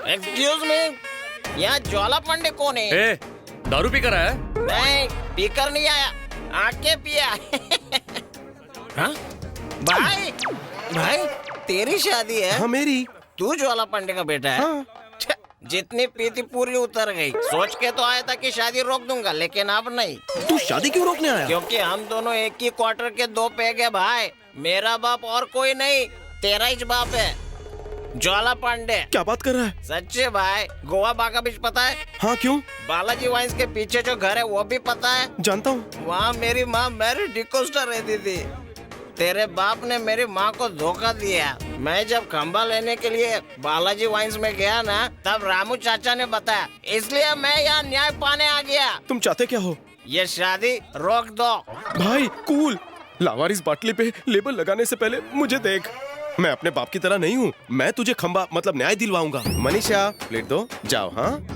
एक्सक्यूज मी, यहाँ ज्वाला पांडे कौन है? ए, दारू पी कर आया? नहीं, पीकर नहीं आया, आके पिया। हाँ? भाई, भाई तेरी शादी है? हाँ मेरी। तू ज्वाला पांडे का बेटा है? हाँ। जितनी पीती पूरी उतर गई। सोच के तो आया था कि शादी रोक दूंगा, लेकिन अब नहीं। तू शादी क्यों रोकने आया? क्योंकि हम दोनों एक ही क्वार्टर के दो पैग है भाई। मेरा बाप और कोई नहीं, तेरा ही बाप है, ज्वाला पांडे। क्या बात कर रहा है? सच्चे भाई। गोवा बागा बीच पता है? हाँ, क्यों? बालाजी वाइन्स के पीछे जो घर है वो भी पता है? जानता हूँ। वहाँ मेरी माँ मैरी डिकोस्टा रहती थी। तेरे बाप ने मेरी माँ को धोखा दिया। मैं जब खंबा लेने के लिए बालाजी वाइन्स में गया ना, तब रामू चाचा ने बताया, इसलिए मैं यहाँ न्याय पाने आ गया। तुम चाहते क्या हो? ये शादी रोक दो। भाई कूल, लावारिस बाटली पे लेबल लगाने से पहले मुझे देख। मैं अपने बाप की तरह नहीं हूँ। मैं तुझे खंबा मतलब न्याय दिलवाऊंगा। मनीषा, प्लेट दो, जाओ। हाँ,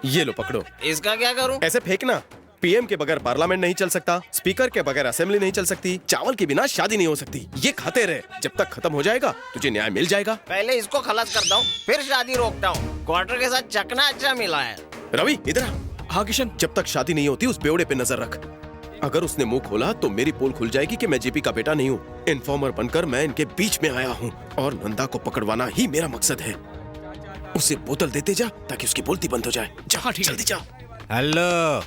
ये लो पकड़ो। इसका क्या करूँ? ऐसे फेंकना। पीएम के बगैर पार्लियामेंट नहीं चल सकता, स्पीकर के बगैर असेंबली नहीं चल सकती, चावल के बिना शादी नहीं हो सकती। ये खाते रहे, जब तक खत्म हो जाएगा तुझे न्याय मिल जाएगा। पहले इसको खलास करता हूँ, फिर शादी रोकता हूँ। क्वार्टर के साथ चकना अच्छा मिला है। रवि इधर आ। हाँ किशन, जब तक शादी नहीं होती उस बेवड़े पे नजर रख। अगर उसने मुंह खोला तो मेरी पोल खुल जाएगी कि मैं जेपी का बेटा नहीं हूँ। इन्फॉर्मर बनकर मैं इनके बीच में आया हूँ और नंदा को पकड़वाना ही मेरा मकसद है। उसे बोतल देते जा ताकि उसकी बोलती बंद हो जाए। जा, जल्दी जा। हेलो,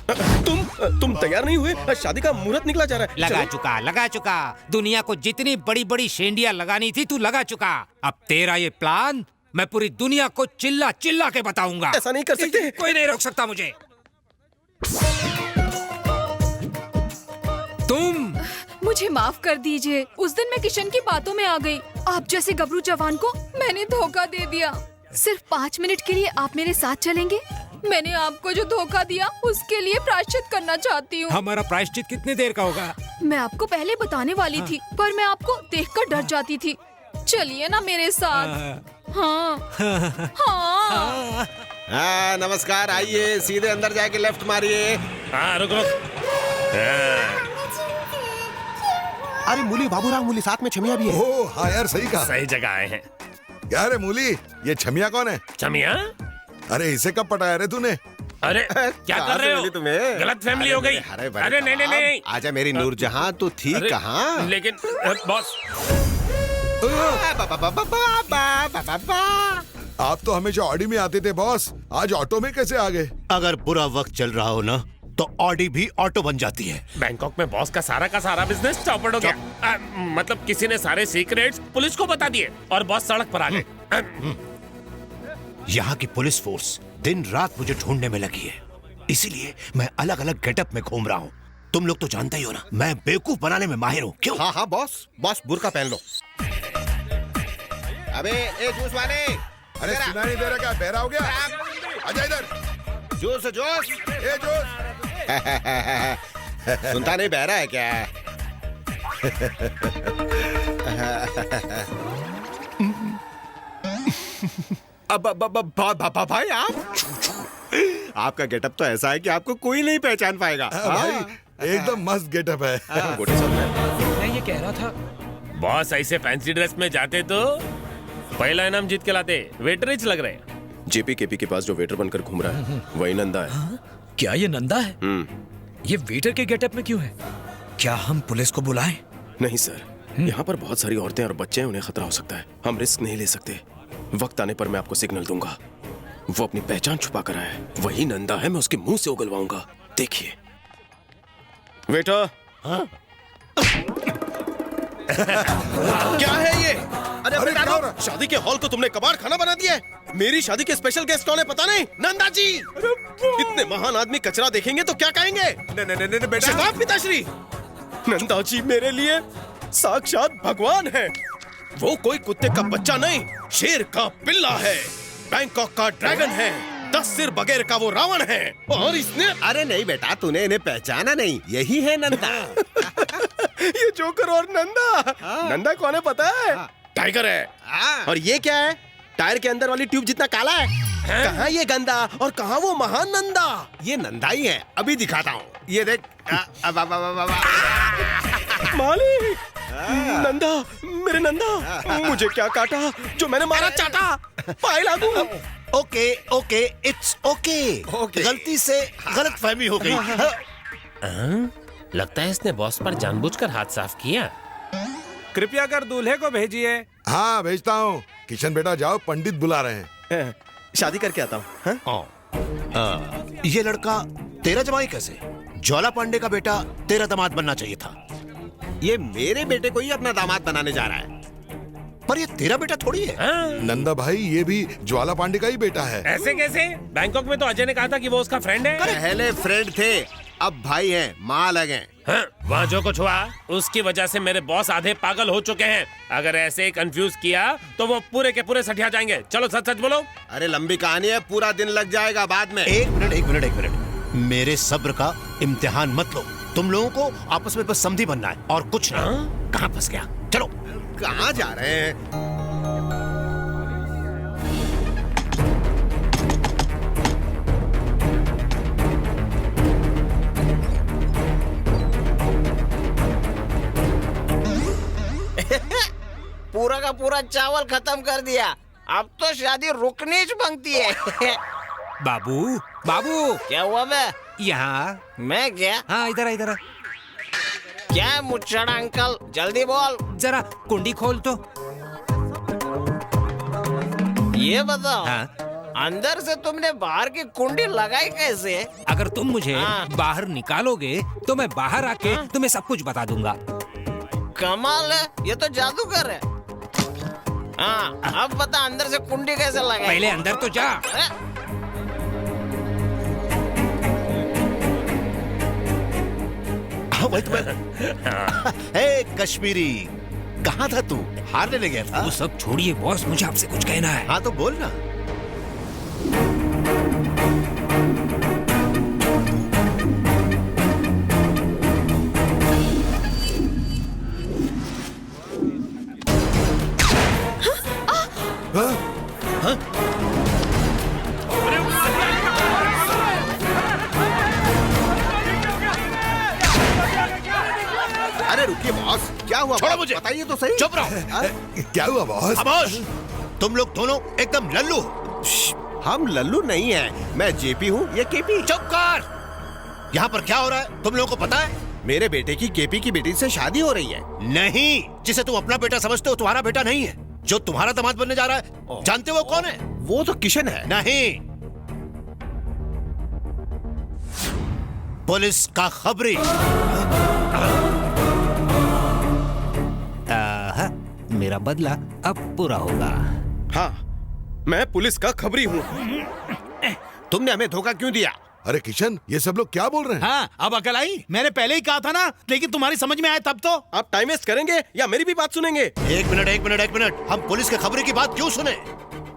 तुम तैयार नहीं हुए? शादी का मुहूर्त निकला जा रहा है। लगा चुका। दुनिया को जितनी बड़ी बड़ी शेंडियां लगानी थी तू लगा चुका। अब तेरा ये प्लान मैं पूरी दुनिया को चिल्ला चिल्ला के बताऊंगा। ऐसा नहीं कर सकते। कोई नहीं रोक सकता मुझे। तुम मुझे माफ कर दीजिए। उस दिन मैं किशन की बातों में आ गई। आप जैसे गबरू जवान को मैंने धोखा दे दिया। सिर्फ 5 मिनट के लिए आप मेरे साथ चलेंगे? मैंने आपको जो धोखा दिया उसके लिए प्रायश्चित करना चाहती हूँ। हमारा प्रायश्चित कितनी देर का होगा? मैं आपको पहले बताने वाली थी, पर मैं आपको देखकर डर जाती थी। चलिए ना मेरे साथ। हाँ, नमस्कार। आइए, सीधे अंदर जाके लेफ्ट मारिए। हाँ, रुक। अरे मूली, बाबूराव मूली, साथ में छमिया भी है। ओह हाँ यार, सही कहा। सही जगह आए हैं। क्या रे मूली, ये छमिया कौन है? छमिया? अरे इसे कब पटाया रे तूने? अरे क्या कर रहे हो? तुम्हें गलत फैमिली हो गई। अरे नहीं। आजा मेरी नूरजहां, तू थी कहाँ? लेकिन बॉस, आप तो हमेशा ऑडी में आते थे बॉस, आज ऑटो में कैसे आ गए? अगर बुरा वक्त चल रहा हो ना तो ऑडी भी ऑटो बन जाती है। बैंकॉक में बॉस का सारा बिजनेस चौपट हो गया। मतलब किसी ने सारे सीक्रेट्स पुलिस को बता दिए और बॉस सड़क पर आ गए। यहाँ की पुलिस फोर्स दिन रात मुझे ढूंढने में लगी है, इसीलिए मैं अलग अलग गेटअप में घूम रहा हूँ। तुम लोग तो जानते ही हो ना, मैं बेवकूफ बनाने में माहिर हूँ। क्यों? हाँ बॉस, बुर्का पहन लो। अबे ए जूस वाले, अरे सुना नहीं दे रहा क्या? बहरा हो गया? आजा इधर। जूस। ए जूस। सुनता नहीं, बहरा है क्या? भाई आपका गेटअप तो ऐसा है कि आपको कोई नहीं पहचान पाएगा। भाई एकदम मस्त गेटअप है। मैं ये कह रहा था, बॉस ऐसे फैंसी ड्रेस में जाते तो पहला इनाम जीत के लाते। वेटर रिच लग रहे हैं। जेपी केपी के पास जो वेटर बनकर घूम रहा है वही नंदा है। क्या ये नंदा है? ये वेटर के गेटअप में क्यों है? क्या हम पुलिस को बुलाएं? नहीं सर, यहाँ पर बहुत सारी औरतें और बच्चे हैं, उन्हें खतरा हो सकता है। हम रिस्क नहीं ले सकते। वक्त आने पर मैं आपको सिग्नल दूंगा। वो अपनी पहचान छुपा कर आया है, वही नंदा है। मैं उसके मुंह से उगलवाऊंगा, देखिए। वेटर। हाँ? क्या है ये? अरे बेटा, शादी के हॉल को तुमने कबाड़ खाना बना दिया है। मेरी शादी के स्पेशल गेस्ट कौन है पता नहीं? नंदा जी। इतने महान आदमी कचरा देखेंगे तो क्या कहेंगे? नहीं बेटा, पिताश्री। नंदा जी मेरे लिए साक्षात भगवान है। वो कोई कुत्ते का बच्चा नहीं, शेर का पिल्ला है, बैंकॉक का ड्रैगन है, 10 सिर बगैर का वो रावण है। और इसने, अरे नहीं बेटा, तूने इन्हें पहचाना नहीं, यही है नंदा। ये जोकर और नंदा। नंदा कौन है पता है? टाइगर है। और ये क्या है? टायर के अंदर वाली ट्यूब जितना काला है। कहाँ ये गंदा और कहाँ वो महान नंदा? ये नंदा ही है, अभी दिखाता हूँ। ये देख। मालिक, नंदा, मेरे नंदा, मुझे क्या काटा जो मैंने मारा चाटा? पाए लागू। Okay okay, it's okay. गलती से गलत फहमी हो गई। लगता है इसने बॉस पर जानबूझकर हाथ साफ किया। कृपया कर दूल्हे को भेजिए। हाँ भेजता हूँ। किशन बेटा जाओ, पंडित बुला रहे हैं। शादी करके आता हूँ। ये लड़का तेरा जमाई कैसे? ज्वाला पांडे का बेटा तेरा दामाद बनना चाहिए था। ये मेरे बेटे को ही अपना दामाद बनाने जा रहा है। पर ये तेरा बेटा थोड़ी है। नंदा भाई, ये भी ज्वाला पांडे का ही बेटा है। ऐसे कैसे? बैंकॉक में तो अजय ने कहा था कि वो उसका फ्रेंड है। पहले फ्रेंड थे, अब भाई हैं, माँ लगे। वहाँ जो कुछ हुआ उसकी वजह से मेरे बॉस आधे पागल हो चुके हैं। अगर ऐसे कंफ्यूज किया तो वो पूरे के पूरे सठिया जाएंगे। चलो सच सच बोलो। अरे लंबी कहानी है, पूरा दिन लग जाएगा बाद में। एक मिनट। मेरे सब्र का इम्तिहान मत लो। तुम लोगों को आपस में बस समधी बनना है और कुछ नहीं। कहाँ फंस गया? चलो। कहाँ जा रहे हैं? पूरा का पूरा चावल खत्म कर दिया। अब तो शादी रुकनी ही बनती है। बाबू बाबू, क्या हुआ बे? यहाँ। मैं क्या? हाँ इधर। क्या है मुच्छड़ा अंकल, जल्दी बोल। जरा कुंडी खोल तो। ये बताओ, हाँ? अंदर से तुमने बाहर की कुंडी लगाई कैसे? अगर तुम मुझे बाहर निकालोगे तो मैं बाहर आके तुम्हें सब कुछ बता दूंगा। कमाल है, ये तो जादूगर है। हाँ, अब बता अंदर से कुंडी कैसे लगाई? पहले अंदर तो जा। कश्मीरी, कहाँ था तू? हारने ले गया था? वो सब छोड़िए बॉस, मुझे आपसे कुछ कहना है। हाँ तो बोल ना। अरे रुकिए बॉस, क्या हुआ? छोड़ो मुझे, बताइए तो सही। चुप रहो। क्या हुआ बॉस? खामोश! तुम लोग दोनों एकदम लल्लू हो। हम लल्लू नहीं हैं। मैं जेपी हूँ, ये केपी। चुप कर। यहाँ पर क्या हो रहा है तुम लोगों को पता है? मेरे बेटे की केपी की बेटी से शादी हो रही है। नहीं, जिसे तुम अपना बेटा समझते हो तुम्हारा बेटा नहीं है। जो तुम्हारा दामाद बनने जा रहा है, जानते हो कौन है? वो तो किशन है। नहीं, पुलिस का खबरी। मेरा बदला अब पूरा होगा। हाँ, मैं पुलिस का खबरी हूँ। तुमने हमें धोखा क्यों दिया? अरे किशन, ये सब लोग क्या बोल रहे हैं? हाँ, अब अकल आई। मैंने पहले ही कहा था ना, लेकिन तुम्हारी समझ में आया तब तो। आप टाइम वेस्ट करेंगे या मेरी भी बात सुनेंगे? एक मिनट। हम पुलिस के खबरी की बात क्यों सुने?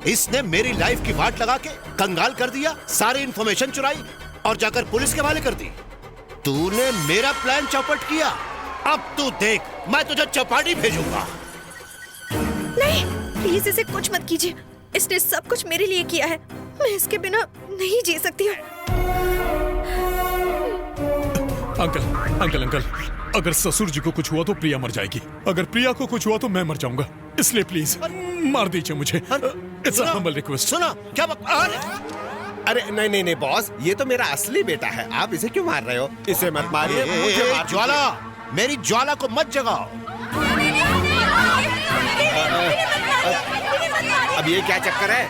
इसने मेरी लाइफ की वाट लगा के कंगाल कर दिया, सारी इंफॉर्मेशन चुराई और जाकर पुलिस के हवाले कर दी। तूने मेरा प्लान चौपट किया। अब तू देख, मैं तुझे चौपाटी भेजूंगा। नहीं, प्लीज इसे कुछ मत कीजिए। इसने सब कुछ मेरे लिए किया है। मैं इसके बिना नहीं जी सकती हूँ। अंकल, अगर ससुर जी को कुछ हुआ तो प्रिया मर जाएगी। अगर प्रिया को कुछ हुआ तो मैं मर जाऊंगा। इसलिए प्लीज मार दीजिए मुझे। It's a humble request. सुना क्या? अरे नहीं बॉस, ये तो मेरा असली बेटा है। आप इसे क्यों मार रहे हो? इसे मत मारिए। ज्वाला, मेरी ज्वाला को मत जगाओ। अब ये क्या चक्कर है?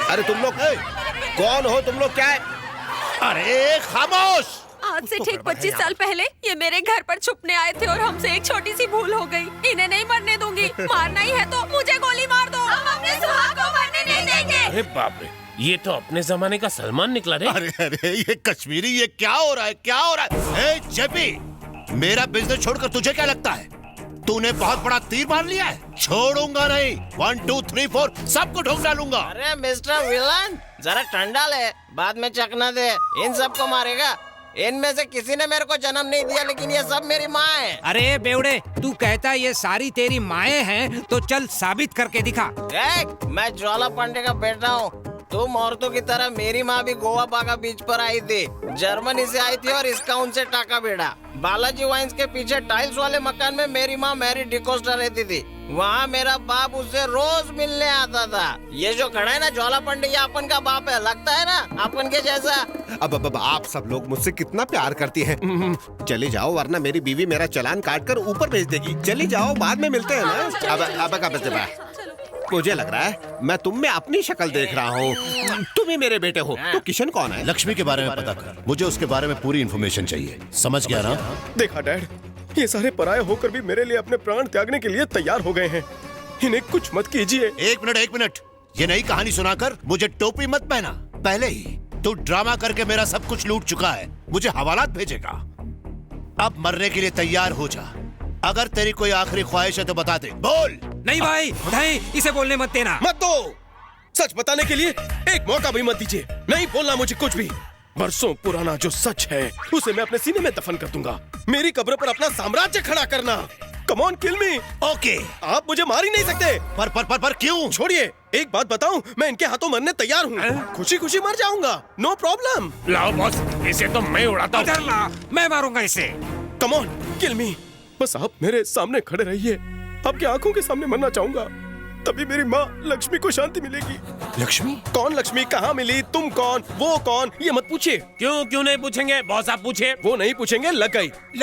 अरे तुम लोग कौन हो? तुम लोग क्या है? अरे खामोश! आज से ठीक 25 साल पहले ये मेरे घर पर छुपने आए थे और हमसे एक छोटी सी भूल हो गई। इन्हें नहीं मरने दूंगी। मारना ही है तो मुझे गोली मार दो। हम अपने सुहाग को मरने नहीं देंगे। अरे बाप रे, ये तो अपने जमाने का सलमान निकला रे। अरे अरे ये कश्मीरी, ये क्या हो रहा है, क्या हो रहा है? जेपी, मेरा बिजनेस छोड़कर तुझे क्या लगता है? तूने बहुत बड़ा तीर मार लिया है। छोड़ूंगा नहीं। 1 2 3 4 सबको ठोक डालूंगा। अरे मिस्टर विलन, जरा ठंडा ले, बाद में चखना दे। इन सबको मारेगा? इनमें से किसी ने मेरे को जन्म नहीं दिया, लेकिन ये सब मेरी माँ है। अरे बेवड़े, तू कहता ये सारी तेरी माएं हैं, तो चल साबित करके दिखा। देख, मैं ज्वाला पांडे का बेटा हूँ। तुम औरतों की तरह मेरी माँ भी गोवा बागा बीच पर आई थी। जर्मनी से आई थी और इसका उनसे टाका भिड़ा। बालाजी वाइन्स के पीछे टाइल्स वाले मकान में मेरी माँ मैरी डिकोस्टा रहती थी। वहाँ मेरा बाप उससे रोज मिलने आता था। ये जो खड़ा है ना ज्वाला पांडे, ये अपन का बाप है। लगता है ना अपन के जैसा। अब आप सब लोग मुझसे कितना प्यार करती हैं। चली जाओ, वरना मेरी बीवी मेरा चालान काट कर ऊपर भेज देगी। चली जाओ, बाद में मिलते हैं ना। अब मुझे लग रहा है मैं तुम में अपनी शक्ल देख रहा हूँ। तुम ही मेरे बेटे हो। तो किशन कौन है? लक्ष्मी के बारे में पता कर। मुझे उसके बारे में पूरी इन्फॉर्मेशन चाहिए। समझ गया ना? देखा डैड, ये सारे पराये होकर भी मेरे लिए अपने प्राण त्यागने के लिए तैयार हो गए हैं। इन्हें कुछ मत कीजिए। एक मिनट, ये नई कहानी सुनाकर मुझे टोपी मत पहना। पहले ही तू ड्रामा करके मेरा सब कुछ लूट चुका है। मुझे हवालात भेजेगा। अब मरने के लिए तैयार हो जा। अगर तेरी कोई आखिरी ख्वाहिश है तो बता दे। बोल। नहीं भाई, नहीं, इसे बोलने मत देना। मत दो। सच बताने के लिए एक मौका भी मत दीजिए। नहीं बोलना मुझे कुछ भी। बरसों पुराना जो सच है उसे मैं अपने सीने में दफन कर दूंगा। मेरी कब्र पर अपना साम्राज्य खड़ा करना। Come on, kill me. Okay. आप मुझे मार ही नहीं सकते। पर क्यों? छोड़िए, एक बात बताऊं, मैं इनके हाथों मरने तैयार हूँ। खुशी खुशी मर जाऊंगा, नो प्रॉब्लम। लाओ बॉस, इसे तो मैं उड़ाता हूँ। मैं मारूंगा इसे। कम ऑन, किल मी। बस आप मेरे सामने खड़े रहिए। आपकी आंखों के सामने मरना चाहूंगा। तभी मेरी माँ लक्ष्मी को शांति मिलेगी। लक्ष्मी? कौन लक्ष्मी? कहाँ मिली? तुम कौन? वो कौन? ये मत पूछिए। क्यों नहीं पूछेंगे बॉस? आप पूछे। वो नहीं पूछेंगे। लग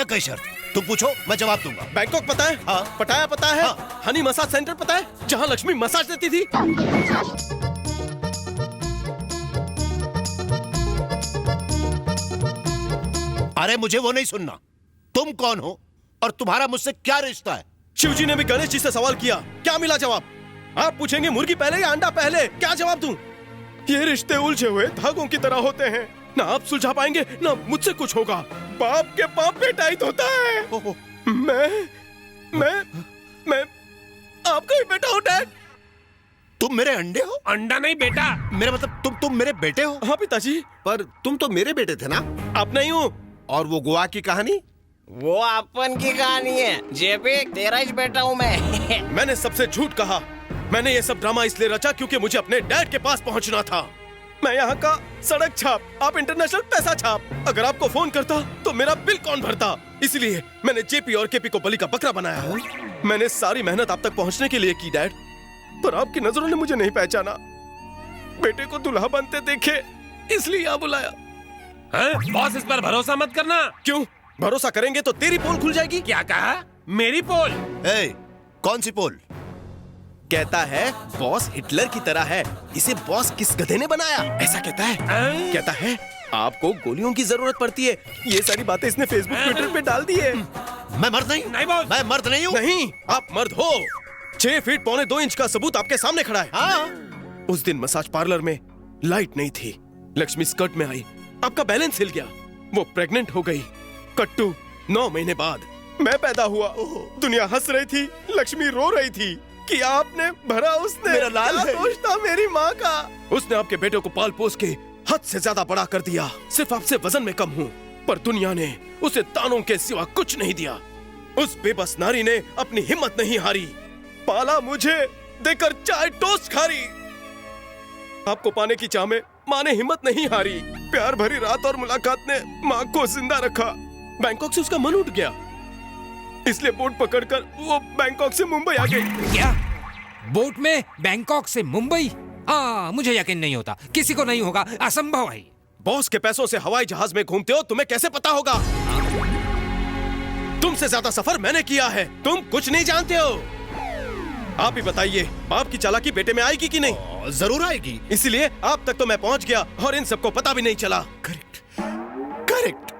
गई शर्त। तुम पूछो, मैं जवाब दूंगा। बैंकॉक पता है? हाँ। पटाया पता है? हाँ। हनी मसाज सेंटर पता है, जहाँ लक्ष्मी मसाज देती थी? अरे मुझे वो नहीं सुनना। तुम कौन हो और तुम्हारा मुझसे क्या रिश्ता है? शिवजी ने भी गणेश जी से सवाल किया, क्या मिला जवाब? आप पूछेंगे मुर्गी पहले या अंडा पहले, क्या जवाब दूं? ये रिश्ते उलझे हुए धागों की तरह होते हैं। ना आप सुलझा पाएंगे ना मुझसे कुछ होगा। बाप के बाप बेटा ही होता है। मैं आपका ही बेटा हूँ डैड। तुम मेरे अंडे हो? अंडा नहीं बेटा। मेरा मतलब तुम मेरे बेटे हो? हाँ पिताजी। पर तुम तो मेरे बेटे थे ना? अब नहीं हूँ। और वो गोवा की कहानी? वो अपन की कहानी है। जेपी, तेरा ही बेटा हूँ मैं। मैंने सबसे झूठ कहा। मैंने ये सब ड्रामा इसलिए रचा क्योंकि मुझे अपने डैड के पास पहुंचना था। मैं यहाँ का सड़क छाप, आप इंटरनेशनल पैसा छाप। अगर आपको फोन करता तो मेरा बिल कौन भरता? इसलिए मैंने जेपी और केपी को बलि का बकरा बनाया। मैंने सारी मेहनत आप तक पहुँचने के लिए की डैड, पर आपकी नजरों ने मुझे नहीं पहचाना। बेटे को दूल्हा बनते देखे इसलिए यहाँ बुलाया। बॉस, इस पर भरोसा मत करना। क्यों? भरोसा करेंगे तो तेरी पोल खुल जाएगी। क्या कहा? मेरी पोल? कौन सी पोल? कहता है बॉस हिटलर की तरह है, इसे बॉस किस गधे ने बनाया, ऐसा कहता है। कहता है आपको गोलियों की जरूरत पड़ती है। ये सारी बातें इसने फेसबुक ट्विटर पे डाल दी है। मैं मर्द नहीं? नहीं बॉस, मैं मर्द नहीं हूँ। नहीं, आप मर्द हो। 6 फीट पौने 2 इंच का सबूत आपके सामने खड़ा है। हाँ? उस दिन मसाज पार्लर में लाइट नहीं थी। लक्ष्मी स्कर्ट में आई, आपका बैलेंस हिल गया, वो प्रेग्नेंट हो गई। कट्टू 9 महीने बाद मैं पैदा हुआ। दुनिया हंस रही थी, लक्ष्मी रो रही थी कि आपने भरा उसने। मेरा लाल है। दोष था मेरी माँ का। उसने आपके बेटे को पाल पोस के हद से ज्यादा बड़ा कर दिया। सिर्फ आपसे वजन में कम हूँ, पर दुनिया ने उसे तानों के सिवा कुछ नहीं दिया। उस बेबस नारी ने अपनी हिम्मत नहीं हारी, पाला मुझे देकर चाय टोस्ट खारी। आपको पाने की चाह में माँ ने हिम्मत नहीं हारी। प्यार भरी रात और मुलाकात ने माँ को जिंदा रखा। बैंकॉक से उसका मन उठ गया, इसलिए बोट पकड़कर वो बैंकॉक से मुंबई आ गई। क्या? बोट में बैंकॉक से मुंबई? मुझे यकीन नहीं होता, किसी को नहीं होगा, असंभव है। बॉस के पैसों से हवाई जहाज में घूमते हो, तुम्हें कैसे पता होगा? तुमसे ज्यादा सफर मैंने किया है, तुम कुछ नहीं जानते हो। आप ही बताइए, बाप की चालाकी बेटे में आएगी कि नहीं? जरूर आएगी। इसलिए आप तक तो मैं पहुंच गया और इन सबको पता भी नहीं चला। करेक्ट।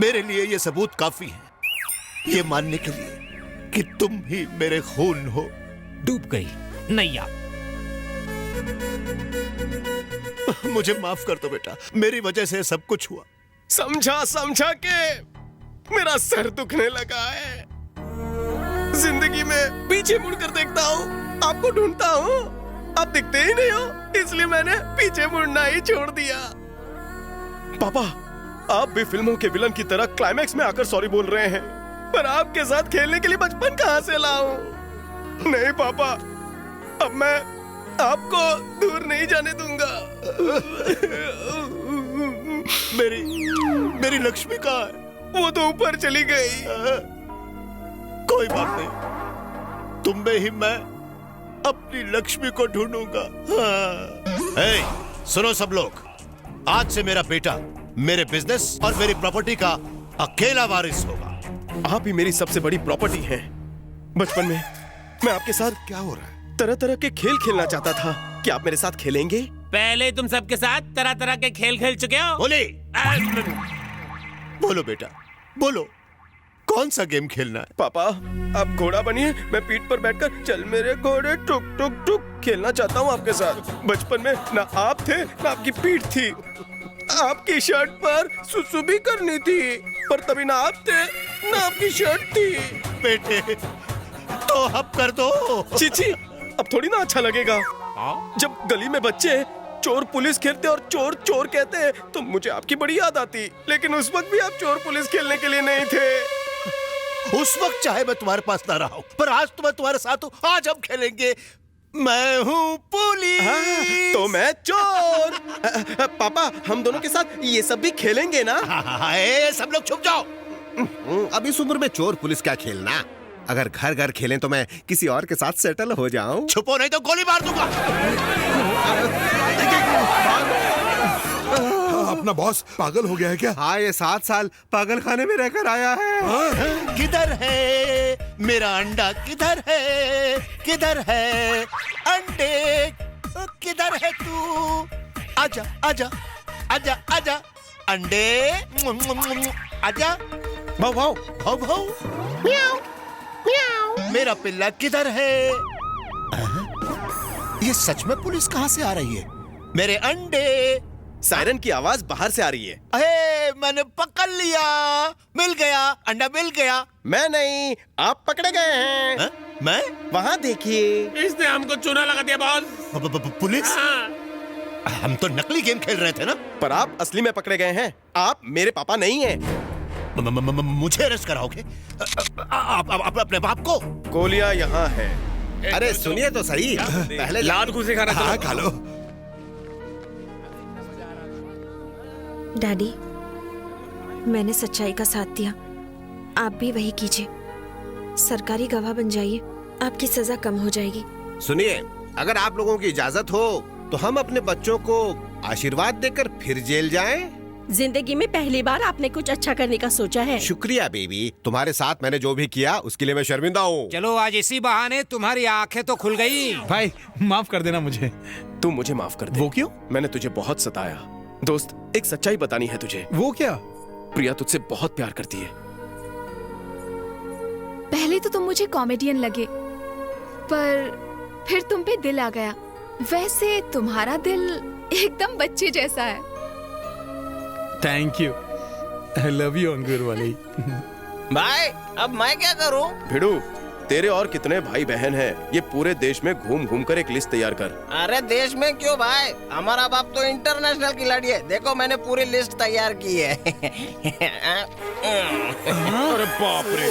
मेरे लिए ये सबूत काफी है, ये मानने के लिए कि तुम ही मेरे खून हो। डूब गई नैया। मुझे माफ कर दो बेटा, मेरी वजह से सब कुछ हुआ। समझा के मेरा सर दुखने लगा है। जिंदगी में पीछे मुड़कर देखता हूँ, आपको ढूंढता हूँ, आप दिखते ही नहीं हो, इसलिए मैंने पीछे मुड़ना ही छोड़ दिया। पापा, आप भी फिल्मों के विलन की तरह क्लाइमैक्स में आकर सॉरी बोल रहे हैं, पर आपके साथ खेलने के लिए बचपन कहाँ से लाऊं? नहीं पापा, अब मैं आपको दूर नहीं जाने दूंगा। मेरी लक्ष्मी कहाँ है? वो तो ऊपर चली गई। कोई बात नहीं, तुम में ही मैं अपनी लक्ष्मी को ढूंढूंगा। सुनो सब लोग, आज से मेरा बेटा मेरे बिजनेस और मेरी प्रॉपर्टी का अकेला वारिस होगा। आप ही मेरी सबसे बड़ी प्रॉपर्टी हैं। बचपन में मैं आपके साथ क्या हो रहा है? तरह तरह के खेल खेलना चाहता था। क्या आप मेरे साथ खेलेंगे? पहले तुम सबके साथ तरह तरह के खेल खेल चुके हो। बोलो बेटा, बोलो, कौन सा गेम खेलना है? पापा, आप घोड़ा बनिए, मैं पीठ पर बैठकर चल मेरे घोड़े टुक टुक टुक खेलना चाहता हूँ आपके साथ। बचपन में ना आप थे ना आपकी पीठ थी। आपकी शर्ट पर सुसु भी करनी थी, पर तभी ना आप थे ना आपकी शर्ट थी। बेटे, तो अब कर दो। चीची, अब थोड़ी ना अच्छा लगेगा। जब गली में बच्चे चोर पुलिस खेलते और चोर चोर कहते हैं तो मुझे आपकी बड़ी याद आती, लेकिन उस वक्त भी आप चोर पुलिस खेलने के लिए नहीं थे। उस वक्त चाहे मैं तुम्हारे पास ना रहा हूं, पर आज तो मैं तुम्हारे साथ हूं। आज हम खेलेंगे। मैं हूँ पुलिस। हाँ, तो मैं चोर। पापा, हम दोनों के साथ ये सब भी खेलेंगे ना? सब लोग छुप जाओ। अब इस उम्र में चोर पुलिस क्या खेलना? अगर घर घर खेलें तो मैं किसी और के साथ सेटल हो जाऊं। छुपो नहीं तो गोली मार दूंगा। अपना बॉस पागल हो गया है क्या? हाँ, ये 7 साल पागल खाने में रहकर आया है। किधर है मेरा अंडा? किधर है? किधर है अंडे? किधर है तू? आजा आजा आजा आजा अंडे, आजा। भाव भाव भाव भाव, म्याऊ म्याऊ। मेरा पिल्ला किधर है? ये सच में पुलिस कहाँ से आ रही है? मेरे अंडे। सायरन की आवाज बाहर से आ रही है। अरे, मैंने पकड़ लिया, मिल गया, अंडा मिल गया। मैं नहीं, आप पकड़े गए हैं। मैं? वहाँ देखिए। इसने हमको चूना लगा दिया बॉस। पुलिस? हम तो नकली गेम खेल रहे थे ना। पर आप असली में पकड़े गए हैं। आप मेरे पापा नहीं हैं। मुझे अरेस्ट कराओगे? आप अपने बाप को? गोलियां यहाँ है। अरे सुनिए तो सही, पहले लाद घुसे खाना। हाँ, खा लो। डैडी, मैंने सच्चाई का साथ दिया, आप भी वही कीजिए। सरकारी गवाह बन जाइए, आपकी सजा कम हो जाएगी। सुनिए, अगर आप लोगों की इजाजत हो तो हम अपने बच्चों को आशीर्वाद देकर फिर जेल जाएं। जिंदगी में पहली बार आपने कुछ अच्छा करने का सोचा है। शुक्रिया बेबी, तुम्हारे साथ मैंने जो भी किया उसके लिए मैं शर्मिंदा हूँ। चलो, आज इसी बहाने तुम्हारी आंखें तो खुल गई। भाई, माफ कर देना मुझे। तू मुझे माफ कर दे। वो क्यों? मैंने तुझे बहुत सताया। दोस्त, एक सच्चाई बतानी है तुझे। वो क्या? प्रिया तुझसे बहुत प्यार करती है। पहले तो तुम मुझे कॉमेडियन लगे, पर फिर तुम पे दिल आ गया। वैसे तुम्हारा दिल एकदम बच्चे जैसा है। Thank you. I love you अंगूर वाली। भाई, अब मैं क्या करूं? भिड़ू, तेरे और कितने भाई बहन हैं? ये पूरे देश में घूम घूम कर एक लिस्ट तैयार कर। अरे देश में क्यों भाई, हमारा बाप तो इंटरनेशनल खिलाड़ी है। देखो, मैंने पूरी लिस्ट तैयार की है। अरे बाप रे।